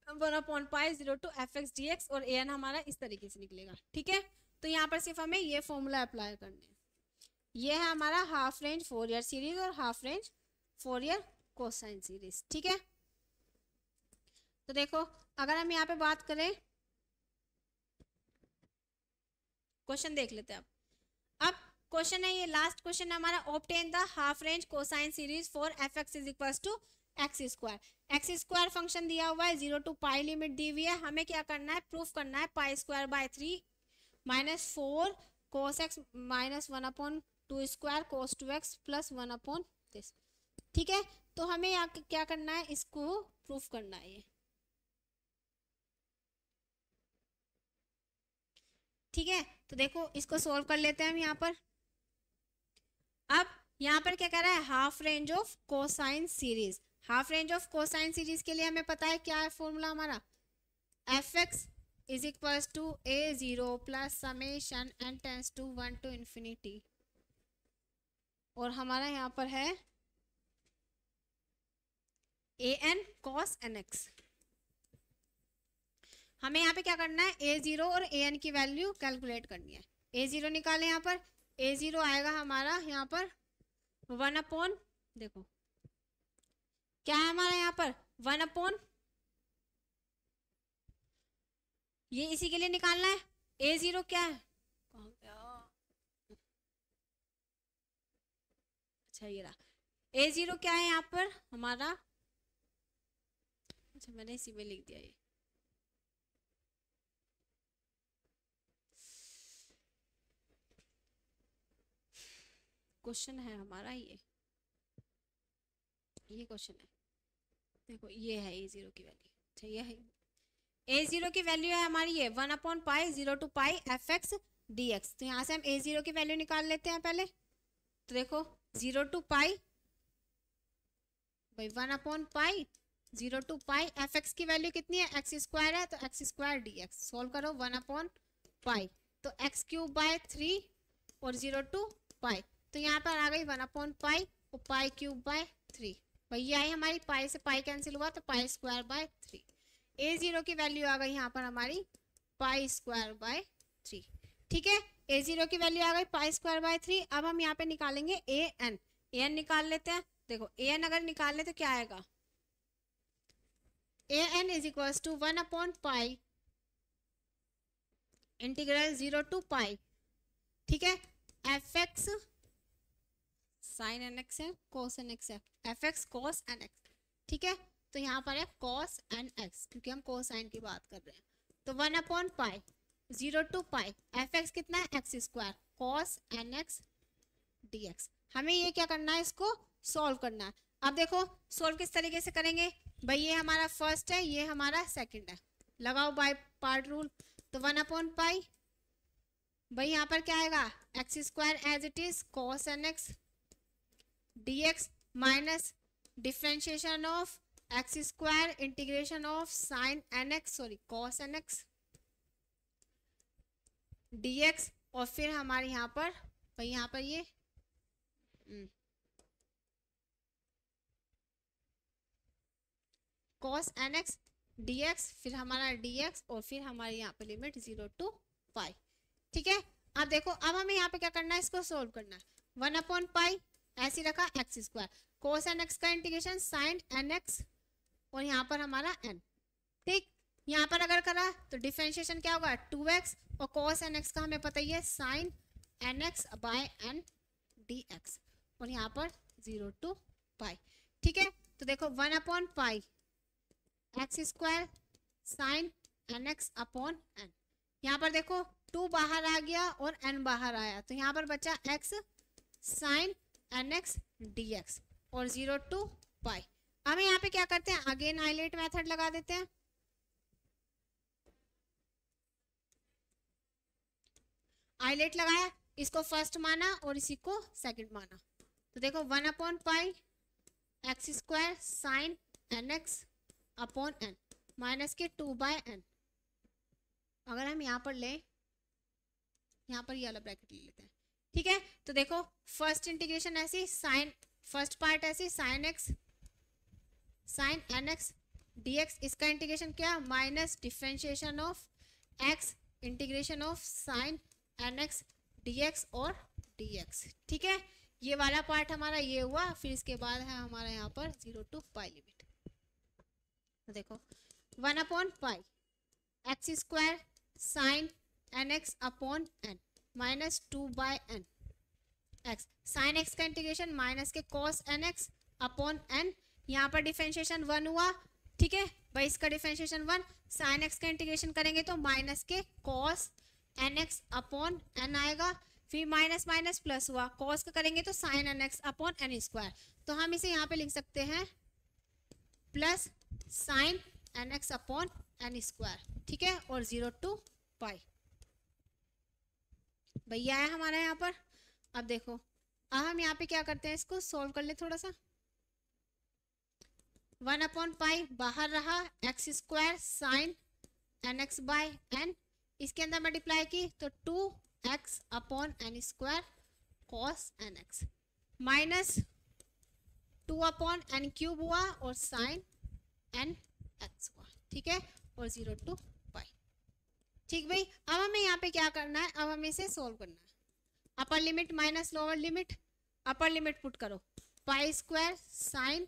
1/पाई 0 to fx dx, और an हमारा इस तरीके से निकलेगा। ठीक है, तो यहाँ पर सिर्फ हमें ये फॉर्मूला अप्लाई करने हैं। ये है हमारा हाफ रेंज फोरियर सीरीज और half range Fourier cosine series. ठीक है, तो देखो अगर हम यहाँ पे बात करें, क्वेश्चन देख लेते हैं। अब क्वेश्चन है, ये लास्ट क्वेश्चन हमारा, obtain the half range cosine series for f x is equal to x square function दिया हुआ है, 0 to पाई लिमिट दी हुई है, हमें क्या करना है प्रूफ करना है π² 3 -4 cos x minus 1/2² cos 2x plus 1/this। ठीक है, तो हमें यहाँ क्या करना है, इसको प्रूफ करना है ये। ठीक है, तो देखो इसको सोल्व कर लेते हैं हम यहाँ पर। अब यहाँ पर क्या कर रहा है, half range of cosine series. Half range of cosine series के लिए हमें पता है क्या है फॉर्मूला हमारा, f x is equal to a0 plus summation n tends to 1 to infinity, और हमारा यहाँ पर है an cos nx। हमें यहाँ पे क्या करना है, a0 और an की वैल्यू कैलकुलेट करनी है। a0 निकाले, यहाँ पर a0 आएगा हमारा यहाँ पर 1/, देखो क्या है हमारा यहाँ पर 1/, ये इसी के लिए निकालना है। a0 क्या है, कहाँ गया, अच्छा ये रहा। a0 क्या है यहाँ पर हमारा, अच्छा मैंने इसी में लिख दिया ये, क्वेश्चन है हमारा ये क्वेश्चन है, देखो ये है a0 की वैल्यू। अच्छा ये है a0 की वैल्यू है हमारी ये 1/पाई 0 to पाई fx dx। तो यहाँ से हम a0 की वैल्यू निकाल लेते हैं पहले। तो देखो 0 to पाई भाई 1/पाई 0 to पाई fx की वैल्यू कितनी है, x स्क्वायर है, तो x स्क्वायर dx। सोल्व करो 1/पाई, तो x क्यूब बाय 3 और 0 to पाई, तो यहाँ पर आ गई 1/पाई और पाई क्यूब बाय 3। भैया आई हमारी पाई से पाई कैंसिल हुआ तो पाई स्क्वायर बाय 3। a0 की वैल्यू आ गई यहाँ पर हमारी पाई स्क्वायर बाय 3। ठीक है, a0 की वैल्यू आ गई पाई स्क्वायर बाय 3। अब हम यहाँ पे निकालेंगे an निकाल लेते हैं। देखो an अगर निकाल ले तो क्या आएगा, an इज इक्वल टू 1/पाई इंटीग्रल 0 to पाई, ठीक है, fx साइन एन एक्स है, कॉस एन एक्स है, fx कॉस एन एक्स। ठीक है, तो यहाँ पर है कॉस एन एक्स क्योंकि हम कोसाइन की बात कर रहे हैं। तो 1/पाई 0 to पाई fx कितना है, x square cos N x dx। हमें ये क्या करना है, इसको सॉल्व करना है। अब देखो सॉल्व किस तरीके से करेंगे, भाई ये हमारा फर्स्ट है, ये हमारा सेकंड है, लगाओ बाय पार्ट रूल। तो 1/पाई भाई यहाँ पर क्या आएगा, x square as it is cos N x dx minus differentiation of x square integration of sine N x sorry cos N x dx, और फिर हमारे यहाँ पर भाई यहाँ पर ये कॉस एन एक्स dx, फिर हमारा dx, और फिर हमारे यहाँ पे लिमिट 0 to पाई। ठीक है, अब देखो अब हमें यहाँ पे क्या करना है, इसको सोल्व करना है। 1/पाई ऐसे रखा एक्स स्क्वायर, कोस एन एक्स का इंटीग्रेशन साइन एन एक्स, और यहाँ पर हमारा n। ठीक, यहाँ पर अगर करा तो डिफरेंशिएशन क्या होगा 2x, और कोस एन एक्स का हमें पता ही है sine N x by n dx, और यहाँ पर 0 to पाई। ठीक है, तो देखो 1/पाई X square sine N x upon N, यहाँ पर देखो 2 बाहर आ गया और n बाहर आया, तो यहाँ पर बचा x sine N x dx और 0 to पाई। अब यहाँ पे क्या करते हैं, अगेन आइलेट मेथड लगा देते हैं। आइलेट लगाया, इसको फर्स्ट माना और इसी को सेकंड माना। तो देखो 1/पाई X square sine N x upon N minus के 2/n। अगर हम यहाँ पर लें, यहाँ पर ये वाला ब्रैकेट ले लेते हैं। ठीक है, तो देखो फर्स्ट इंटीग्रेशन ऐसी साइन, फर्स्ट पार्ट ऐसी sine x sine N x dx, इसका इंटीग्रेशन क्या minus differentiation of x integration of sine N x dx और dx। ठीक है, ये वाला पार्ट हमारा ये हुआ, फिर इसके बाद है हमारा यहाँ पर 0 to पाई लिमिट। तो देखो 1/पाई X square sine N x upon N minus 2/n X, sine x का इंटीग्रेशन माइनस के cos N x upon N, यहाँ पर डिफरेंशिएशन 1 हुआ। ठीक है भाई, इसका डिफरेंशिएशन 1, साइन एक्स का इंटीग्रेशन करेंगे तो माइनस के cos N x upon N आएगा, फिर माइनस माइनस प्लस हुआ, कॉस का करेंगे तो sine N x upon N square, तो हम इसे यहाँ पे लिख सकते हैं plus sine N x upon N square. ठीक है, और 0 to पाई भैया है हमारा यहाँ पर। अब देखो अब हम यहाँ पे क्या करते हैं, इसको सॉल्व कर ले थोड़ा सा। 1/पाई बाहर रहा, x square sine N x by n, इसके अंदर मल्टीप्लाई की तो 2x upon N square cos N x minus 2/n cube हुआ और साइन एन एक्स हुआ। ठीक है, और 0 to पाई। ठीक भाई, अब हमें यहाँ पे क्या करना है, अब हमें इसे सोल्व करना है। Upper limit minus lower limit, upper limit put करो pi square sine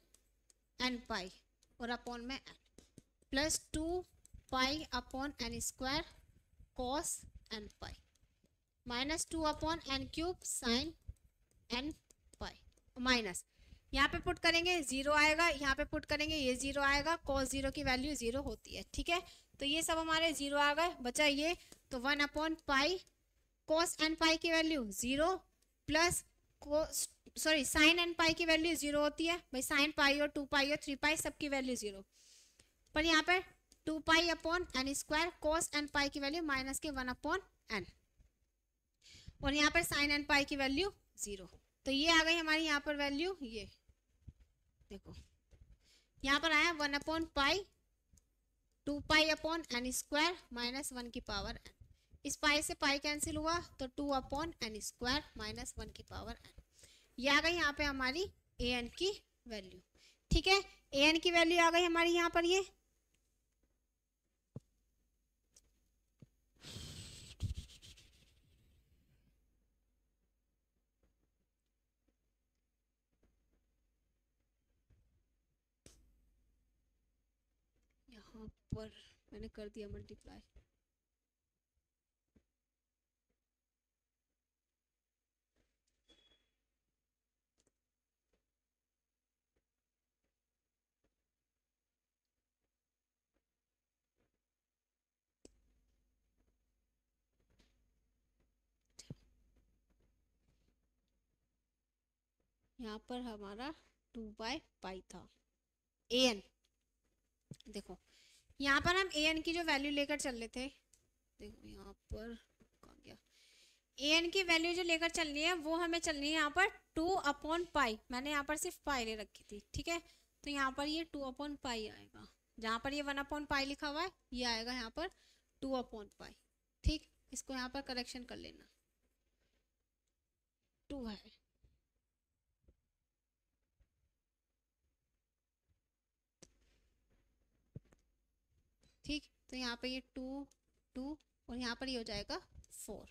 n pi और अपॉन में n plus 2 pi upon N square cos n pi minus 2 upon n cube sine n pi minus यहाँ पे put करेंगे 0 आएगा, यहाँ पे put करेंगे ये 0 आएगा, cos 0 की वैल्यू 0 होती है। ठीक है, तो ये सब हमारे 0 आ गए, बचा ये तो 1 अपॉन पाई cos एन पाई की value 0 plus sine n pi की वैल्यू 0 होती है भाई, साइन पाई और 2 पाई और 3 पाई सबकी वैल्यू 0, पर यहाँ पे 2 pi upon N square cos N pi की वैल्यू माइनस के 1 अपॉन एन और यहाँ पर साइन एन पाई की वैल्यू 0। तो ये आ गई हमारी यहाँ पर वैल्यू, ये देखो यहाँ पर आया 1 upon pi 2 pi upon N square minus 1 की पावर एन, इस पाई से पाई कैंसिल हुआ तो 2 अपॉन एन स्क्वायर माइनस 1 की पावर एन, ये आ गई यहाँ पे हमारी ए एन की वैल्यू। ठीक है, ए एन की वैल्यू आ गई हमारी यहाँ पर, ये यहाँ पर मैंने कर दिया मल्टीप्लाई। यहाँ पर हमारा 2 बाई पाई था ए एन। देखो यहाँ पर हम ए एन की जो वैल्यू लेकर चल रहे थे, देखो यहाँ पर कहाँ गया, ए एन की वैल्यू जो लेकर चलनी है वो हमें चलनी है यहाँ पर 2 अपॉन पाई, मैंने यहाँ पर सिर्फ पाई ले रखी थी। ठीक है, तो यहाँ पर ये 2 अपॉन पाई आएगा, जहाँ पर ये 1 अपॉन पाई लिखा हुआ है ये आएगा यहाँ पर 2 अपॉन पाई। ठीक, इसको यहाँ पर करेक्शन कर लेना, 2 है। ठीक, तो यहाँ पे ये 2 2 और यहाँ पर ये हो जाएगा 4,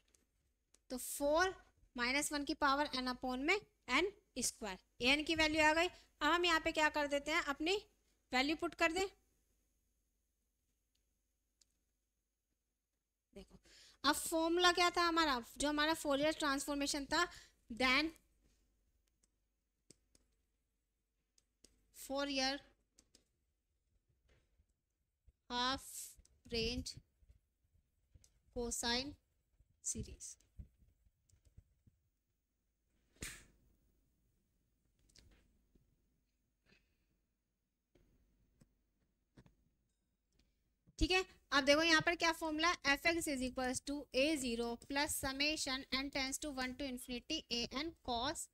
तो 4 माइनस 1 की पावर एन अपॉन में एन स्क्वायर, ए एन की वैल्यू आ गई। अब हम यहाँ पे क्या कर देते हैं, अपनी वैल्यू पुट कर दें। देखो अब फॉर्मूला क्या था हमारा, जो हमारा फोरियर ट्रांसफॉर्मेशन था, then Fourier half range cosine series. ठीक है, अब देखो यहाँ पर क्या formula, f x is equal to a zero plus summation n tends to 1 to infinity a N cos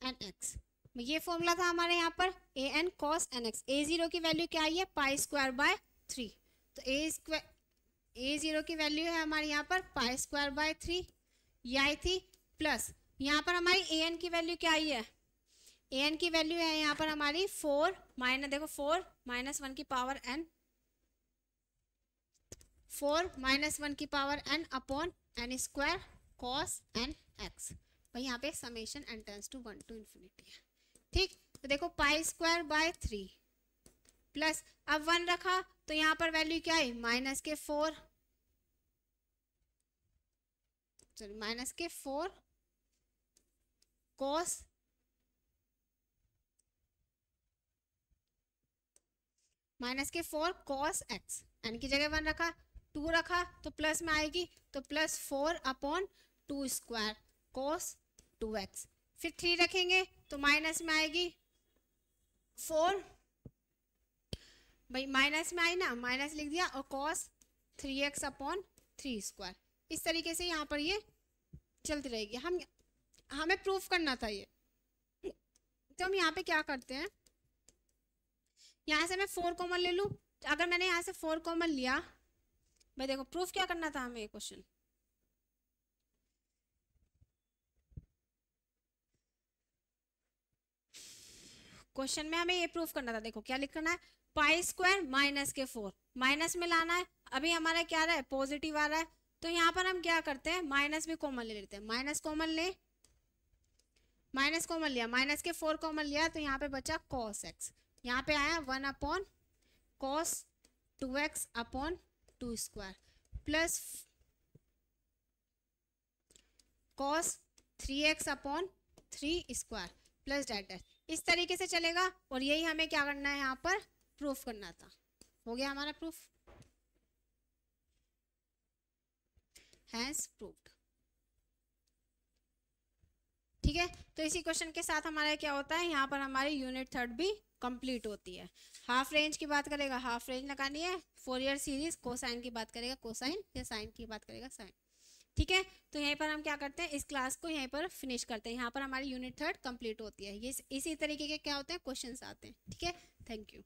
N x. ये फॉर्मूला था हमारे यहाँ पर a N cos N x. A zero की वैल्यू क्या आई है, पाई स्क्वायर बाय 3, तो ए जीरो की वैल्यू है हमारे यहाँ पर पाई स्क्वायर बाय 3 ये आई थी, प्लस यहाँ पर हमारी ए एन की वैल्यू क्या आई है, ए एन की वैल्यू है यहाँ पर हमारी 4 माइनस, देखो 4 माइनस 1 की पावर एन, 4 माइनस 1 की power n upon N square cos N x, भाई यहाँ पे summation n tends to 1 to infinity है। ठीक, तो देखो पाई स्क्वायर बाय 3 प्लस, अब 1 रखा तो यहाँ पर वैल्यू क्या है, माइनस के 4, सॉरी माइनस के 4 कॉस एक्स, एन की जगह 1 रखा, 2 रखा तो प्लस में आएगी, तो plus 4 upon 2 square cos 2x, फिर 3 रखेंगे तो माइनस में आएगी 4, भाई माइनस में आई ना, माइनस लिख दिया, और कॉस 3x अपॉन 3 स्क्वायर। इस तरीके से यहाँ पर ये चलती रहेगी। हमें प्रूफ करना था ये, तो हम यहाँ पे क्या करते हैं, यहाँ से मैं 4 कॉमन ले लूँ, अगर मैंने यहाँ से 4 कॉमन लिया, भाई देखो प्रूफ क्या करना था हमें, क्वेश्चन में हमें ये प्रूफ करना था। देखो क्या लिखना है, पाई स्क्वायर माइनस के 4 माइनस में लाना है, अभी हमारा क्या आ रहा है, पॉजिटिव आ रहा है, तो यहाँ पर हम क्या करते हैं, माइनस भी कॉमन ले लेते हैं, माइनस कॉमन लिया, माइनस के 4 कॉमन लिया, तो यहाँ पे बचा कॉस एक्स, यहाँ पे आया 1 upon cos 2x upon 2 square plus cos 3x upon 3 square plus dot dash, इस तरीके से चलेगा। और यही हमें क्या करना है, यहाँ पर प्रूफ करना था। हो गया हमारा प्रूफ, हैंस प्रूव्ड। ठीक है, तो इसी क्वेश्चन के साथ हमारा क्या होता है, यहाँ पर हमारी यूनिट थर्ड भी कंप्लीट होती है। हाफ रेंज की बात करेगा, हाफ रेंज लगानी है। फोरियर सीरीज कोसाइन की बात करेगा कोसाइन, या साइन की बात करेगा साइन। ठीक है, तो यहीं पर हम क्या करते हैं, इस क्लास को यहीं पर फिनिश करते हैं। यहाँ पर हमारी यूनिट थर्ड कंप्लीट होती है। ये इसी तरीके के क्या होते हैं, क्वेश्चंस आते हैं। ठीक है, थैंक यू।